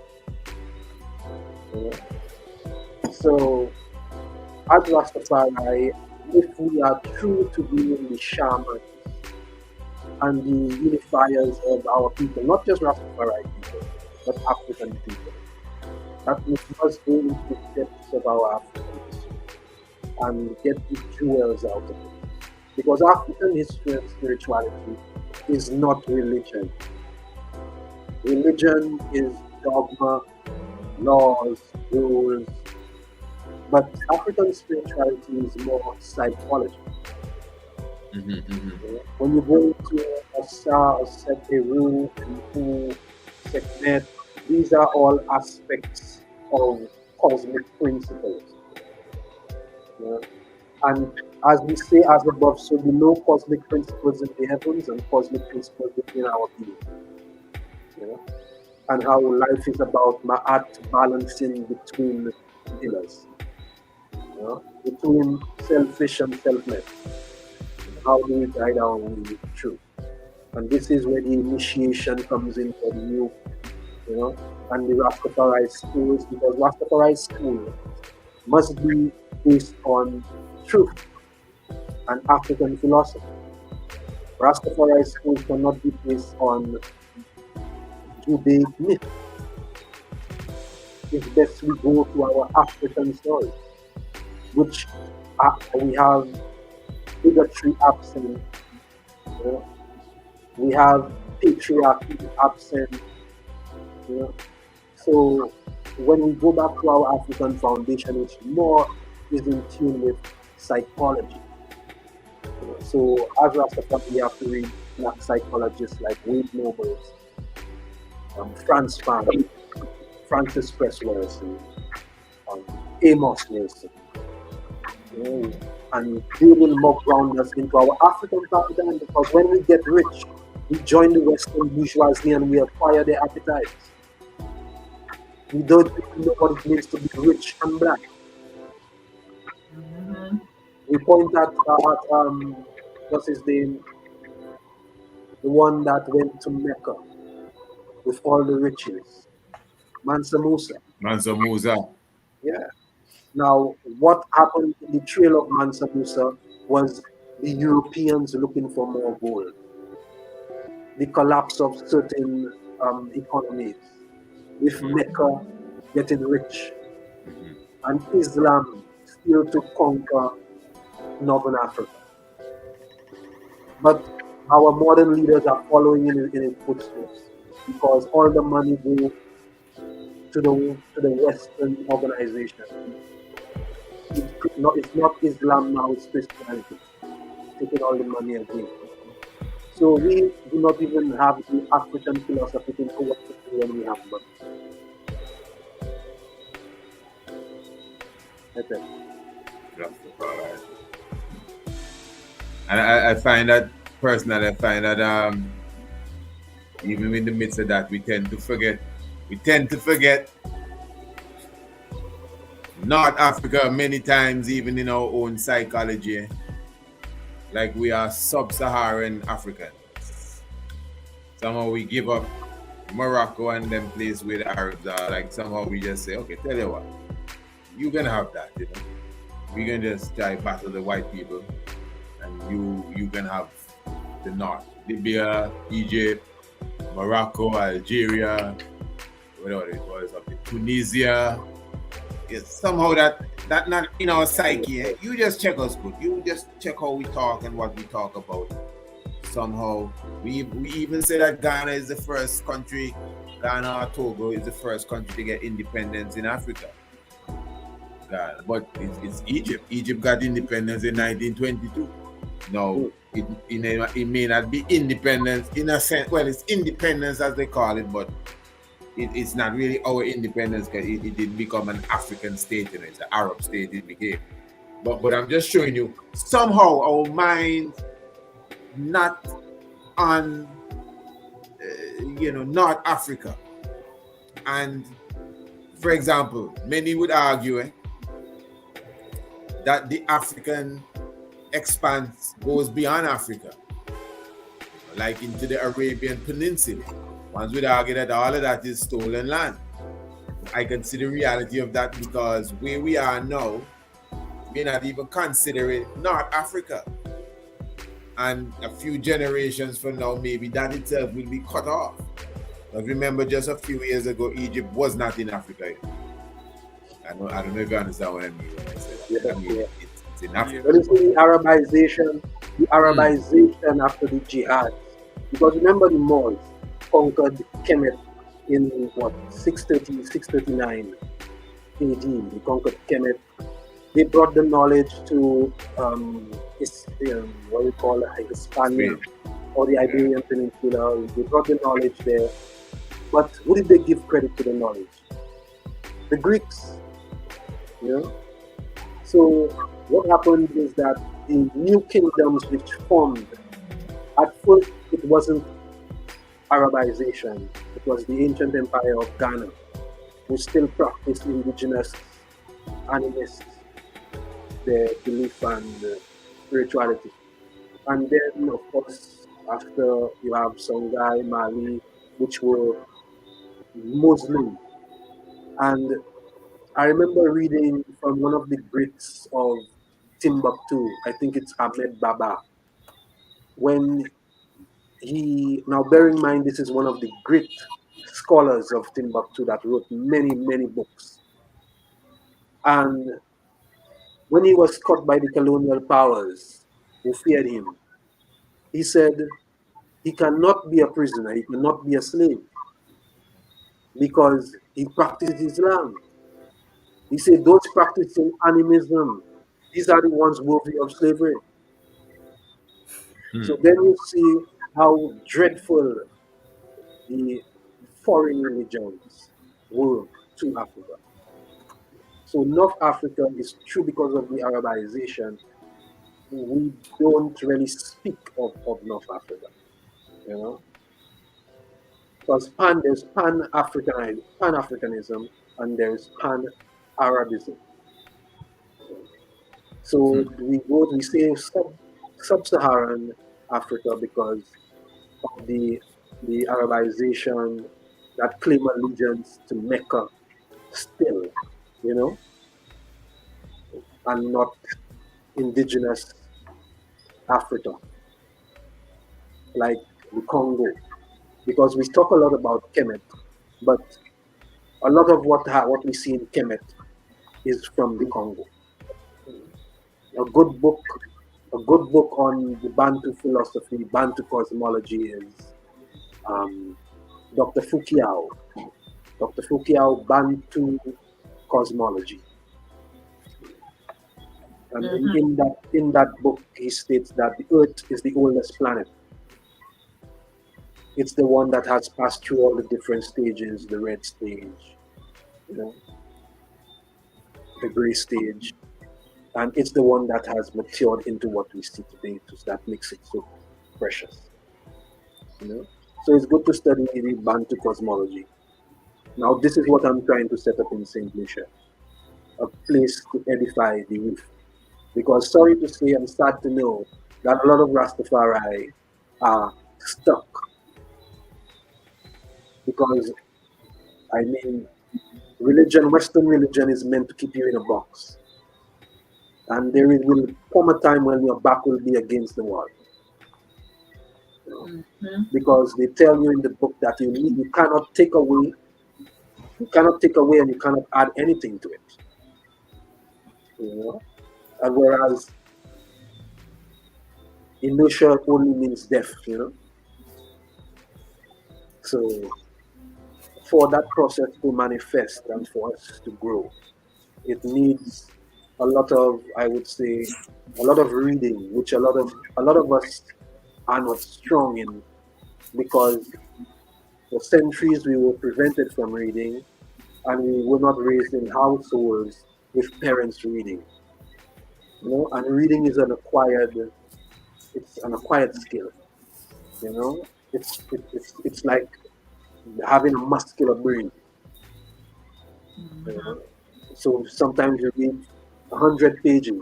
So, as Rastafari, if we are true to being the shamans and the unifiers of our people, not just Rastafari people, but African people, that we must go into the depths of our African history and get the jewels out of it. Because African history and spirituality is not religion. Religion is dogma, laws, rules, but African spirituality is more psychology. When you go into Asa, Set Eru, Nfu, Sekmet, these are all aspects of cosmic principles. And as we say, as above, so below, cosmic principles in the heavens and cosmic principles within our being. And how life is about ma'at, balancing between pillars, between selfish and selfless. How do we guide our way with truth? And this is where the initiation comes in for you, and the Rastafari schools, because Rastafari school must be based on truth and African philosophy. Rastafari schools cannot be based on Judaic myth. It's best we go to our African stories, which we have bigotry absent, we have patriarchy absent, so when we go back to our African foundation, which more is in tune with psychology. So as Rastafari, we have to read black psychologists like Wade Nobles, Franz Fanon, Francis Press Wilson, Amos Wilson. And they will more ground us into our African paradigm, because when we get rich, we join the Western bourgeoisie and we acquire their appetites. We don't really know what it means to be rich and black. Mm-hmm. We point at what's his name? The one that went to Mecca with all the riches, Mansa Musa. Mansa Musa. Yeah. Now, what happened in the trail of Mansa Musa was the Europeans looking for more gold, the collapse of certain economies, with Mecca getting rich, and Islam still to conquer Northern Africa. But our modern leaders are following in his footsteps, because all the money goes to the Western organization. It's not Islam now, it's Christianity. Taking all the money away. So we do not even have the African philosophy to know what to do when we have money. That's it. And I find that personally, even in the midst of that, we tend to forget North Africa many times, even in our own psychology, like we are sub-Saharan Africans. Somehow we give up Morocco and them place where the Arabs are. Like somehow we just say, okay, tell you what, you can have that, you know. We can just try battle the white people, and you can have the North, Libya, Egypt, Morocco, Algeria, whatever it was, Tunisia. It's somehow that not in our psyche. You just check us good. You just check how we talk and what we talk about. Somehow we even say that Ghana is the first country, Ghana or Togo is the first country to get independence in Africa. But it's Egypt. Egypt got independence in 1922. No, it may not be independence in a sense. Well, it's independence as they call it, but it's not really our independence, because it didn't become an African state, you know, it's an Arab state it became. But I'm just showing you, somehow our mind not on, North Africa. And for example, many would argue that the African expanse goes beyond Africa, like into the Arabian Peninsula. Ones would argue that all of that is stolen land. I can see the reality of that, because where we are now, we're not even considering North Africa. And a few generations from now, maybe that itself will be cut off. But remember, just a few years ago, Egypt was not in Africa. I don't know if you understand what I mean when I say that. I mean, it's in Africa. But it's the Arabization after the jihad. Because remember, the Moors conquered Kemet in 639 AD. They conquered Kemet. They brought the knowledge to what we call Hispania or the Iberian Peninsula. They brought the knowledge there. But who did they give credit to the knowledge? The Greeks. So what happened is that the new kingdoms which formed, at first it wasn't Arabization. It was the ancient empire of Ghana, who still practiced indigenous animist, their belief and spirituality. And then, of course, after you have Songhai, Mali, which were Muslim. And I remember reading from one of the Greeks of Timbuktu, I think it's Ahmed Baba, when now bear in mind, this is one of the great scholars of Timbuktu that wrote many, many books. And when he was caught by the colonial powers who feared him, he said he cannot be a prisoner, he cannot be a slave. because he practiced Islam. He said those practicing animism, these are the ones worthy of slavery. So then you see how dreadful the foreign religions were to Africa. So North Africa is true because of the Arabization. We don't really speak of North Africa, you know, because there's Pan-Africanism and there's Pan-Arabism. So we say sub-Saharan Africa because of the Arabization that claim allegiance to Mecca still, you know, and not indigenous Africa, like the Congo. Because we talk a lot about Kemet, but a lot of what we see in Kemet is from the Congo. A good book on the Bantu philosophy, Bantu cosmology is Dr. Foucault, Bantu cosmology. And in that book, he states that the Earth is the oldest planet. It's the one that has passed through all the different stages, the red stage, you know, the gray stage, and it's the one that has matured into what we see today. So that makes it so precious, you know. So it's good to study the Bantu cosmology. Now, this is what I'm trying to set up in Saint Lucia, a place to edify the youth. Because sorry to say, I'm sad to know that a lot of Rastafari are stuck. Because, I mean, Western religion is meant to keep you in a box. And there will come a time when your back will be against the wall. You know? Because they tell you in the book that you cannot take away and you cannot add anything to it. You know? And whereas inertia only means death, you know. So for that process to manifest and for us to grow, it needs a lot of, I would say, a lot of reading, which a lot of us are not strong in, because for centuries we were prevented from reading, and we were not raised in households with parents reading. You know, and reading is an acquired skill. You know, it's like having a muscular brain. You know? So sometimes you read 100 pages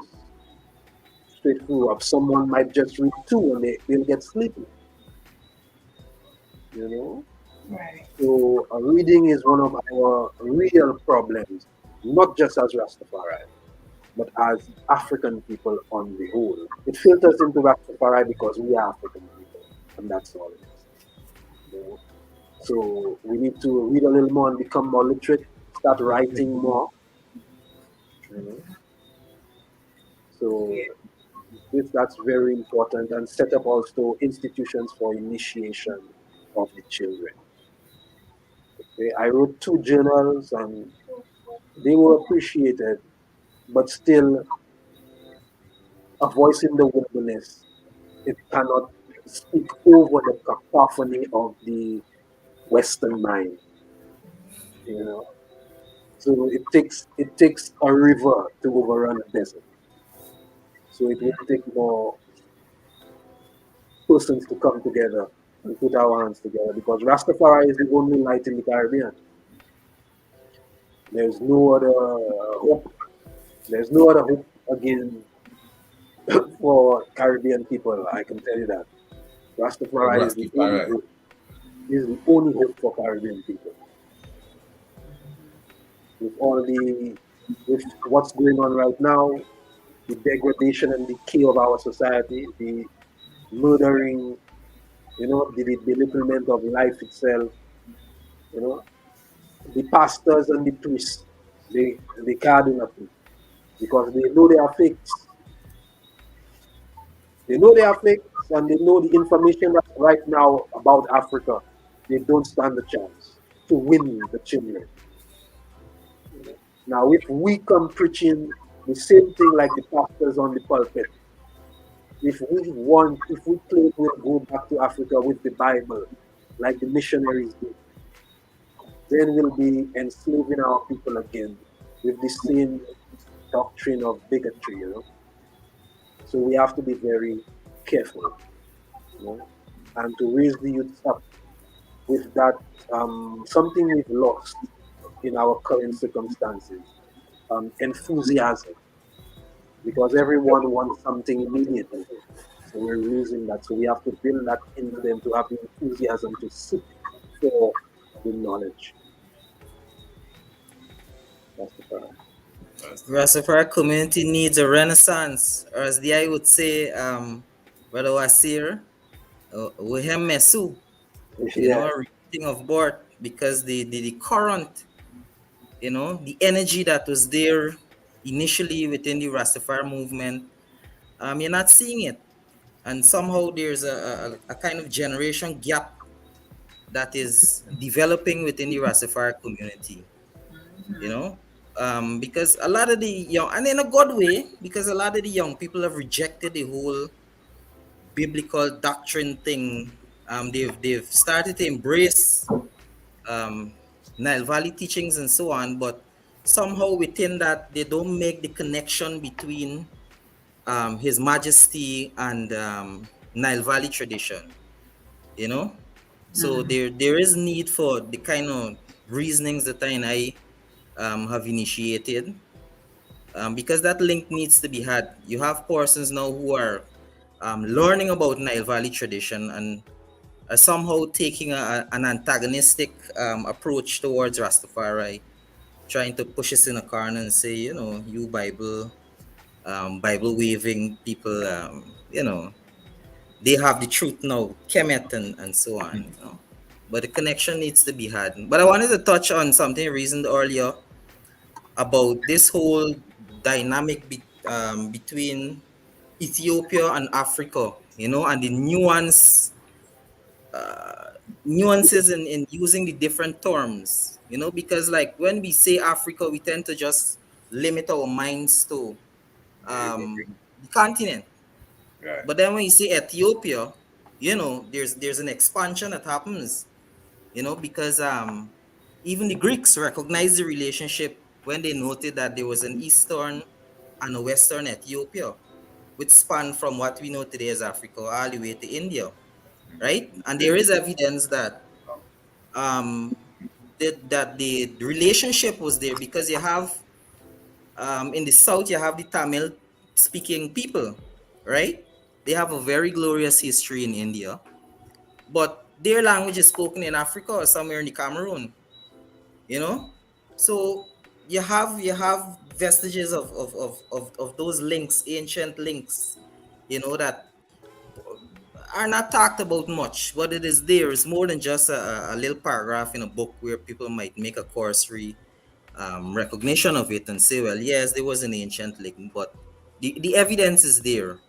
straight through. Of someone might just read 2 and they'll get sleepy. You know. Right. So reading is one of our real problems, not just as Rastafari, but as African people on the whole. It filters into Rastafari because we are African people, and that's all it is. You know? So we need to read a little more and become more literate, start writing more. You know? So that's very important, and set up also institutions for initiation of the children. Okay? I wrote 2 journals and they were appreciated, but still a voice in the wilderness, it cannot speak over the cacophony of the Western mind. You know. So it takes a river to overrun a desert. So it will take more persons to come together and put our hands together, because Rastafari is the only light in the Caribbean. There's no other hope. There's no other hope again for Caribbean people. I can tell you that. Rastafari is the only hope. Is the only hope for Caribbean people. With what's going on right now, the degradation and decay of our society, the murdering, you know, the belittlement of life itself, you know, the pastors and the priests, they can't do nothing because they know they are fakes. They know they are fakes, and they know the information that's right now about Africa. They don't stand a chance. to win the children. Now, if we come preaching the same thing like the pastors on the pulpit, if we claim we'll go back to Africa with the Bible, like the missionaries did, then we'll be enslaving our people again with the same doctrine of bigotry, So we have to be very careful, and to raise the youth up with that something we've lost in our current circumstances, enthusiasm, because everyone wants something immediately. So we're losing that. So we have to build that into them to have the enthusiasm to seek for the knowledge. That's the problem. Rastafari community needs a renaissance, or as the I would say, Brother Wasir, Wehem Mesu, a reading of birth, because the current, the energy that was there initially within the Rastafari movement, you're not seeing it. And somehow there's a kind of generation gap that is developing within the Rastafari community, because a lot of the young, and in a good way, because a lot of the young people have rejected the whole biblical doctrine thing. They've started to embrace Nile Valley teachings and so on, but somehow within that they don't make the connection between His Majesty and Nile Valley tradition, So there is need for the kind of reasonings that I have initiated, because that link needs to be had. You have persons now who are learning about Nile Valley tradition and are somehow taking an antagonistic approach towards Rastafari, trying to push us in a corner and say, you Bible waving people, they have the truth now, Kemet and so on, But the connection needs to be had. But I wanted to touch on something reasoned earlier about this whole dynamic between Ethiopia and Africa, and the nuances in using the different terms, because like when we say Africa, we tend to just limit our minds to the continent. Right. But then when you say Ethiopia, there's an expansion that happens, because even the Greeks recognized the relationship when they noted that there was an eastern and a western Ethiopia, which spanned from what we know today as Africa all the way to India, right? And there is evidence that that the relationship was there, because you have in the south you have the Tamil speaking people, right? They have a very glorious history in India, but their language is spoken in Africa or somewhere in the Cameroon, So you have vestiges of those links, ancient links, that are not talked about much, but it is there. It's more than just a little paragraph in a book where people might make a cursory recognition of it and say, well, yes, there was an ancient link, but the evidence is there,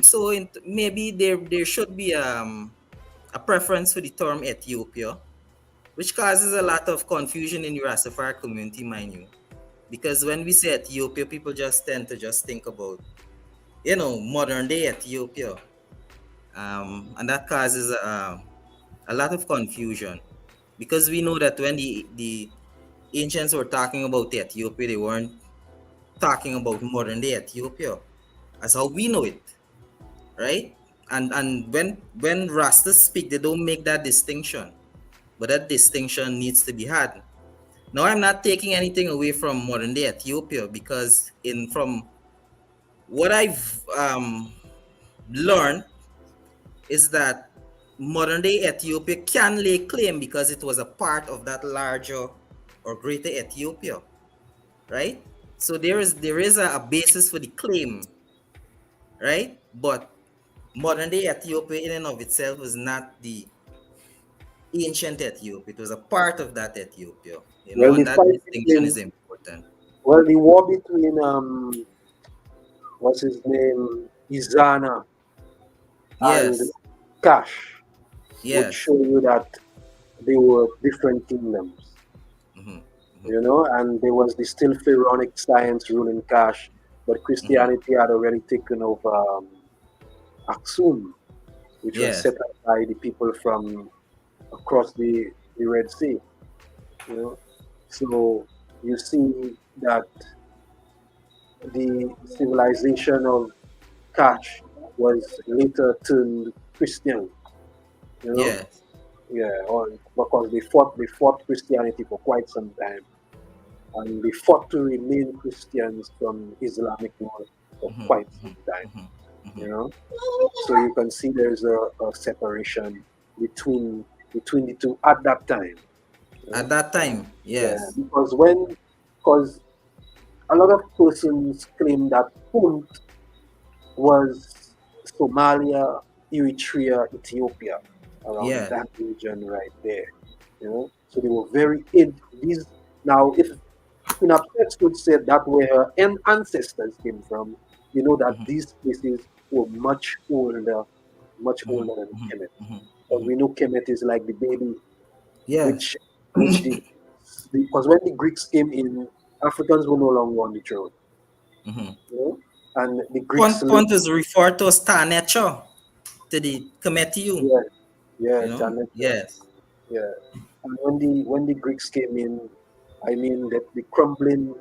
so maybe there should be a preference for the term Ethiopia, which causes a lot of confusion in the Rastafari community, mind you, because when we say Ethiopia, people just tend to just think about modern day Ethiopia, and that causes a lot of confusion, because we know that when the ancients were talking about Ethiopia, they weren't talking about modern day Ethiopia as how we know it, right? And when Rastas speak, they don't make that distinction, but that distinction needs to be had. Now, I'm not taking anything away from modern day Ethiopia, because from what I've learned is that modern day Ethiopia can lay claim because it was a part of that larger or greater Ethiopia, right? So there is a basis for the claim, right? But modern day Ethiopia in and of itself is not the ancient Ethiopia. It was a part of that Ethiopia, and that distinction is important. Well, the war between what's his name, Izana and Cash would show you that they were different kingdoms. You know, and there was the still pharaonic science ruling Kash, but Christianity had already taken over Aksum, which was set up by the people from across the Red Sea. You know, so you see that the civilization of Kash was later turned Christian. You know, because they fought Christianity for quite some time, and they fought to remain Christians from Islamic world for quite some time. You know, so you can see there's a separation between the two at that time. At that time, yes. Yeah, because a lot of persons claim that Punt was Somalia, Eritrea, Ethiopia, around that region right there. You know, so they were very in these. Now, if Queen Upsets would say that where her ancestors came from, you know that these places were much older than Kemet. Because we know Kemet is like the baby, which because when the Greeks came in, Africans were no longer on the throne. You know? And the Greeks Punt is referred to as Tanecho to the Kemetiu. Tanecho. Yes. Yeah. And when the Greeks came in, I mean that the crumbling,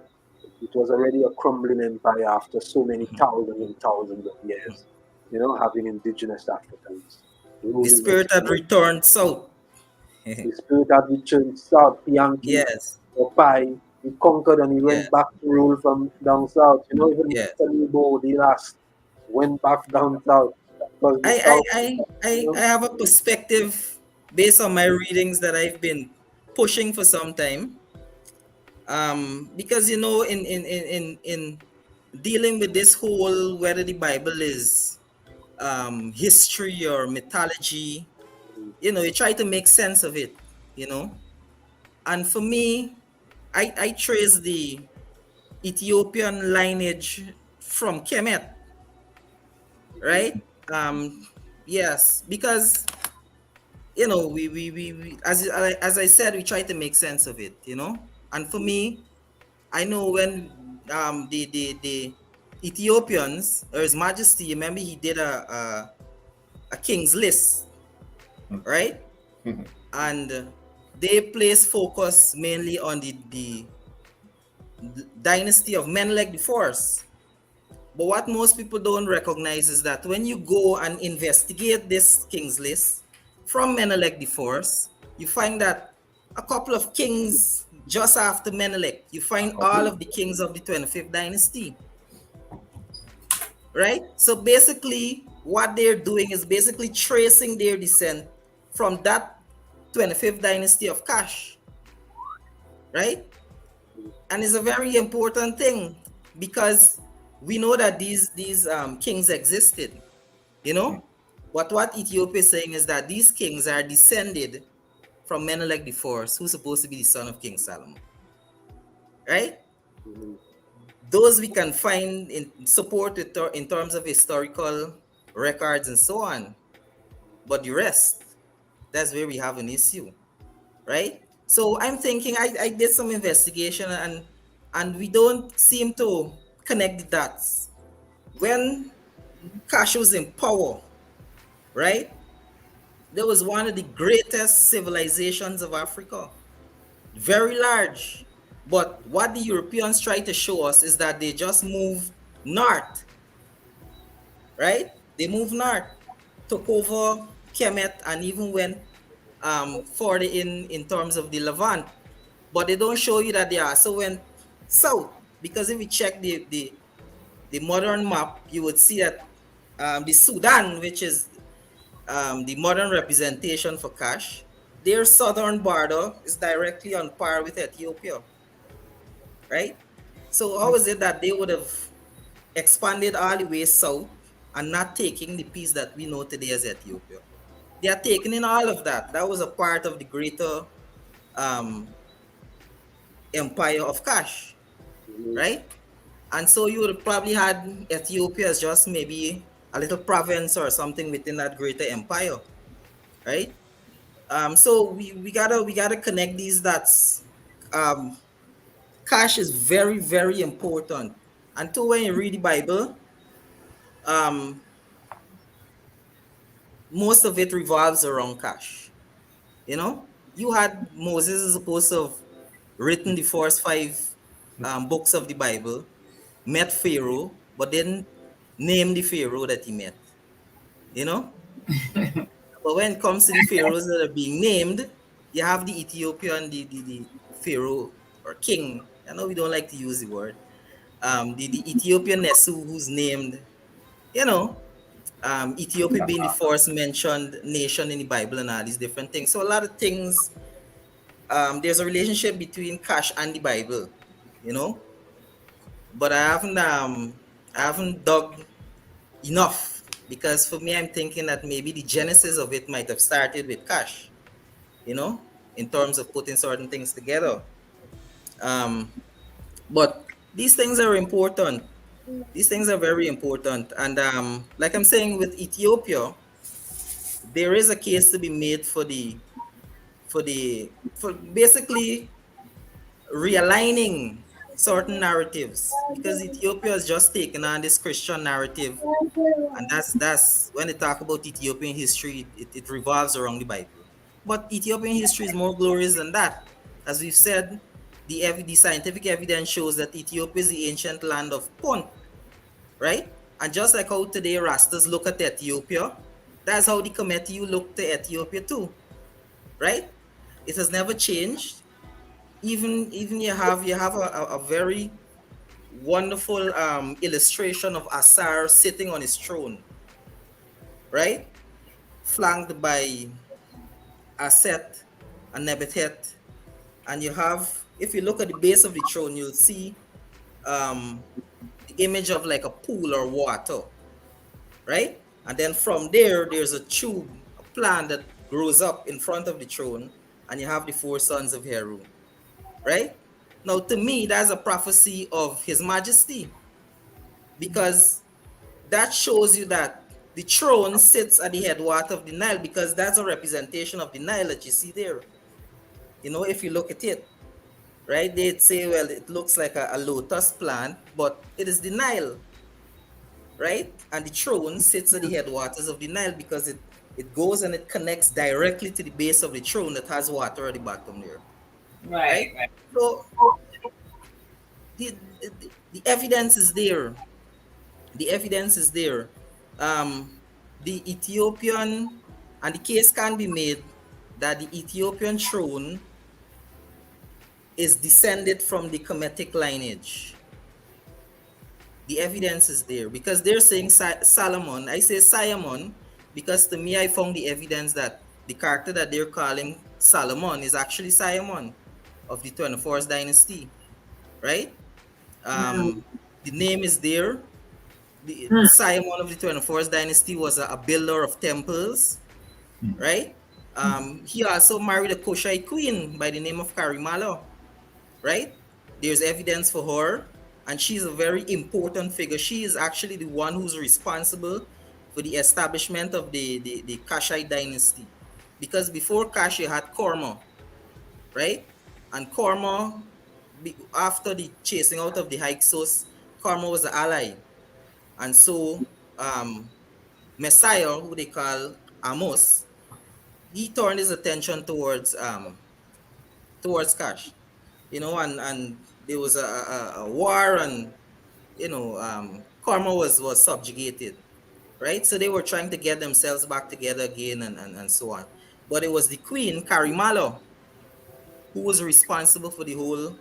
it was already a crumbling empire after so many thousands and thousands of years, you know, having indigenous Africans. The spirit had returned south. The spirit had returned south, Yankee, Opai, he conquered and he went back to rule from down south. You know, even Talibo, the last, went back down south. I have a perspective based on my readings that I've been pushing for some time. Because you know, in dealing with this whole whether the Bible is history or mythology, you know, you try to make sense of it, you know. And for me, I trace the Ethiopian lineage from Kemet, right? Yes, because you know, we as I said, we try to make sense of it, you know. And for me, I know when the Ethiopians, or His Majesty, remember he did a king's list, right? And they place focus mainly on the dynasty of Menelik IV. But what most people don't recognize is that when you go and investigate this king's list from Menelik IV, you find that a couple of kings just after Menelik, you find all of the kings of the 25th dynasty. Right? So basically, what they're doing is basically tracing their descent from that 25th dynasty of Kash. Right? And it's a very important thing because we know that these kings existed, you know. But what Ethiopia is saying is that these kings are descended from Menelik IV, who's supposed to be the son of King Solomon, right? Those we can find in support in terms of historical records and so on. But the rest, that's where we have an issue, right? So I'm thinking, I did some investigation and we don't seem to connect the dots. When Kash was in power, right? There was one of the greatest civilizations of Africa. Very large. But what the Europeans try to show us is that they just moved north, right? They moved north, took over Kemet, and even went further in terms of the Levant. But they don't show you that they also went south, because if you check the modern map, you would see that the Sudan, which is the modern representation for Kash, their southern border is directly on par with Ethiopia, right? So how is it that they would have expanded all the way south and not taking the piece that we know today as Ethiopia? They are taking in all of that. That was a part of the greater empire of Kash, right? And so you would have probably had Ethiopia as just maybe a little province or something within that greater empire, right? So we gotta connect these dots. Cash is very, very important. Until when you read the Bible, um, most of it revolves around cash. You know, you had Moses is supposed to have written the first five books of the Bible, met Pharaoh, but didn't name the Pharaoh that he met. You know, but when it comes to the pharaohs that are being named, you have the Ethiopian, the pharaoh or king. I know we don't like to use the word. The Ethiopian Nesu, who's named, you know, Ethiopia being the first mentioned nation in the Bible and all these different things. So a lot of things, there's a relationship between cash and the Bible, you know. But I haven't dug enough, because for me, I'm thinking that maybe the genesis of it might have started with cash, you know, in terms of putting certain things together. But these things are important. These things are very important. And like I'm saying, with Ethiopia, there is a case to be made for basically realigning certain narratives, because Ethiopia has just taken on this Christian narrative, and that's when they talk about Ethiopian history, it revolves around the Bible. But Ethiopian history is more glorious than that. As we've said, the scientific evidence shows that Ethiopia is the ancient land of Punt, right? And just like how today Rastas look at Ethiopia, that's how the Kemetiu look to Ethiopia too, right? It has never changed. Even you have a very wonderful illustration of Asar sitting on his throne, right? Flanked by Aset and Nebuchadnezzar. And you have, if you look at the base of the throne, you'll see the image of like a pool or water, right? And then from there, there's a tube, a plant that grows up in front of the throne, and you have the four sons of Heru, right? Now, to me, that's a prophecy of His Majesty, because that shows you that the throne sits at the headwater of the Nile, because that's a representation of the Nile that you see there. You know, if you look at it, right, they'd say, well, it looks like a lotus plant, but it is the Nile, right? And the throne sits at the headwaters of the Nile, because it goes and it connects directly to the base of the throne that has water at the bottom there, right? So the evidence is there. The evidence is there. The Ethiopian, and the case can be made that the Ethiopian throne is descended from the Kemetic lineage. The evidence is there, because they're saying Solomon. I say Simon because to me, I found the evidence that the character that they're calling Solomon is actually Simon of the 24th dynasty, right? The name is there. The Simon of the 24th dynasty was a builder of temples, right? He also married a Kushite queen by the name of Karimalo, right? There's evidence for her, and she's a very important figure. She is actually the one who's responsible for the establishment of the Kashite dynasty, because before Kash you had Korma, right? And Korma, after the chasing out of the Hyksos, Korma was the ally. And so Messiah, who they call Amos, he turned his attention towards Kash, you know, and there was a war, and you know, Korma was subjugated, right? So they were trying to get themselves back together again, and so on. But it was the queen Karimalo who was responsible for the whole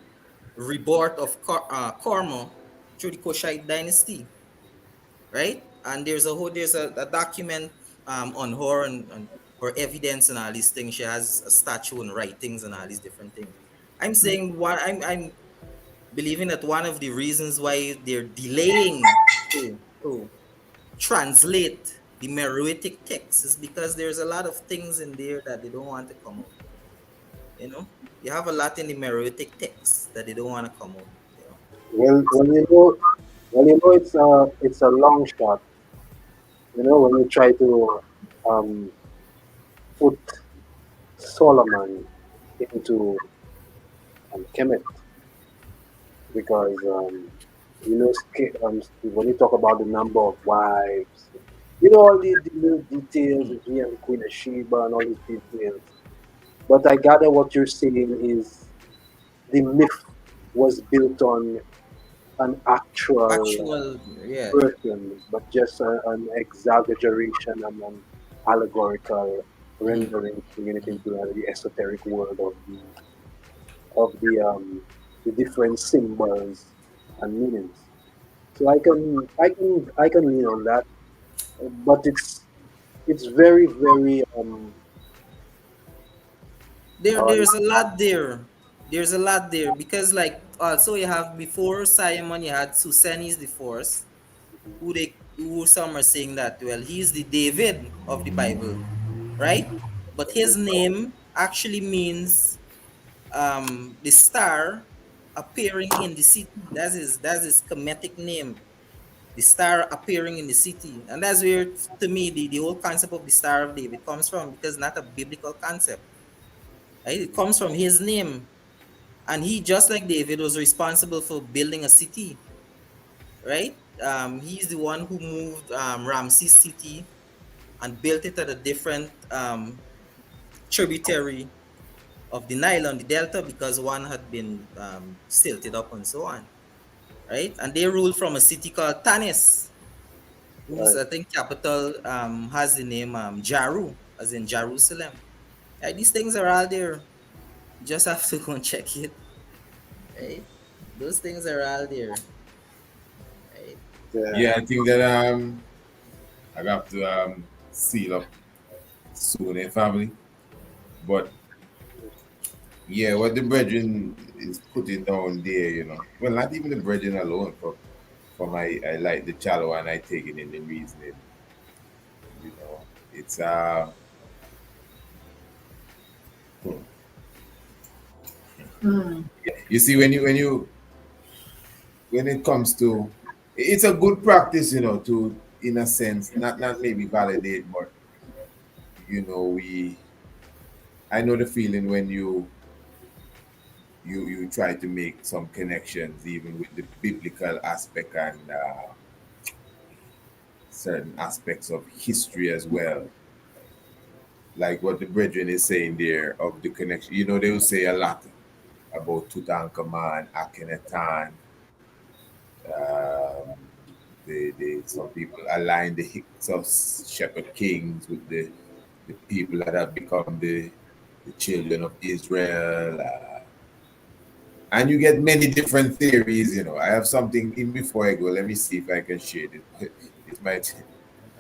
rebirth of Korma through the Kushite dynasty, right? And there's a document on her, and her evidence and all these things. She has a statue and writings and all these different things. I'm saying I'm believing that one of the reasons why they're delaying to translate the Meroitic text is because there's a lot of things in there that they don't want to come out. You know, you have a lot in the Meroitic text that they don't want to come out. You know? It's a long shot. You know, when you try to put Solomon into Kemet, because when you talk about the number of wives, all the little details, he and Queen of Sheba and all these details. But I gather what you're saying is the myth was built on an actual Yeah. person, but just an exaggeration and an allegorical rendering, bringing it into the esoteric world of the different symbols and meanings. So I can lean on that, but it's very very hard. There's a lot there. There's a lot there because like also you have before Simon you had Susanis the Force, who some are saying that well he's the David of the Bible, right? But his name actually means the star appearing in the city. That's his Kemetic name. The star appearing in the city. And that's where to me the whole concept of the Star of David comes from, because not a biblical concept. Right? It comes from his name. And he, just like David, was responsible for building a city, right? He's the one who moved Ramses City and built it at a different tributary of the Nile on the Delta, because one had been silted up and so on, right? And they ruled from a city called Tanis, whose I think capital has the name Jaru, as in Jerusalem. Right? These things are all there. You just have to go and check it. Right? Those things are all there. Right? Yeah, I think that I have to seal up soon, family. But yeah, what the brethren is putting down there, well, not even the brethren alone, for my, I like the shallow and I take it in the reasoning. It's you see, when it comes to, it's a good practice, to, in a sense, not maybe validate, but I know the feeling when you try to make some connections, even with the biblical aspect and certain aspects of history as well. Like what the brethren is saying there of the connection. They will say a lot about Tutankhamun, Akhenaten. Some people align the Hyksos shepherd kings with the people that have become the children of Israel. And you get many different theories. I have something in before I go. Let me see if I can share it.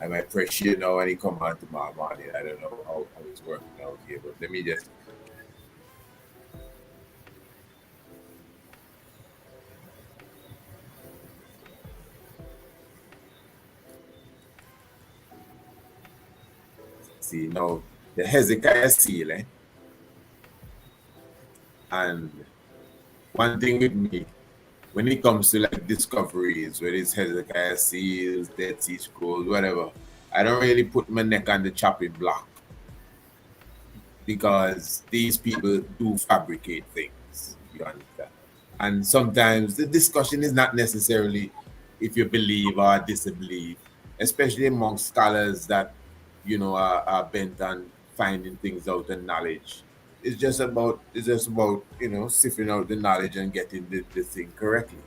I might press share now and it come on tomorrow morning. I don't know how it's working out here, but let me just. See now the Hezekiah seal, and one thing with me, when it comes to like discoveries, whether it's Hezekiah seals, Dead Sea Scrolls, whatever, I don't really put my neck on the chopping block, because these people do fabricate things. You understand? And sometimes the discussion is not necessarily if you believe or disbelieve, especially among scholars that are bent on finding things out and knowledge. It's just about sifting out the knowledge and getting the thing correctly.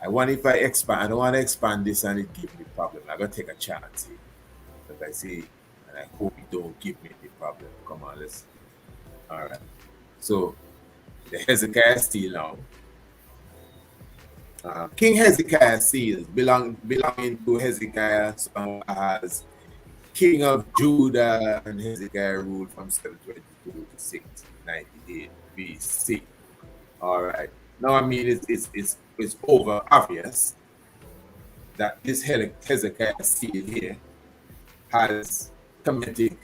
I don't want to expand this and it give me problem. I gotta take a chance here. Because I see, and I hope it don't give me the problem. Come on, let's. All right. So the Hezekiah seal now. King Hezekiah seals belonging to Hezekiah, son of Ahaz, king of Judah, and Hezekiah ruled from 722 to 698 BC. All right. Now, I mean, it's over obvious that this Hezekiah seal here has Kemetic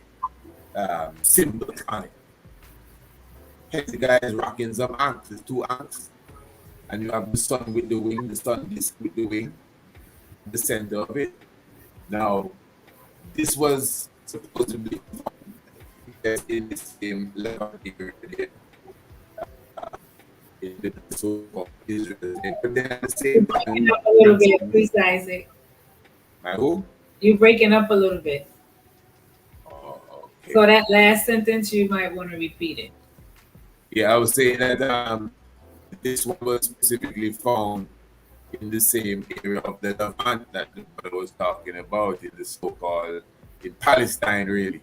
symbols on it. Hezekiah is rocking some ankhs, there's two ankhs, and you have the sun with the wing, the sun disk with the wing, the center of it. Now, this was supposedly in the same level area in the so-called Israel. But then at the You're same breaking time, up a little bit, please, Isaac. my who? You're breaking up a little bit. Oh, okay. So that last sentence, you might want to repeat it. Yeah, I was saying that this one was specifically found in the same area of the Levant that the brother was talking about in the so-called in Palestine, really.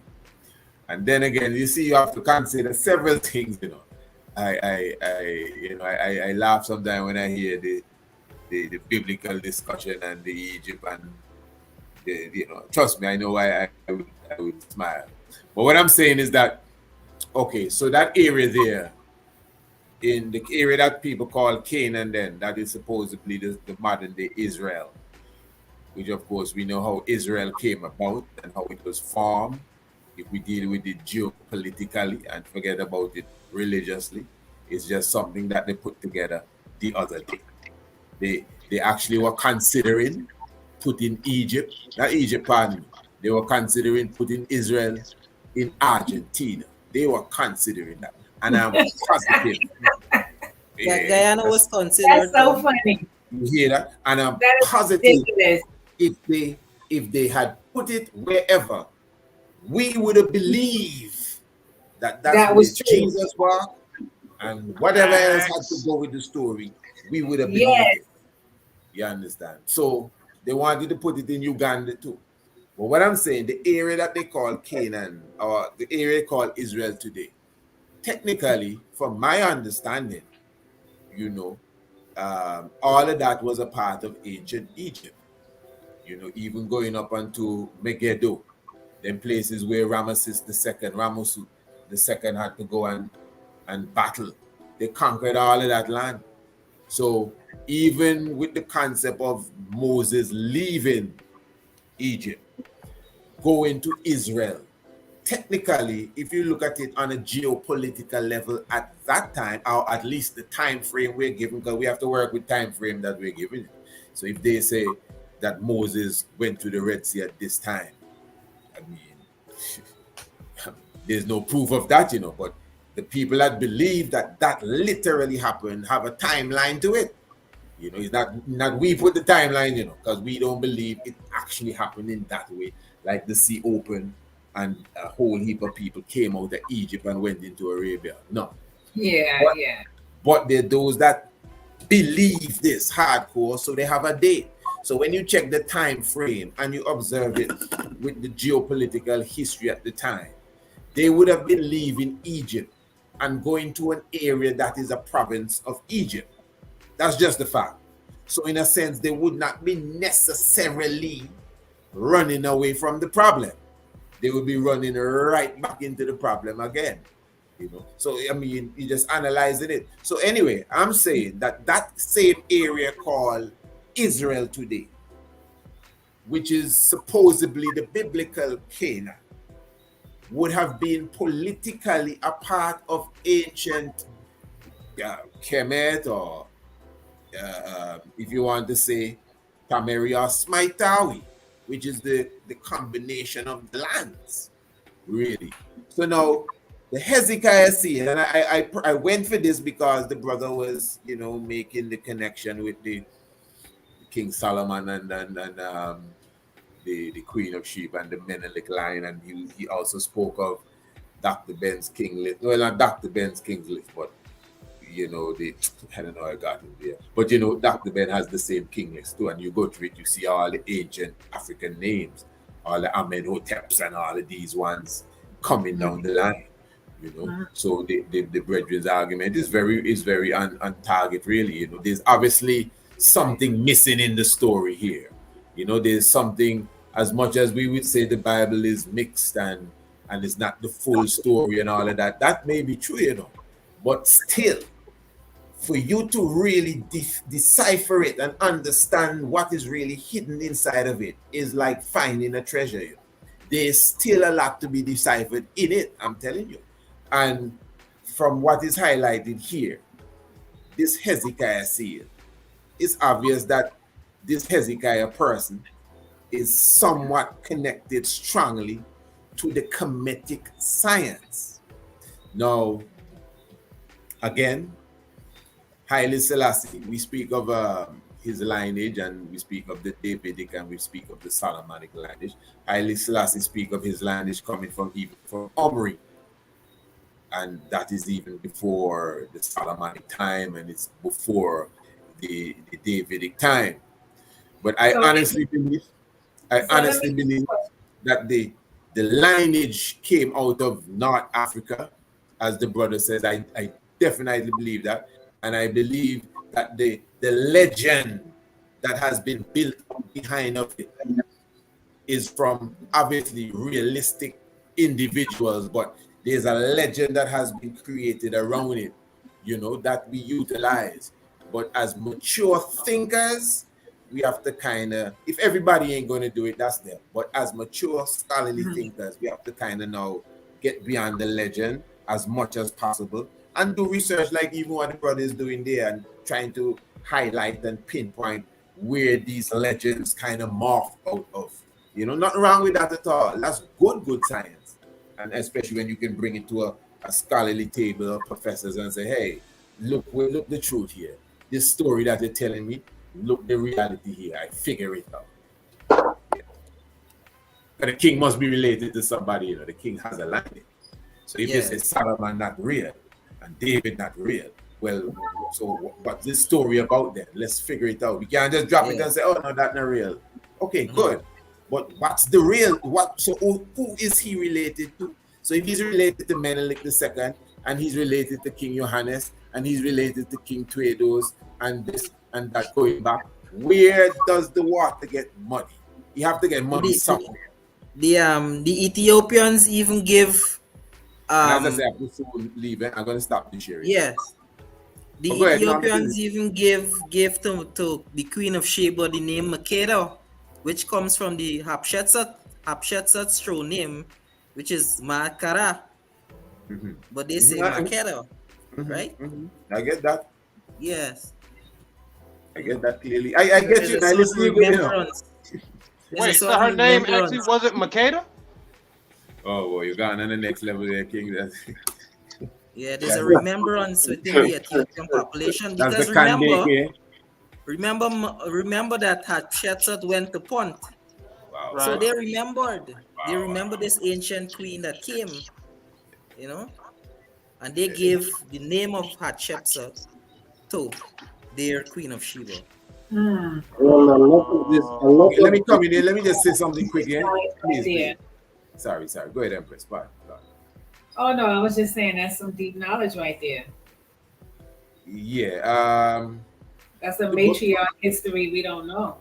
And then again, you see, you have to consider several things. I laugh sometimes when I hear the biblical discussion and the Egypt and trust me, I know I would smile. But what I'm saying is that, okay, so that area there, in the area that people call Canaan, then that is supposedly the modern day Israel, which of course we know how Israel came about and how it was formed. If we deal with it geopolitically and forget about it religiously, it's just something that they put together the other day. They actually were considering putting pardon me. They were considering putting Israel in Argentina. They were considering that. And I'm positive. Guyana was considered. That's so funny. You hear that? And I'm That is positive ridiculous. if they had put it wherever, we would have believed that That was true. Jesus was, and whatever else had to go with the story, we would have believed it. You understand? So they wanted to put it in Uganda too. But what I'm saying, the area that they call Canaan, or the area called Israel today, technically, from my understanding, all of that was a part of ancient Egypt. Even going up onto Megiddo, them places where Ramesses II had to go and battle. They conquered all of that land. So even with the concept of Moses leaving Egypt, going to Israel, technically, if you look at it on a geopolitical level at that time, or at least the time frame we're given, because we have to work with time frame that we're given. So if they say that Moses went to the Red Sea at this time, I mean, there's no proof of that, but the people that believe that literally happened have a timeline to it. It's not we put the timeline, because we don't believe it actually happened in that way, like the sea opened and a whole heap of people came out of Egypt and went into Arabia. No. But there are those that believe this hardcore, so they have a date. So when you check the time frame and you observe it with the geopolitical history at the time, they would have been leaving Egypt and going to an area that is a province of Egypt. That's just the fact. So in a sense, they would not be necessarily running away from the problem. They would be running right back into the problem again. So I mean, you're just analyzing it. So anyway, I'm saying that same area called Israel today, which is supposedly the biblical Canaan, would have been politically a part of ancient Kemet, or if you want to say Tameri or Smitawi, which is the combination of the lands, really. So now the Hezekiah scene, and I went for this because the brother was, making the connection with the King Solomon and the Queen of Sheba and the Menelik line, and he also spoke of Dr. Ben's King list. Well, not Dr. Ben's King list, but I don't know how I got him there. But Dr. Ben has the same king list too, and you go through it, you see all the ancient African names, all the Amenhoteps and all of these ones coming down the line. So the brethren's argument is very on target, really. There's obviously something missing in the story here. There's something, as much as we would say the Bible is mixed and it's not the full story and all of that. That may be true, but still, for you to really decipher it and understand what is really hidden inside of it is like finding a treasure. There's still a lot to be deciphered in it, I'm telling you. And from what is highlighted here, this Hezekiah seal, it's obvious that this Hezekiah person is somewhat connected strongly to the Kemetic science. Now, again, Haile Selassie, we speak of his lineage, and we speak of the Davidic, and we speak of the Solomonic lineage. Haile Selassie speak of his lineage coming from Omri, and that is even before the Solomonic time, and it's before the Davidic time. But I honestly believe that the lineage came out of North Africa, as the brother says. I definitely believe that. And I believe that the legend that has been built behind of it is from obviously realistic individuals, but there's a legend that has been created around it, you know, that we utilize. But as mature thinkers, we have to kind of, if everybody ain't going to do it, that's them. But as mature scholarly thinkers, we have to kind of now get beyond the legend as much as possible and do research like even what the brother is doing there, and trying to highlight and pinpoint where these legends kind of morph out of. You know, nothing wrong with that at all. That's good science. And especially when you can bring it to a scholarly table of professors and say, hey, look the truth here. This story that they're telling me, look the reality here. I figure it out. Yeah. But the king must be related to somebody, you know. The king has a lineage. So if they say Solomon not real and David not real, well, so what's this story about then? Let's figure it out. We can't just drop it and say, oh no, that's not real. Okay, good. But what's the real? So who is he related to? So if he's related to Menelik II, and he's related to King Johannes, and he's related to King Tweedos, and this and that going back, where does the water get muddy? You have to get muddy somewhere. The Ethiopians even give as I say, I'm soon leaving. I'm going to stop the sharing. Yes. The Ethiopians even give to the Queen of Sheba the name Makeda, which comes from the Hatshepsut's true name, which is Makara. But they say Makeda, right? I get that. Yes. I get that clearly. I get you. I listen to you. Wait, so her name actually wasn't Makeda? Oh, well, you're gone on the next level there, King. Yeah, there's a remembrance within the Ethiopian population, because remember that Hatshepsut went to Punt. Wow. So they remembered. They remember this ancient queen that came, you know, and they gave the name of Hatshepsut to their Queen of Sheba. Let me come in here. Let me just say something quick here. Please. Sorry. Go ahead, Empress. Bye. Oh no, I was just saying that's some deep knowledge right there. Yeah. That's a matriarch history we don't know.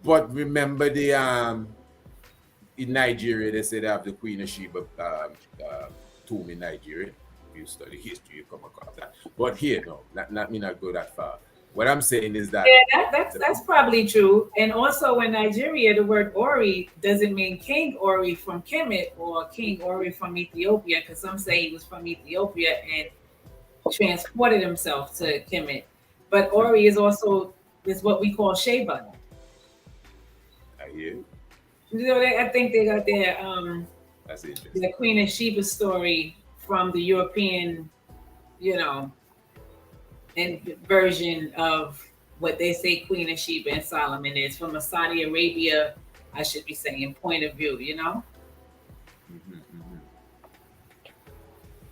But remember in Nigeria, they say they have the Queen of Sheba tomb in Nigeria. If you study history, you come across that. But here, no, let me not go that far. What I'm saying is that that's probably true. And also in Nigeria, the word Ori doesn't mean King Ori from Kemet or King Ori from Ethiopia, because some say he was from Ethiopia and transported himself to Kemet. But Ori is also what we call Sheba. I hear. You know, I think they got their that's interesting. The Queen of Sheba story from the European, you know, and version of what they say Queen of Sheba and Solomon is from a Saudi Arabia, I should be saying, point of view, you know?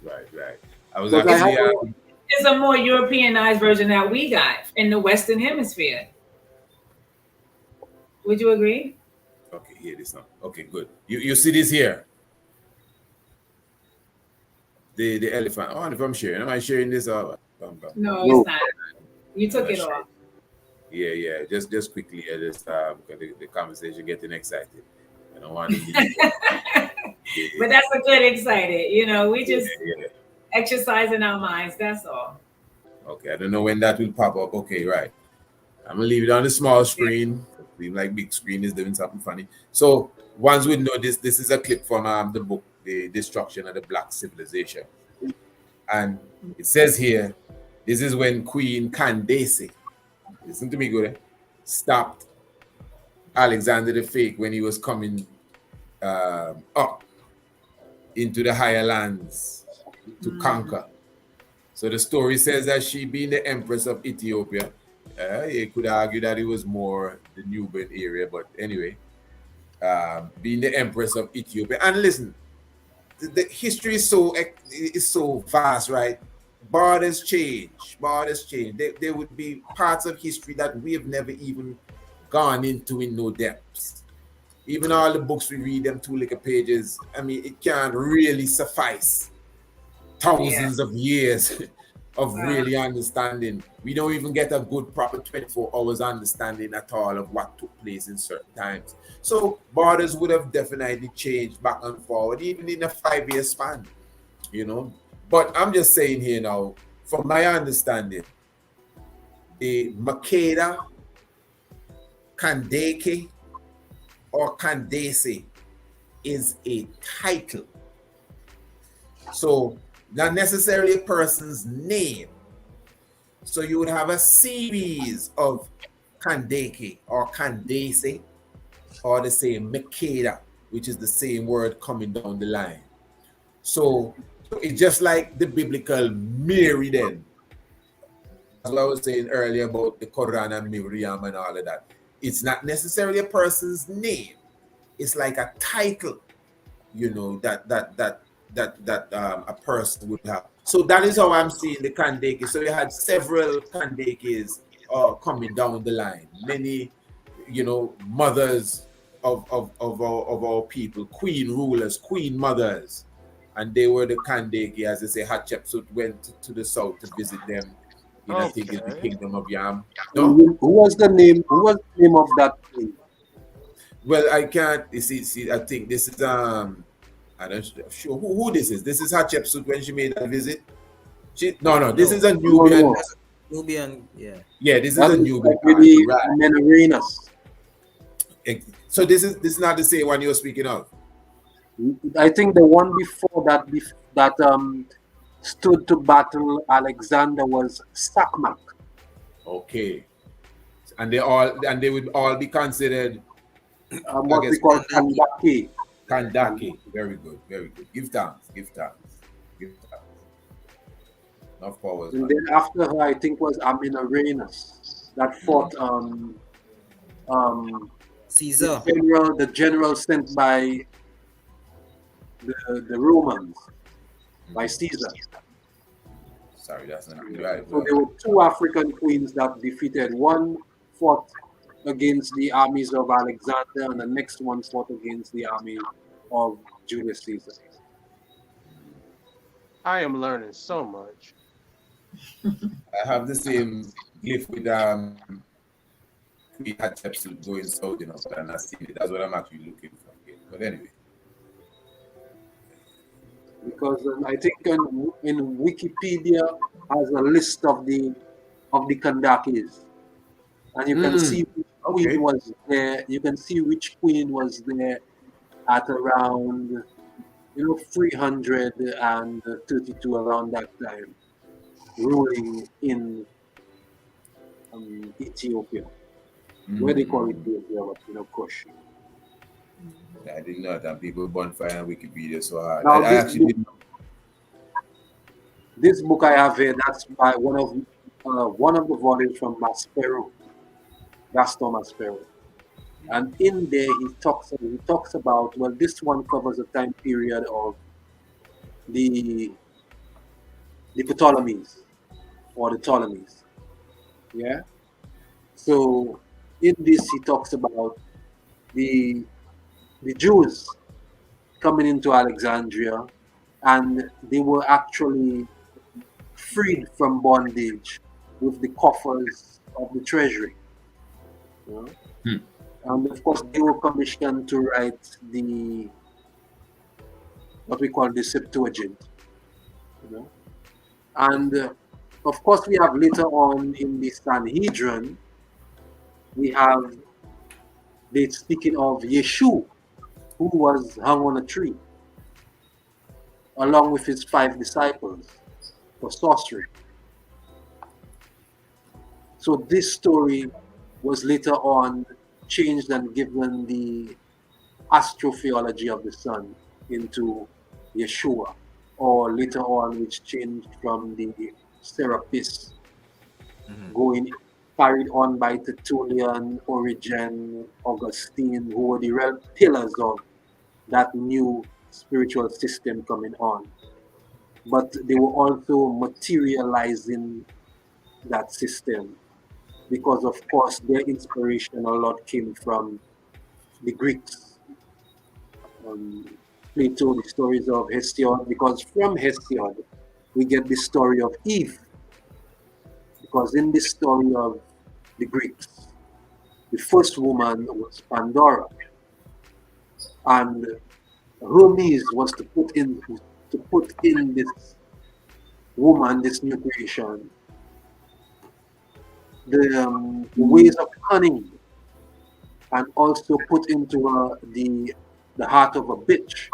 Right. I was actually... It's a more Europeanized version that we got in the Western Hemisphere. Would you agree? Okay, here this now. Okay, good. You see this here? The elephant. Oh, if I'm sharing. Am I sharing this? No, it's not. You took it off. Yeah. Just quickly, just the conversation getting excited. I don't want to. But that's a good excited. You know, we just exercising our minds. That's all. Okay, I don't know when that will pop up. Okay, right. I'm gonna leave it on the small screen. Seems like big screen is doing something funny. So ones would know this. This is a clip from the book, The Destruction of the Black Civilization, and it says here. This is when Queen Candace, listen to me good, stopped Alexander the Fake when he was coming up into the higher lands to conquer. So the story says that she, being the empress of Ethiopia, you could argue that it was more the Nubian area, but anyway, being the empress of Ethiopia. And listen, the history is so vast, right? Borders change. There would be parts of history that we have never even gone into in no depths. Even all the books we read, them 2 little pages, I mean, it can't really suffice thousands of years of really understanding. We don't even get a good proper 24 hours understanding at all of what took place in certain times. So borders would have definitely changed back and forward, even in a 5-year span, you know. But I'm just saying here now, from my understanding, the Makeda, Kandake, or Kandese is a title. So not necessarily a person's name. So you would have a series of Kandake or Kandese, or the same Makeda, which is the same word coming down the line. So it's just like the biblical Mary then. As I was saying earlier about the Quran and Miriam and all of that. It's not necessarily a person's name. It's like a title, you know, that a person would have. So that is how I'm seeing the Kandake. So you had several Kandakes coming down the line. Many, you know, mothers of our people, queen rulers, queen mothers. And they were the Kandake, as they say. Hatshepsut went to the south to visit them in I think it's the kingdom of Yam. No? Who was the name? Who was the name of that queen? Well, I can't. See, I think this is I'm not sure who this is. This is Hatshepsut when she made that visit. This is a Nubian. Nubian, yeah. Yeah, this is a Nubian. Menelaus. So this is not the same one you're speaking of. I think the one before that stood to battle Alexander was Sakmak. Okay, and they would all be considered what we call Kandake. Kandake. Very good. Give thanks. Enough powers. And then after her, I think was Amenarrenas that fought Caesar. The general sent by the Romans, by Caesar. Sorry, that's not right. So there were 2 African queens that defeated. One fought against the armies of Alexander, and the next one fought against the army of Julius Caesar. I am learning so much. I have the same glyph with Queen Hatshepsut going south, you know, but I'm not seeing it. That's what I'm actually looking for here. But anyway. Because I think in Wikipedia has a list of the Kandakes, and you can see which queen was there. You can see which queen was there at around 332 around that time, ruling in Ethiopia, where they call it Ethiopia, but Kush. I didn't know that people bonfire on Wikipedia so hard. Now, I actually didn't know. This book I have here, that's by one of the volumes from Maspero, Gaston Maspero, and in there he talks about, well, this one covers a time period of the Ptolemies or the Ptolemies, yeah. So in this he talks about the Jews coming into Alexandria, and they were actually freed from bondage with the coffers of the treasury. And of course, they were commissioned to write what we call the Septuagint. And of course, we have later on in the Sanhedrin, we have speaking of Yeshu, who was hung on a tree, along with his 5 disciples for sorcery. So this story was later on changed and given the astrophysiology of the sun into Yeshua, or later on, which changed from the Serapis, going carried on by Tertullian, Origen, Augustine, who were the real pillars of that new spiritual system coming on. But they were also materializing that system because, of course, their inspiration a lot came from the Greeks. Plato, the stories of Hesiod, because from Hesiod we get the story of Eve. Because in this story of the Greeks, the first woman was Pandora, and Hermes was to put in this woman, this new creation, the ways of cunning, and also put into her the heart of a bitch,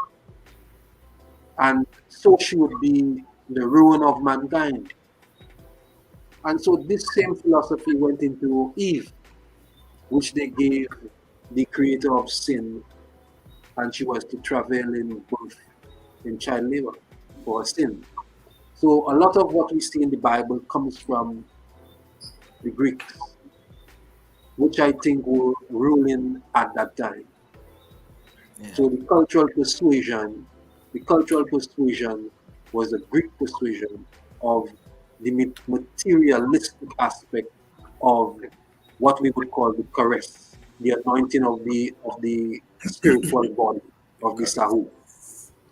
and so she would be the ruin of mankind. And so this same philosophy went into Eve, which they gave the creator of sin, and she was to travail in birth, in child labor for her sin. So a lot of what we see in the Bible comes from the Greeks, which I think were ruling at that time. Yeah. So the cultural persuasion was a Greek persuasion of the materialistic aspect of what we would call the caress, the anointing of the spiritual body of the Sahu.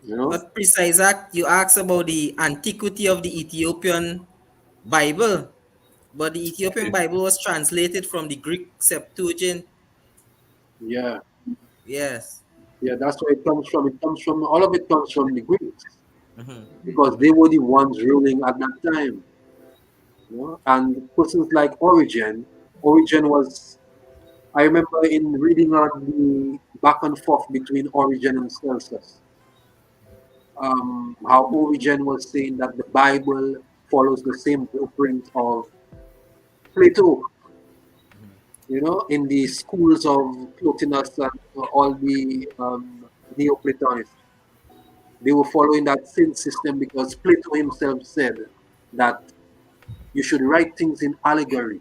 You know? But Priest Isaac, you asked about the antiquity of the Ethiopian Bible, but the Ethiopian Bible was translated from the Greek Septuagint. Yeah. Yes. Yeah, that's where it comes from. All of it comes from the Greeks, Mhm. because they were the ones ruling at that time. You know? And persons like Origen was, I remember in reading on the back and forth between Origen and Celsus, how Origen was saying that the Bible follows the same blueprint of Plato, you know, in the schools of Plotinus and all the Neoplatonists. They were following that same system because Plato himself said that you should write things in allegory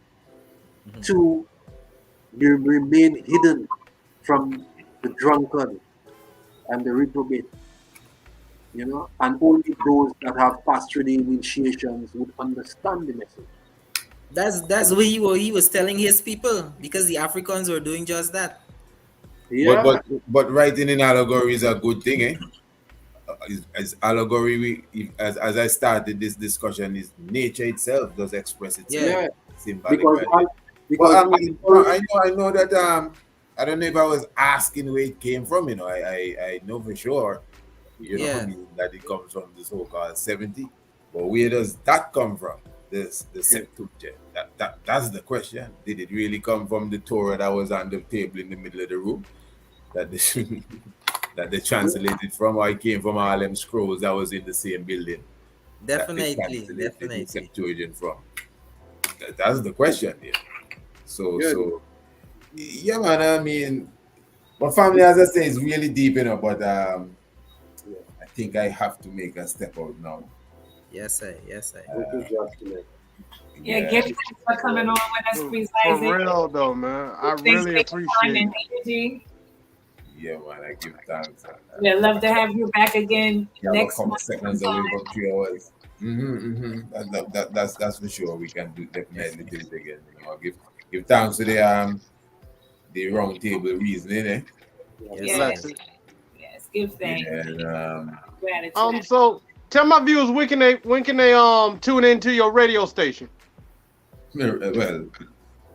to remain hidden from the drunkard and the reprobate, you know, and only those that have passed through the initiations would understand the message. That's what he was telling his people, because the Africans were doing just that. Yeah, But writing in allegory is a good thing, eh? As allegory, as I started this discussion, is nature itself does express itself. yeah, Symbolic, because right? because Well, I mean, I know that I don't know if I was asking where it came from. You know, I know for sure. You know, Yeah. I mean, that it comes from the so-called 70. But where does that come from? The Septuagint. That's the question. Did it really come from the Torah that was on the table in the middle of the room? That they translated from, or it came from all them scrolls that was in the same building? Definitely. The Septuagint from. That's the question here. So yeah, man. I mean, my family, as I say, is really deep, you know. But I think I have to make a step out now. Yes, sir. Yeah, give thanks for coming on with us, Priest For Isaac. real though, man. I Thanks really for your time appreciate and it. energy. Yeah, man. I give thanks. We'd love to have you back again next couple month. seconds away from 3 hours. That's for sure. We can definitely do it again. You know, give thanks to the round table reasoning, eh? Yes, yes, give thanks. And Gratitude. So tell my viewers when can they tune into your radio station? well,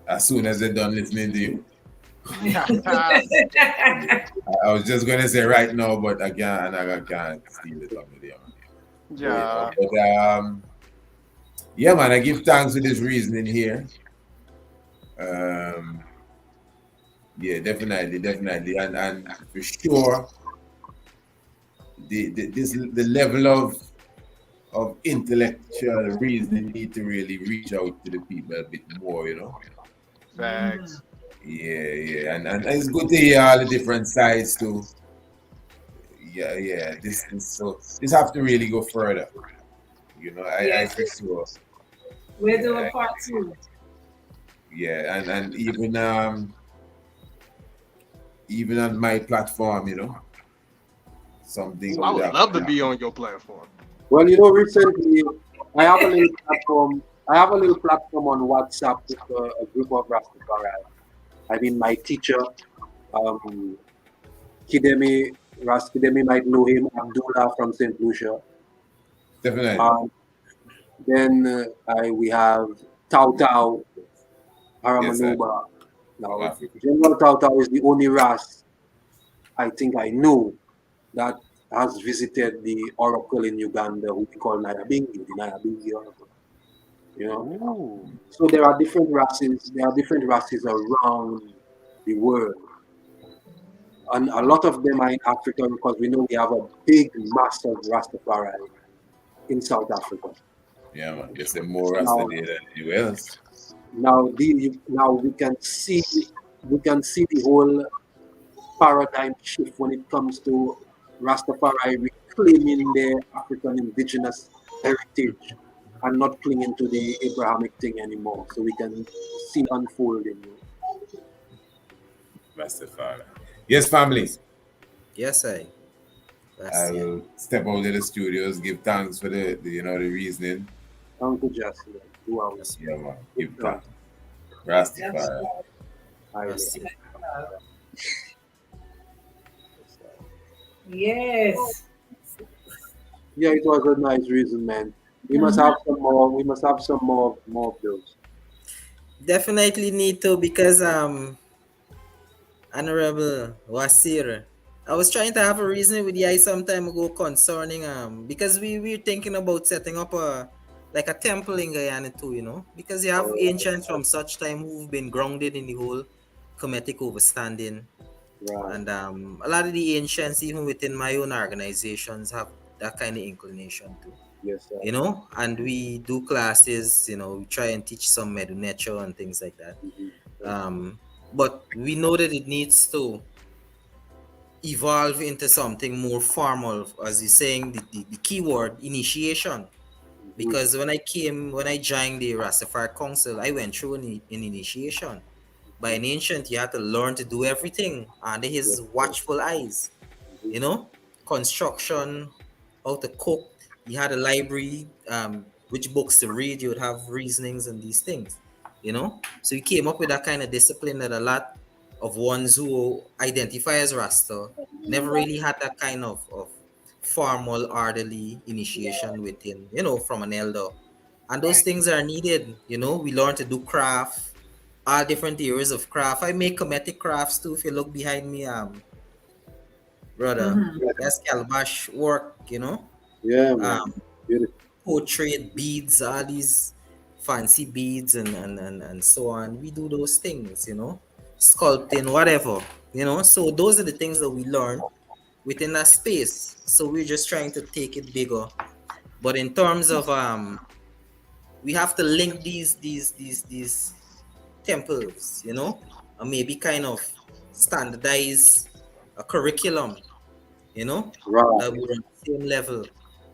as soon as they're done listening to you. I was just gonna say right now, but I can't steal it from you. Yeah. But yeah, man, I give thanks for this reasoning here. Yeah, definitely, and for sure, the level of intellectual reasoning need to really reach out to the people a bit more, you know. Facts. Yeah, and it's good to hear all the different sides too. Yeah. This have to really go further. You know, I Yes, for sure. we're Yeah, doing part 2. yeah, and even on my platform, you know, something Ooh, I could would have. love to be on your platform. Well, recently I have a little platform. I have a little platform on WhatsApp with a group of Rastafari. I mean, my teacher, um, Kidemi, Ras Kidemi might know him, Abdullah from St. Lucia. Definitely. Um, then we have Tau Tau, Yes, sir. Haramanuba. From Now, Africa. General Tau Tau is the only Ras I think I know that has visited the oracle in Uganda, who we call Nyabingi, the Nyabingi oracle. You know, Ooh. so there are different races. There are different races around the world, and a lot of them are in Africa because we know we have a big, massive Rastafari in South Africa. Yeah, man. There's more Rasta Now, there than anywhere else. now we can see the whole paradigm shift when it comes to Rastafari reclaiming their African indigenous heritage and not clinging to the Abrahamic thing anymore. So we can see unfolding. Rastafari. Yes, family. Yes, I. That's it. I'll step out of the studios, give thanks for the reasoning. Uncle Justin, who are we? Yeah, man. Give Yeah. thanks. Rastafari. That's it. Yes. Yeah, it was a nice reason, man. We must have some more. We must have some more of those. Definitely need to, because Honorable Wasir, I was trying to have a reason with you some time ago concerning because we were thinking about setting up a temple in Guyana too, because you have ancients from such time who've been grounded in the whole Kemetic overstanding. Right. And a lot of the ancients, even within my own organizations, have that kind of inclination too. Yes, sir. And we do classes, we try and teach some Medunecho and things like that. But we know that it needs to evolve into something more formal, as you're saying, the keyword initiation. Because when I joined the Rastafari Council, I went through an initiation. By an ancient, you had to learn to do everything under his watchful eyes. Construction, how to cook. You had a library, which books to read. You would have reasonings and these things. So you came up with that kind of discipline that a lot of ones who identify as Rasta never really had that kind of formal, orderly initiation within, from an elder. And those things are needed. We learn to do craft, all different areas of craft. I make Kemetic crafts too. If you look behind me, brother, that's calabash work, Yeah, man. Beautiful. Portrait beads, all these fancy beads and so on. We do those things, sculpting, whatever, so those are the things that we learn within that space. So we're just trying to take it bigger. But in terms of we have to link these temples, and maybe kind of standardize a curriculum, Right. that we're on the same level.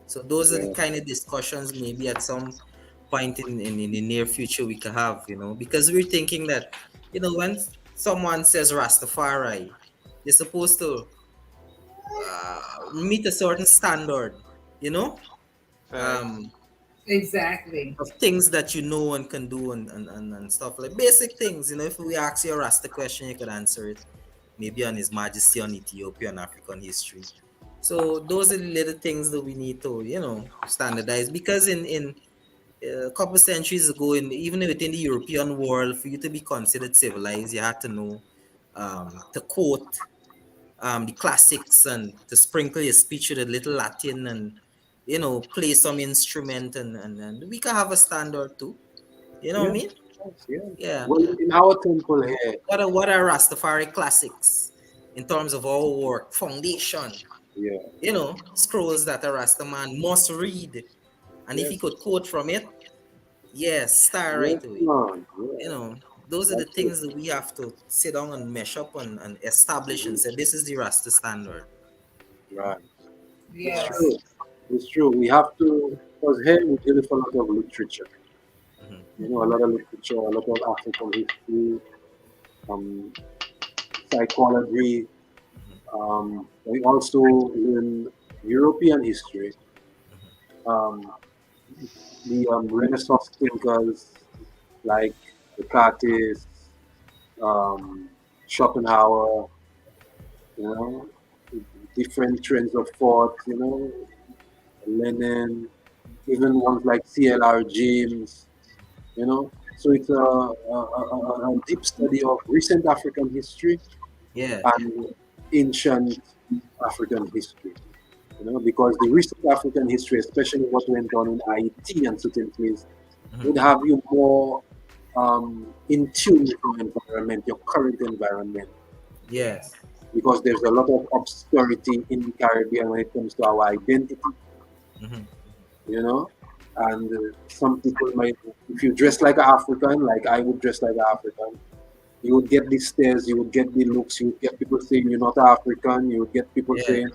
So those are the kind of discussions maybe at some point in the near future we could have, because we're thinking that, when someone says Rastafari, they're supposed to meet a certain standard, Exactly. of things that and can do and stuff, like basic things. If we ask you a Rasta question, you could answer it maybe on His Majesty, on Ethiopia, on African history. So those are the little things that we need to standardize, because in a couple of centuries ago, even within the European world, for you to be considered civilized, you had to know to quote the classics and to sprinkle your speech with a little Latin and play some instrument, and we can have a standard too. What I mean? Yeah. Well, in our temple here, What are Rastafari classics in terms of our work foundation? Scrolls that a Rastaman must read, and if he could quote from it, yes, star right away. those are the things that we have to sit down and mesh up and establish and say this is the Rasta standard. Right. Yes. It's true. It's true. We have to, because here we deal with a lot of literature. You know, a lot of literature, a lot of African history, psychology. We also learn European history. The Renaissance thinkers like Descartes, Schopenhauer, you know, different trends of thought, you know, Lenin, even ones like C.L.R. James, you know. So it's a deep study of recent African history Yeah. and ancient African history. You know, because the recent African history, especially what went on in Haiti and certain places, would have you more in tune with your environment, your current environment. Yes. Because there's a lot of obscurity in the Caribbean when it comes to our identity. You know, and some people might, if you dress like an African, like I would dress like an African, you would get the stares, you would get the looks, you would get people saying you're not African, you would get people saying,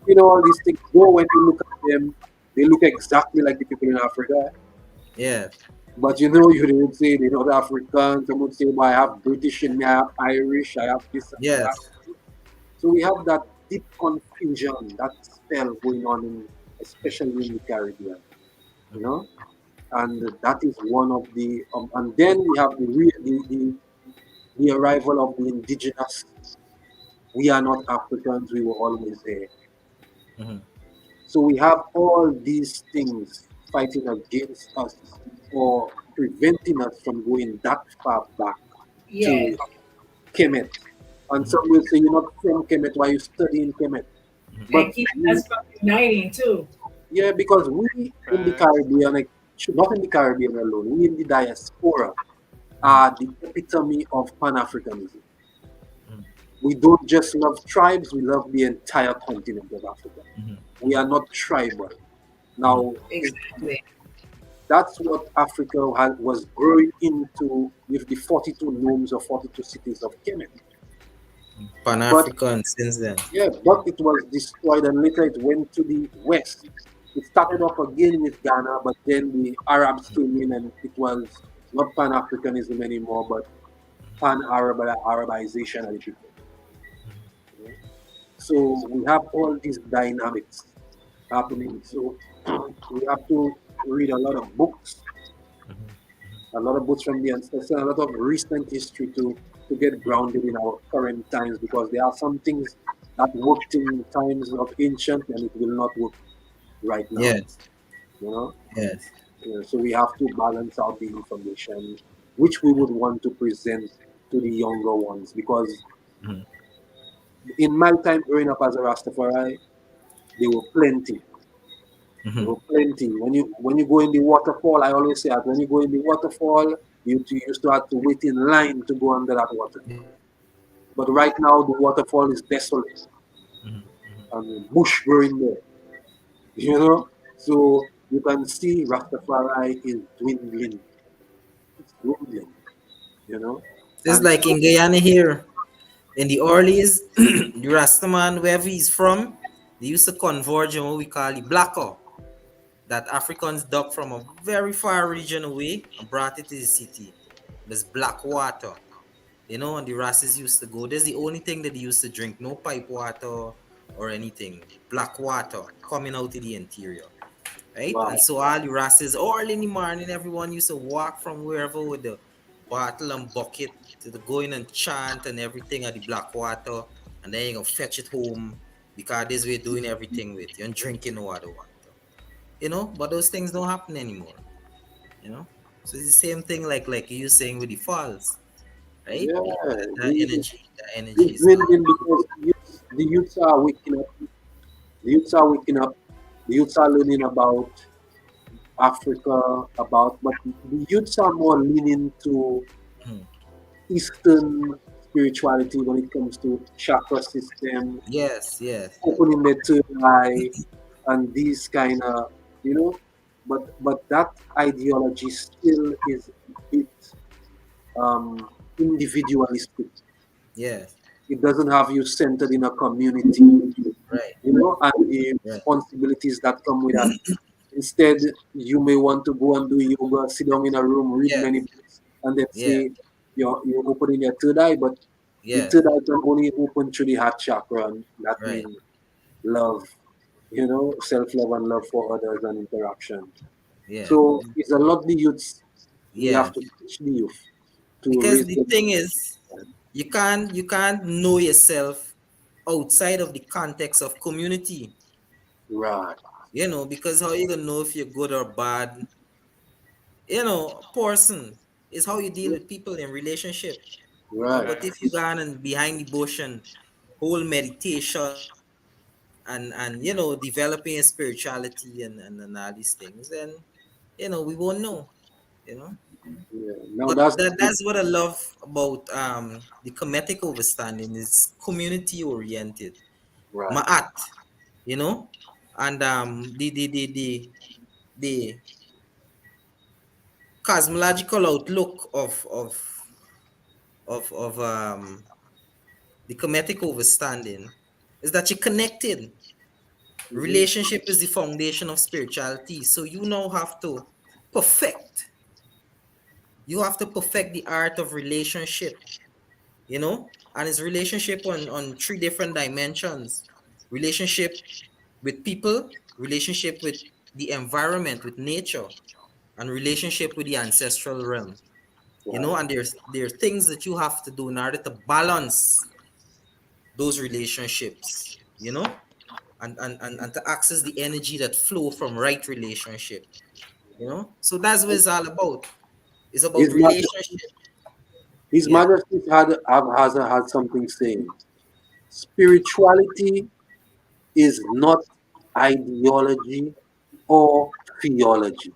you know, all these things. Though when you look at them, they look exactly like the people in Africa. Yeah. But you know, you would say they're not African. Some would say, well, I have British in me, I have Irish, I have this. Yes. That. So we have that deep confusion, that spell going on, especially in the Caribbean. You know, and that is one of the. And then we have the arrival of the indigenous. We are not Africans. We were always there. So we have all these things fighting against us or preventing us from going that far back to Kemet. And some will say, you're not from Kemet, why are you studying Kemet? But keeping us from uniting too. Yeah, because we in the Caribbean, like, not in the Caribbean alone, we in the diaspora are the epitome of Pan-Africanism. We don't just love tribes, we love the entire continent of Africa. We are not tribal. Now, that's what Africa was growing into with the 42 nomes or 42 cities of Kemet. Pan-African since then. Yeah, but it was destroyed and later it went to the west. It started off again with Ghana, but then the Arabs came in and it was not Pan-Africanism anymore, but Pan-Arabization of the people. So we have all these dynamics happening. So we have to read a lot of books, from the ancestors, a lot of recent history to get grounded in our current times, because there are some things that worked in times of ancient and it will not work right now. Yes. You know? Yes. Yeah, so we have to balance out the information which we would want to present to the younger ones, because in my time growing up as a Rastafari, there were plenty. There were plenty. When you go in the waterfall, I always say that when you go in the waterfall, you used to have to wait in line to go under that water. But right now, the waterfall is desolate. And bush growing there. You know? So you can see Rastafari is dwindling. It's dwindling. You know? Just like in Guyana here, in the Orleans, the Rastaman, wherever he's from, they used to converge on what we call the blacker. That Africans dug from a very far region away and brought it to the city. There's black water. You know, and the Rastas used to go. That's the only thing that they used to drink. No pipe water or anything. Black water coming out of the interior. Right? Wow. And so all the Rastas, early in the morning, everyone used to walk from wherever with the bottle and bucket to go in and chant and everything at the black water. And then you're going to fetch it home, because this way doing everything with you and drinking water. You know, but those things don't happen anymore. You know, so it's the same thing like you saying with the falls, right? Yeah, the energy is because the youths are waking up. The youths are waking up. The youths are learning about Africa, but the youths are more leaning to Eastern spirituality when it comes to chakra system. Yes. Opening their third eye and these kind of, you know, but that ideology still is a bit individualistic. Yeah. It doesn't have you centered in a community, Right. and the Right. responsibilities that come with that. Instead, you may want to go and do yoga, sit down in a room, read Yeah. many books, and then Yeah. say you're opening your third eye, but the Yeah. third eye can only open through the heart chakra, and that Right. means love, self-love and love for others and interaction. Yeah. So it's a lot the youths, we Yeah. have to teach the youth to Because raise the them. thing is, you can't know yourself outside of the context of community. Right, Because how you gonna know if you're good or bad? A person is how you deal with people in relationship. right. But if you go on and behind the bush and whole meditation and developing a spirituality and all these things, then we won't know. You know. Yeah. Now But that's that's what I love about the Kemetic overstanding is community oriented. right. Ma'at, you know, and the cosmological outlook of the Kemetic overstanding is that you're connected. Mhm. Relationship is the foundation of spirituality. So you now have to perfect. You have to perfect the art of relationship, and it's relationship on three different dimensions: relationship with people, relationship with the environment, with nature, and relationship with the ancestral realm. Right. And there are things that you have to do in order to balance those relationships, and to access the energy that flow from right relationship. So that's what it's all about. It's about His Majesty, relationship. His Yeah. Majesty had something saying. Spirituality is not ideology or theology.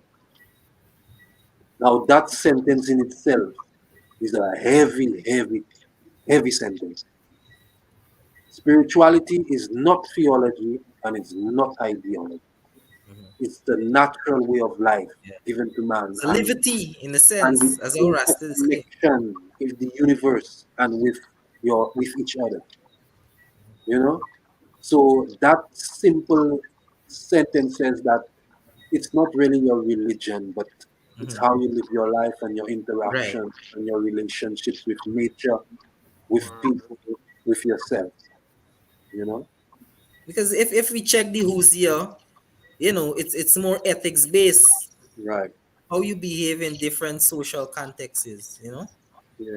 Now that sentence in itself is a heavy, heavy, heavy sentence. Spirituality is not theology and it's not ideology. Mhm. It's the natural way of life Yeah. given to man, It's a liberty in a and sense, the as our Rasta say. interconnection with the universe and with each other. You know? So that simple sentence says that it's not really your religion, but it's Mhm. how you live your life and your Right. interaction and your relationships with nature, with Word. people, with yourself. You know? Because if we check the who's here, it's more ethics based. Right. How you behave in different social contexts. Yeah.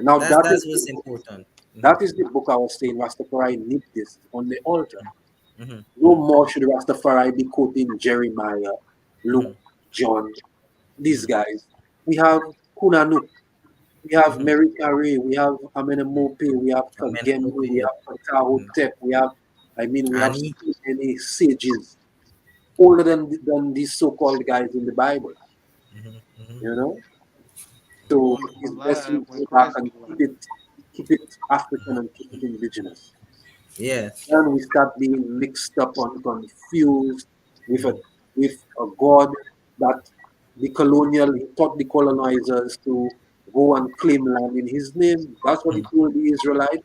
Now That's what's important. that is the book I was saying. Rastafari need this on the altar. Hmm. No more should Rastafari be quoting Jeremiah, Hmm. Luke, John, these Hmm. guys. We have Kunanuk, we have Hmm. Mary Carey, we have Amenemope, we have Amen. Kagembe, we Okay. have Patahotep, we have Annie. so many sages older than these so-called guys in the Bible, Hmm. Hmm. you know. The So ones it's were best we alive when go back Christ and was alive. keep it African and keep it indigenous. Yeah. Then we start being mixed up and confused with a Mhm. with a God that he taught the colonizers to go and claim land in his name. That's what he told the Israelites,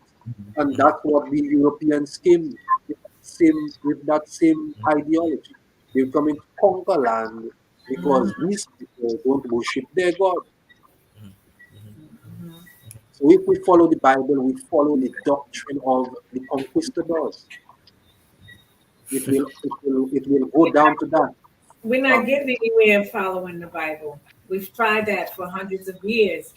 and Mhm. that's what the Europeans came with that same ideology. They're coming to conquer land because these people don't worship their God. So if we follow the Bible, we follow the doctrine of the conquistadors. It will go down to that. We're not Um, getting anywhere following the Bible. We've tried that for hundreds of years.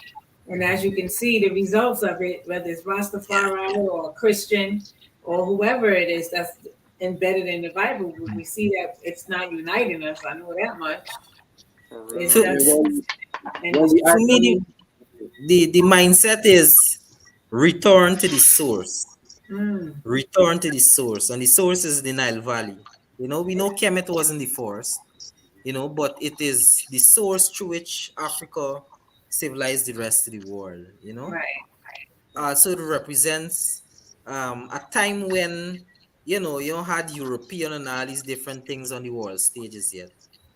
And as you can see, the results of it, whether it's Rastafari or Christian or whoever it is that's embedded in the Bible, we see that it's not uniting us. I know that much. For It's For, real. yeah, just, and when it's we for me, actually the mindset is return to the source. mm, Return to the source. And the source is the Nile Valley. We know Kemet wasn't the forest, but it is the source through which Africa civilized the rest of the world. right. So it represents a time when you had European and all these different things on the world stages yet.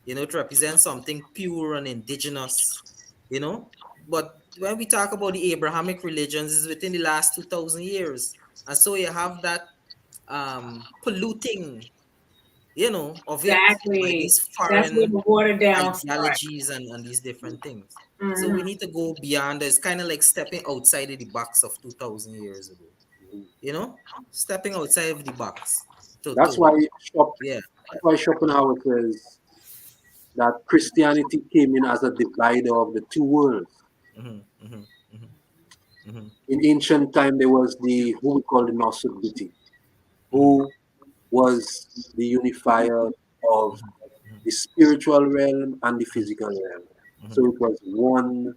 It represents something pure and indigenous. you know but when we talk about the Abrahamic religions, is within the last 2,000 years, and so you have that polluting, of it by Exactly. these That's where foreign the watered down start. ideologies and these different things. So Mhm. we need to go beyond. It's kind of like stepping outside of the box of 2,000 years ago. Stepping outside of the box. That's why Yeah. that's why Schopenhauer says that Christianity came in as a divider of the two worlds. Mhm, mhm, mhm, mhm, In ancient time, there was the who we call the Nosubiti, who was the unifier of the spiritual realm and the physical realm. mhm, So it was one.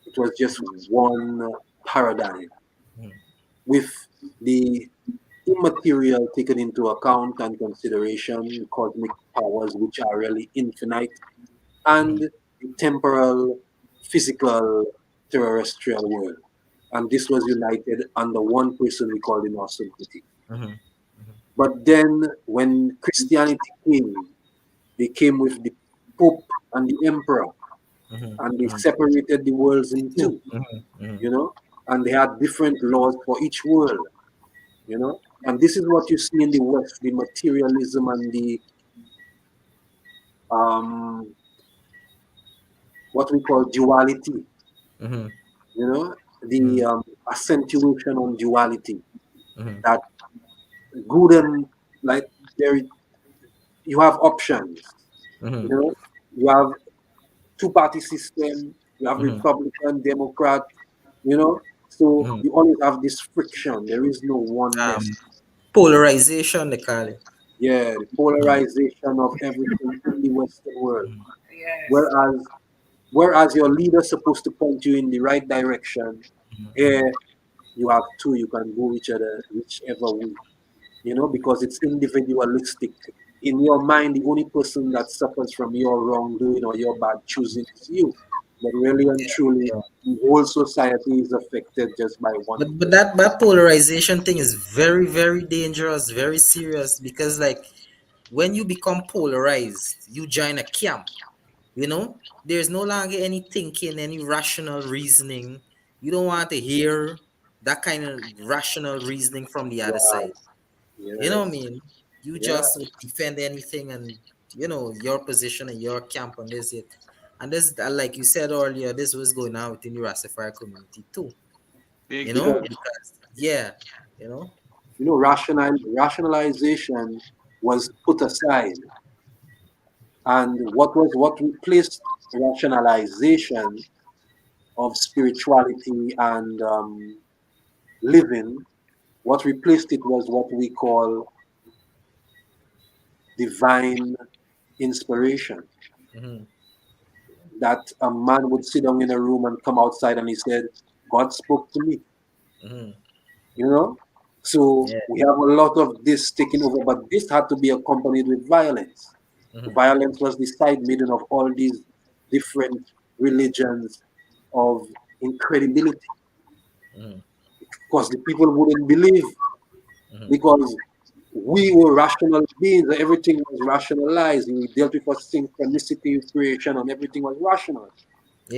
It was just one paradigm mhm, with the immaterial taken into account and consideration, cosmic powers which are really infinite, and mhm, the temporal, physical, terrestrial world. And this was united under one person we call the Nosubiti. mhm, But then when Christianity came, they came with the Pope and the Emperor, mhm, and they mhm. separated the worlds in Two. two, Mhm, mhm, and they had different laws for each world, you know. And this is what you see in the West, the materialism and the um, what we call duality, mhm, the accentuation on duality. mhm, That good and like there, you have options, you mhm, know, you have two-party system, you have mhm, Republican, Democrat, you know. So mhm. you always have this friction. There is no Um, oneness. Polarization, they call it. Yeah, the Mhm, polarization of everything in the Western world. Yes. Whereas your leader's supposed to point you in the right direction, here you have two, you can go whichever way, because it's individualistic. In your mind, the only person that suffers from your wrongdoing or your bad choosing is you. But really and truly, yeah. the whole society is affected just by one But person. that polarization thing is very, very dangerous, very serious, because like when you become polarized, you join a camp. There's no longer any thinking, any rational reasoning. You don't want to hear that kind of rational reasoning from the other Right. side. You know what I Yes. mean? You Yeah. just would defend anything, and your position and your camp on this it. And this, like you said earlier, this was going on within the Rastafari community too. Big Because Because yeah, you know. rationalization was put aside, and what replaced rationalization of spirituality and living, what replaced it was what we call divine inspiration. Mhm, That a man would sit down in a room and come outside and he said, God spoke to me, mhm, you know? So yeah, we have a lot of this taking over, but this had to be accompanied with violence. mhm, Violence was the side maiden of all these different religions of incredibility, mhm, because the people wouldn't believe, mhm, because we were rational beings. Everything was rationalized. We dealt with a synchronicity of creation, and everything was rational.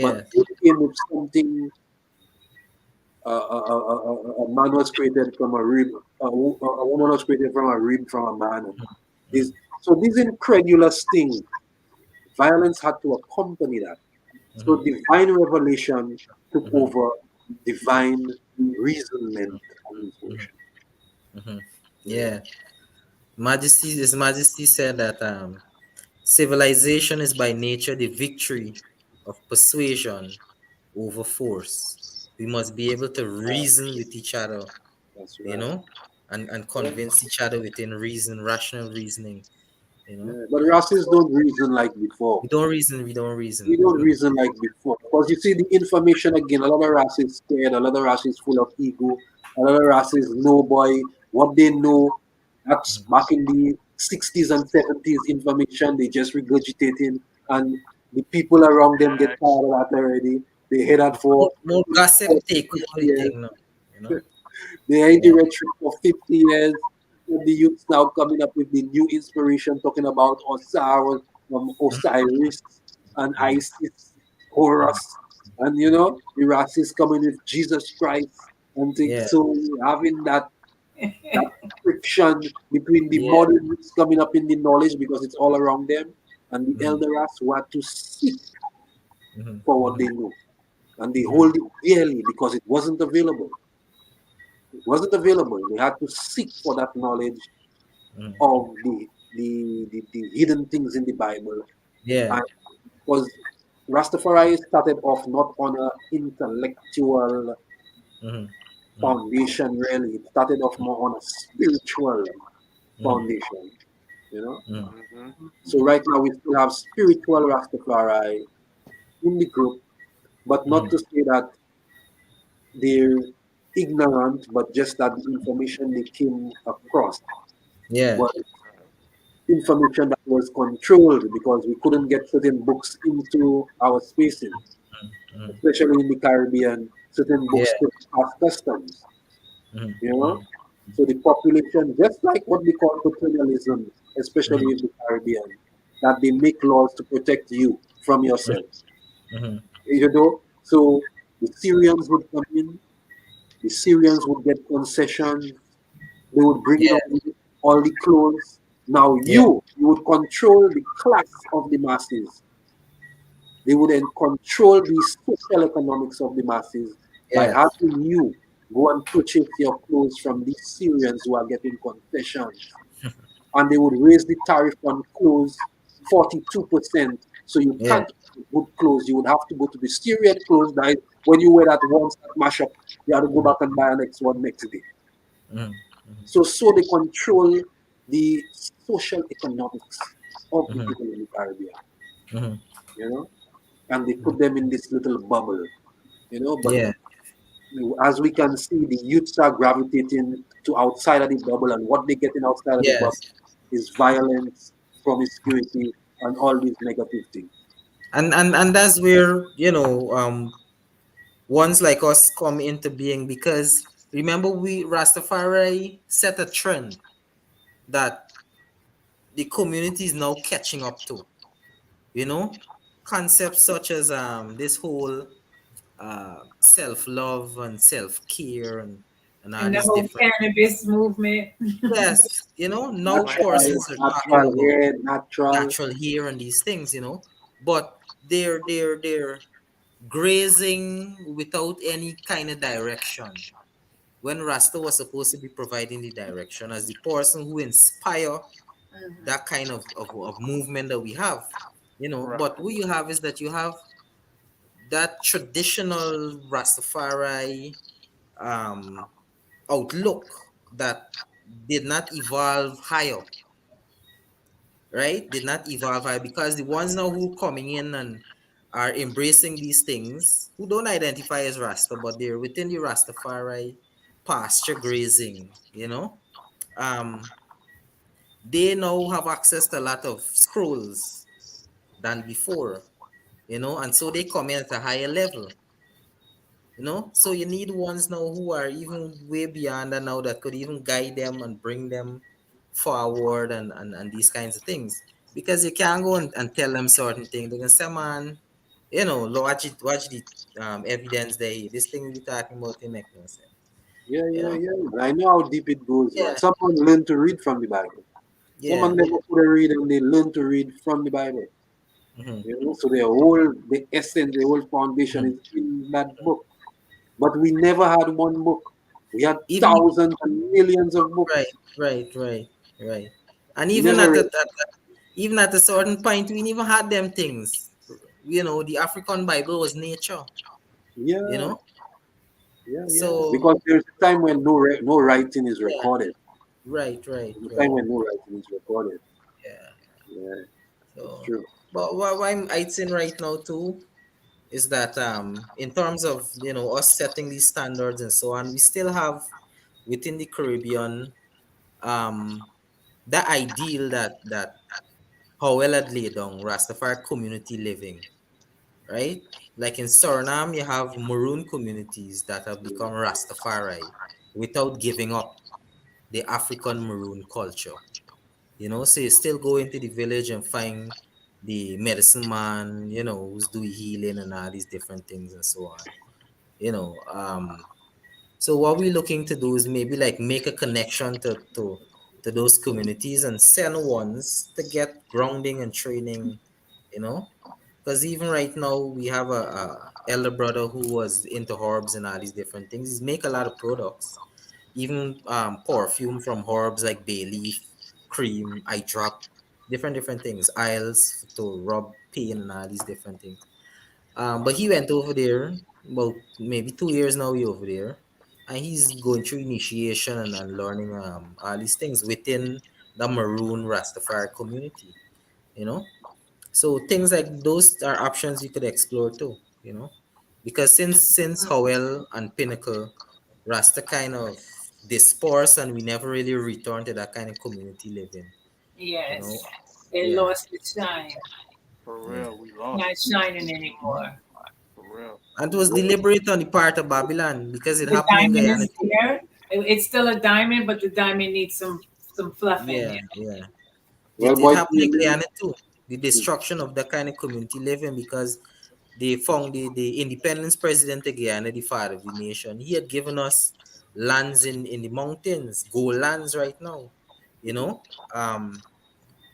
But yeah, it came with something. A man was created from a rib. A woman was created from a rib from a man. And mhm, so these incredulous things, violence had to accompany that. So mhm, divine revelation took mhm, over divine reasonment and mhm, intuition. mhm. Yeah. Yeah. His Majesty said that civilization is by nature the victory of persuasion over force. We must be able to reason with each other, That's you right. know, and Yeah. convince each other within reason, rational reasoning, you know. Yeah. But racists don't reason like before. We don't reason. We don't reason like before. Because you see the information again, a lot of racists scared, a lot of racists full of ego, a lot of racists know boy what they know. That's back in the 60s and 70s information, they just regurgitating, and the people around them get tired of that already. They head out for More gossip take 50 over the years. thing now, you know. They ain't the Yeah. rhetoric for 50 years. The youths now coming up with the new inspiration, talking about Osiris, Osiris and Mhm, Isis, Horus. And you know, the racists coming with Jesus Christ and things. Yeah. So having that friction between the Yeah. modernists coming up in the knowledge because it's all around them, and the Mhm. elder race who had to seek Mhm. for what Mhm. they know. And they Mhm. hold it dearly because it wasn't available. It wasn't available. They had to seek for that knowledge Mhm. of the hidden things in the Bible. Yeah. And because Rastafari started off not on an intellectual Mhm. Mhm. foundation, really. It started off more on a spiritual Mhm. foundation, you know. Mhm. Mm-hmm. So right now we still have spiritual Rastafari in the group, but not Mhm. to say that they're ignorant, but just that the information they came across Yeah. was information that was controlled because we couldn't get certain books into our spaces, Mhm. especially in the Caribbean. Certain Yeah. books couldn't pass customs, Mhm. you know. Mhm. So the population, just like what they call paternalism, especially Mhm. in the Caribbean, that they make laws to protect you from yourself. Mhm. You know, so the Syrians would come in, the Syrians would get concessions, they would bring in Yeah. all the clothes. Now Yeah. you would control the class of the masses. They would then control the social economics of the masses by Yes. having you go and purchase your clothes from these Syrians who are getting concessions. And they would raise the tariff on clothes 42%. So you Yeah. can't get good clothes. You would have to go to the Syrian clothes that when you wear that once, that mash up, you have to go back and buy a next one next day. Mhm. So they control the social economics of the Mhm. people in the Caribbean, Mhm. you know, and they put them in this little bubble, you know. But Yeah. as we can see, the youths are gravitating to outside of the bubble, and what they're getting outside of the bubble Yes. is violence, promiscuity, and all these negative things. And that's where, ones like us come into being, because remember, we Rastafari set a trend that the community is now catching up to. You know, concepts such as this whole self-love and self-care and all And the these whole different. cannabis movement. Yes, now Natural, persons are talking natural about hair, natural. natural hair and these things, but they're grazing without any kind of direction, when Rasta was supposed to be providing the direction as the person who inspire that kind of movement that we have. Right. But what you have is that you have that traditional Rastafari um, outlook that did not evolve higher, right? Did not evolve higher, because the ones now who coming in and are embracing these things, who don't identify as Rasta, but they're within the Rastafari pasture grazing, um, they now have access to a lot of scrolls than before, and so they come in at a higher level. So you need ones now who are even way beyond that now, that could even guide them and bring them forward, and these kinds of things, because you can't go and tell them certain things. They're gonna say, man, watch the evidence there, this thing we're talking about, it make no sense. Yeah, you yeah, know yeah. I know how deep it goes, man. yeah. Someone learn to read from the Bible. Yeah. Someone never could have read and they learn to read from the Bible. Hmm. You know, so the essence, the whole foundation Hmm. is in that book. But we never had one book. We had Even thousands and millions of right, books. right. And We even never at read. even at a certain point, we never had them things. The African Bible was nature. You Yeah, know, yeah, yeah. so Because there's a time when no writing is yeah, recorded. right, There's a time right. when no writing is recorded. Yeah. Yeah, that's So, true. but what I'm saying right now too is that in terms of us setting these standards and so on, we still have within the Caribbean um that ideal that Howell had laid down, Rastafari community living, right? Like in Suriname, you have Maroon communities that have become Rastafari without giving up the African Maroon culture. So you still go into the village and find the medicine man, who's doing healing and all these different things and so on. You know, so what we're looking to do is maybe like make a connection to those communities and send ones to get grounding and training, you know, because even right now we have a elder brother who was into herbs and all these different things. He's make a lot of products, even perfume from herbs like bay leaf, cream, eye drop, different things, oils to rub pain and all these different things. But he went over there about maybe 2 years now. He over there, and he's going through initiation and learning all these things within the Maroon Rastafari community. You know, so things like those are options you could explore too. Because since Howell and Pinnacle, Rasta kind of dispersed, and we never really returned to that kind of community living. You know, Yes. It yeah, lost its shine. For yeah. real, we lost Not it. shining anymore. For real. And it was deliberate on the part of Babylon because it The happened in diamond Guyana is too. there. It's still a diamond, but the diamond needs some fluffing. Yeah, yeah. Well, It boy, happened in Guyana too. The destruction of that kind of community living because they found the independence president of Guyana, the father of the nation. He had given us lands in the mountains, gold lands right now, you know. Um,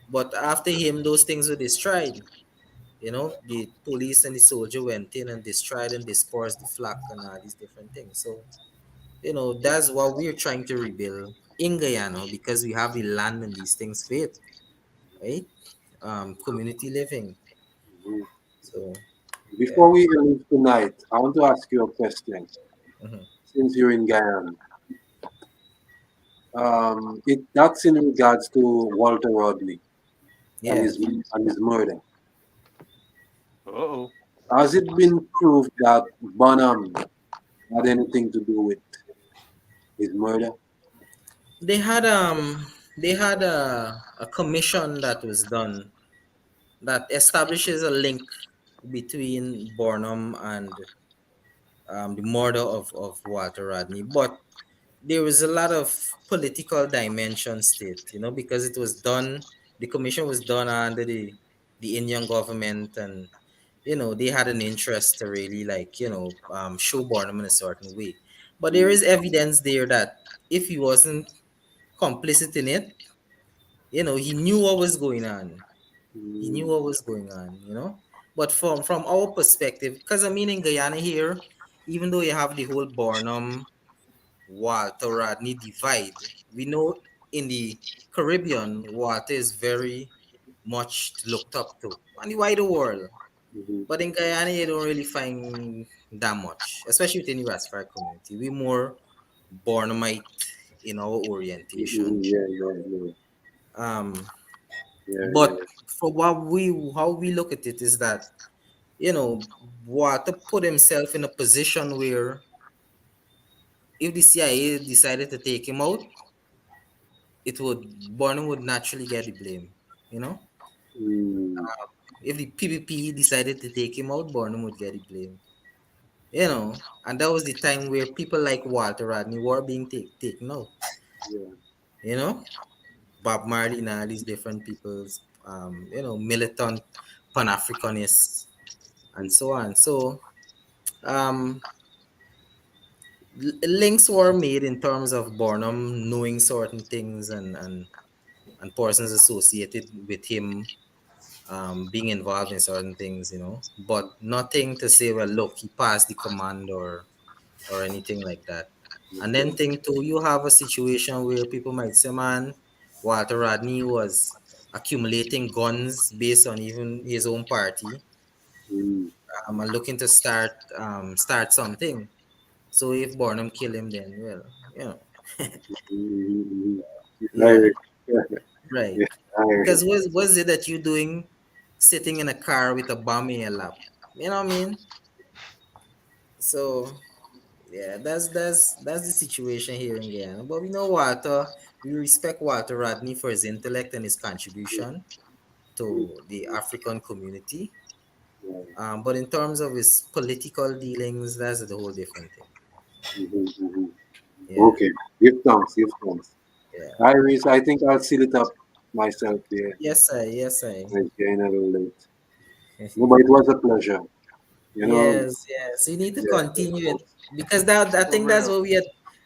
but after him, those things were destroyed. The police and the soldier went in and destroyed and dispersed the flock and all these different things. So, that's what we're trying to rebuild in Guyana because we have the land and these things fit, right? Community living. Mhm. So, yeah. Before we leave tonight, I want to ask you a question. Mhm. Since you're in Guyana, that's in regards to Walter Rodney and Yeah. his murder. Uh-oh. Has it been proved that Bonham had anything to do with his murder? They had a commission that was done that establishes a link between Barnum and the murder of Walter Rodney. But there was a lot of political dimensions to it, because it was done, the commission was done under the Indian government, and they had an interest to really like, show Barnum in a certain way. But there is evidence there that if he wasn't complicit in it, he knew what was going on. He knew Mm, what was going on. But from our perspective, because I mean in Guyana here, even though you have the whole Barnum Walter Rodney divide, we know in the Caribbean, Walter is very much looked up to on the wider world. mhm, But in Guyana, you don't really find that much, especially within the Rastafari community. We're more Barnumite in our orientation. mhm, yeah, yeah, yeah, Um, yeah, but yeah. for how we look at it is that, Walter put himself in a position where if the CIA decided to take him out, it would Barnum would naturally get the blame. You know, Mm, if the PPP decided to take him out, Barnum would get the blame. And that was the time where people like Walter Rodney were being taken out. yeah. You know, Bob Marley and all these different people's, militant Pan Africanists and so on. So, um, links were made in terms of Barnum knowing certain things and persons associated with him being involved in certain things, but nothing to say, well, look, he passed the command or anything like that. And then Okay. thing two, you have a situation where people might say, man, Walter Rodney was accumulating guns based on even his own party, Mm, and looking to start something. So if Barnum kill him, then well, mm, yeah, mm. right. Yeah, I heard it. Because was it that you doing sitting in a car with a bomb in your lap? You know what I mean? So yeah, that's the situation here in Guyana. But we know Walter, we respect Walter Rodney for his intellect and his contribution Mm, to the African community. yeah. But in terms of his political dealings, that's a whole different thing. Mhm, mhm. Yeah, Okay. Give thanks, give thanks. yeah. Iris, I think I'll seal it up myself there. Yes, sir. Yes, sir. I joined a little late. No, but it was a pleasure. You know, Yes, yes. You need to yeah, continue it because that I For think that's real. what we had.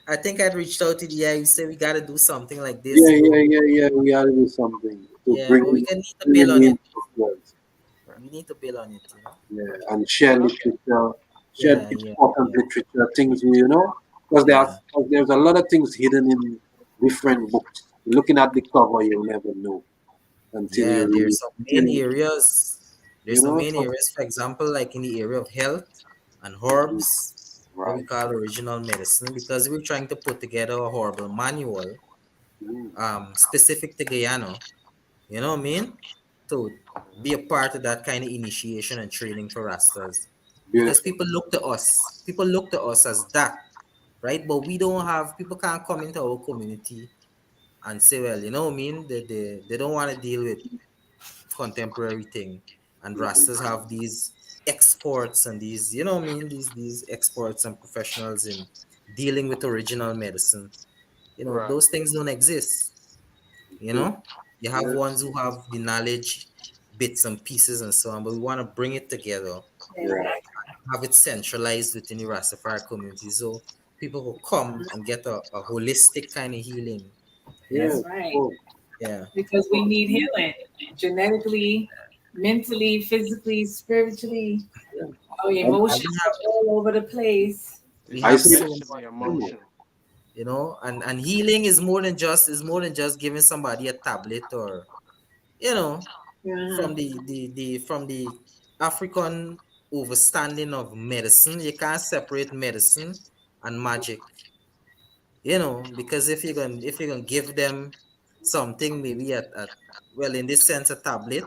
I think I'd reached out to the guy. You said we got to do something like this. yeah, So yeah, yeah, yeah. We are doing something to yeah, bring but we can need to bring build in on new it. words. We need to build on it. You know? Yeah, and share literature, share Yeah, yeah, important yeah, literature, things we, because yeah. there's a lot of things hidden in different books. Looking at the cover, you'll never know until Yeah, you there's read. some main Until, areas. There's some main so, areas, for example, like in the area of health and herbs, what we right. call original medicine, because we're trying to put together a herbal manual Mm, specific to Guyana. You know what I mean? To be a part of that kind of initiation and training for Rastas. Because beautiful. people look to us. People look to us as that, right? But we don't have people can't come into our community and say, well, you know what I mean? They don't want to deal with contemporary thing. And Mhm. Rastas have these exports and these, you know what I mean, these experts and professionals in dealing with original medicine. You know, Right. those things don't exist. You True. know, you have Yeah, ones who have the knowledge, bits and pieces and so on, but we want to bring it together, right. have it centralized within the Rastafari community so people will come and get a holistic kind of healing. You Yeah, That's know, right. cool. yeah, Because we need healing genetically, mentally, physically, spiritually. Our And and emotions are all over the place. we I have see so Especially much, emotion. you know, and healing is more than just giving somebody a tablet or you know Uh-huh. from the African overstanding of medicine. You can't separate medicine and magic, you know, because if you're gonna give them something, maybe at well in this sense a tablet,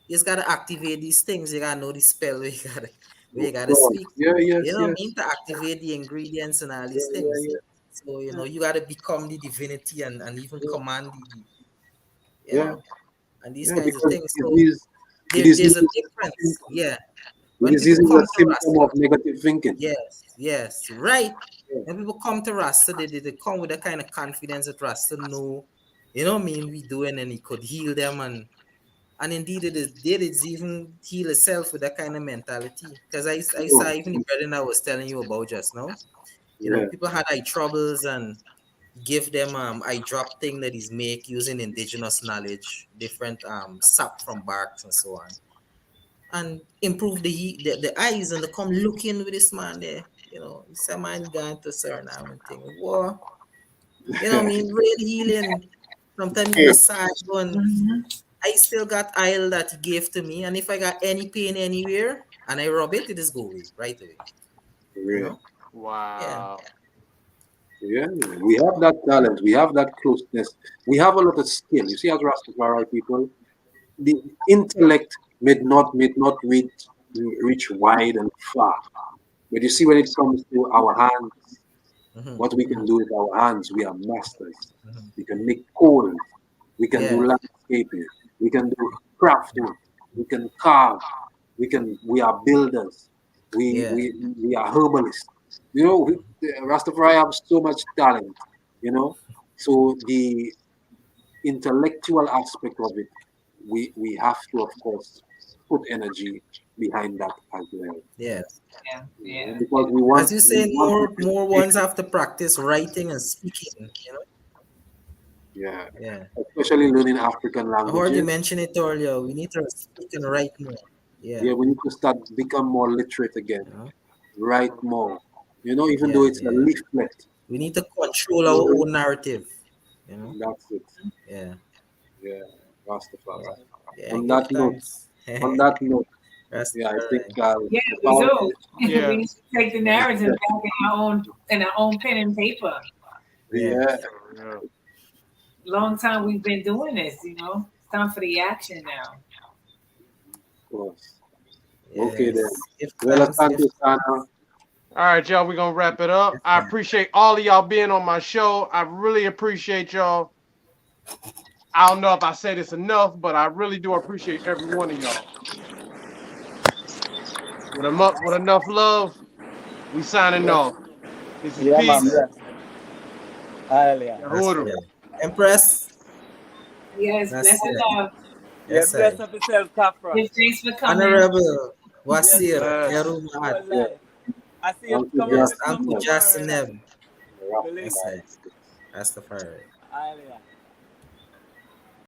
you just gotta activate these things. You gotta know the spell where you gotta God. speak. Yeah, You yes, know what I yes. mean? To activate the ingredients and all Yeah, these yeah, things. yeah. So you gotta become the divinity and even command the you Yeah, know and these yeah, kinds of because things. it So is, it is there's a easy. difference. Yeah. When people Disease is come a to symptom Rasta, of negative thinking. yes, right. Yeah. When people come to Rasta, they come with a kind of confidence that Rasta know, you know what I mean, we doing and he could heal them and indeed it is even heal itself with that kind of mentality. Because I Oh, saw even the brethren I was telling you about just now, yeah. people had eye troubles and give them eye drop thing that is make using indigenous knowledge, different sap from barks and so on and improve the eyes and they come looking with this man there. This man going to Suriname and thing. Whoa, what I mean? Real healing. Sometimes Yeah, massage one. I still got aisle that he gave to me, and if I got any pain anywhere and I rub it, it just go away right away. You yeah, know? Yeah. Wow. yeah. We have that talent. We have that closeness. We have a lot of skill. You see, as Rastafari people, the intellect may not reach wide and far. But you see, when it comes to our hands, Mm-hmm. what we can do with our hands, we are masters. Mm-hmm. We can make poles. We can do Yeah. landscaping. We can do crafting. We can carve. We are builders. We Yeah. we we are herbalists. Rastafari have so much talent. You know, so the intellectual aspect of it, we have to, of course, put energy behind that as well. Yeah. Yeah, yeah, Because As you we say, want to more make, ones have to practice writing and speaking. yeah, Yeah. especially learning African I heard you languages. mention it earlier. We need to speak and write more. Yeah. Yeah, we need to start become more literate again, You know? write more. Even though Yeah, it's a yeah. leaflet, We need to control our you own narrative. You know? that's it. Yeah. Yeah, Yeah. Rastafari. Yeah. On Give that note, thanks. on that note, That's yeah, I think right. yeah. We power. do. We Yeah. need to take the narrative back in our own pen and paper. Yeah. Yeah, Yeah. Long time we've been doing this. It's time for the action now. of course. Okay then. Yes. Give Well, thanks. Give asante sana. All right, y'all. We're gonna wrap it up. I thanks. appreciate all of y'all being on my show. I really appreciate y'all. I don't know if I say this enough, but I really do appreciate every one of y'all. With enough love, we signing Yes. off. This is Yeah, man, peace. bless. Hallelujah. That's Uhuru. right. Empress. Yes, That's blessed it. love. Yes, Yeah, bless sir. up yourself, Capra. Give thanks for coming. Honorable Yes, Wasir sir. Erumat. Well, I see you Uncle come up Yes, with some Uncle tomorrow. Justin M. Believe Yes, me. sir. Rastafari. Hallelujah.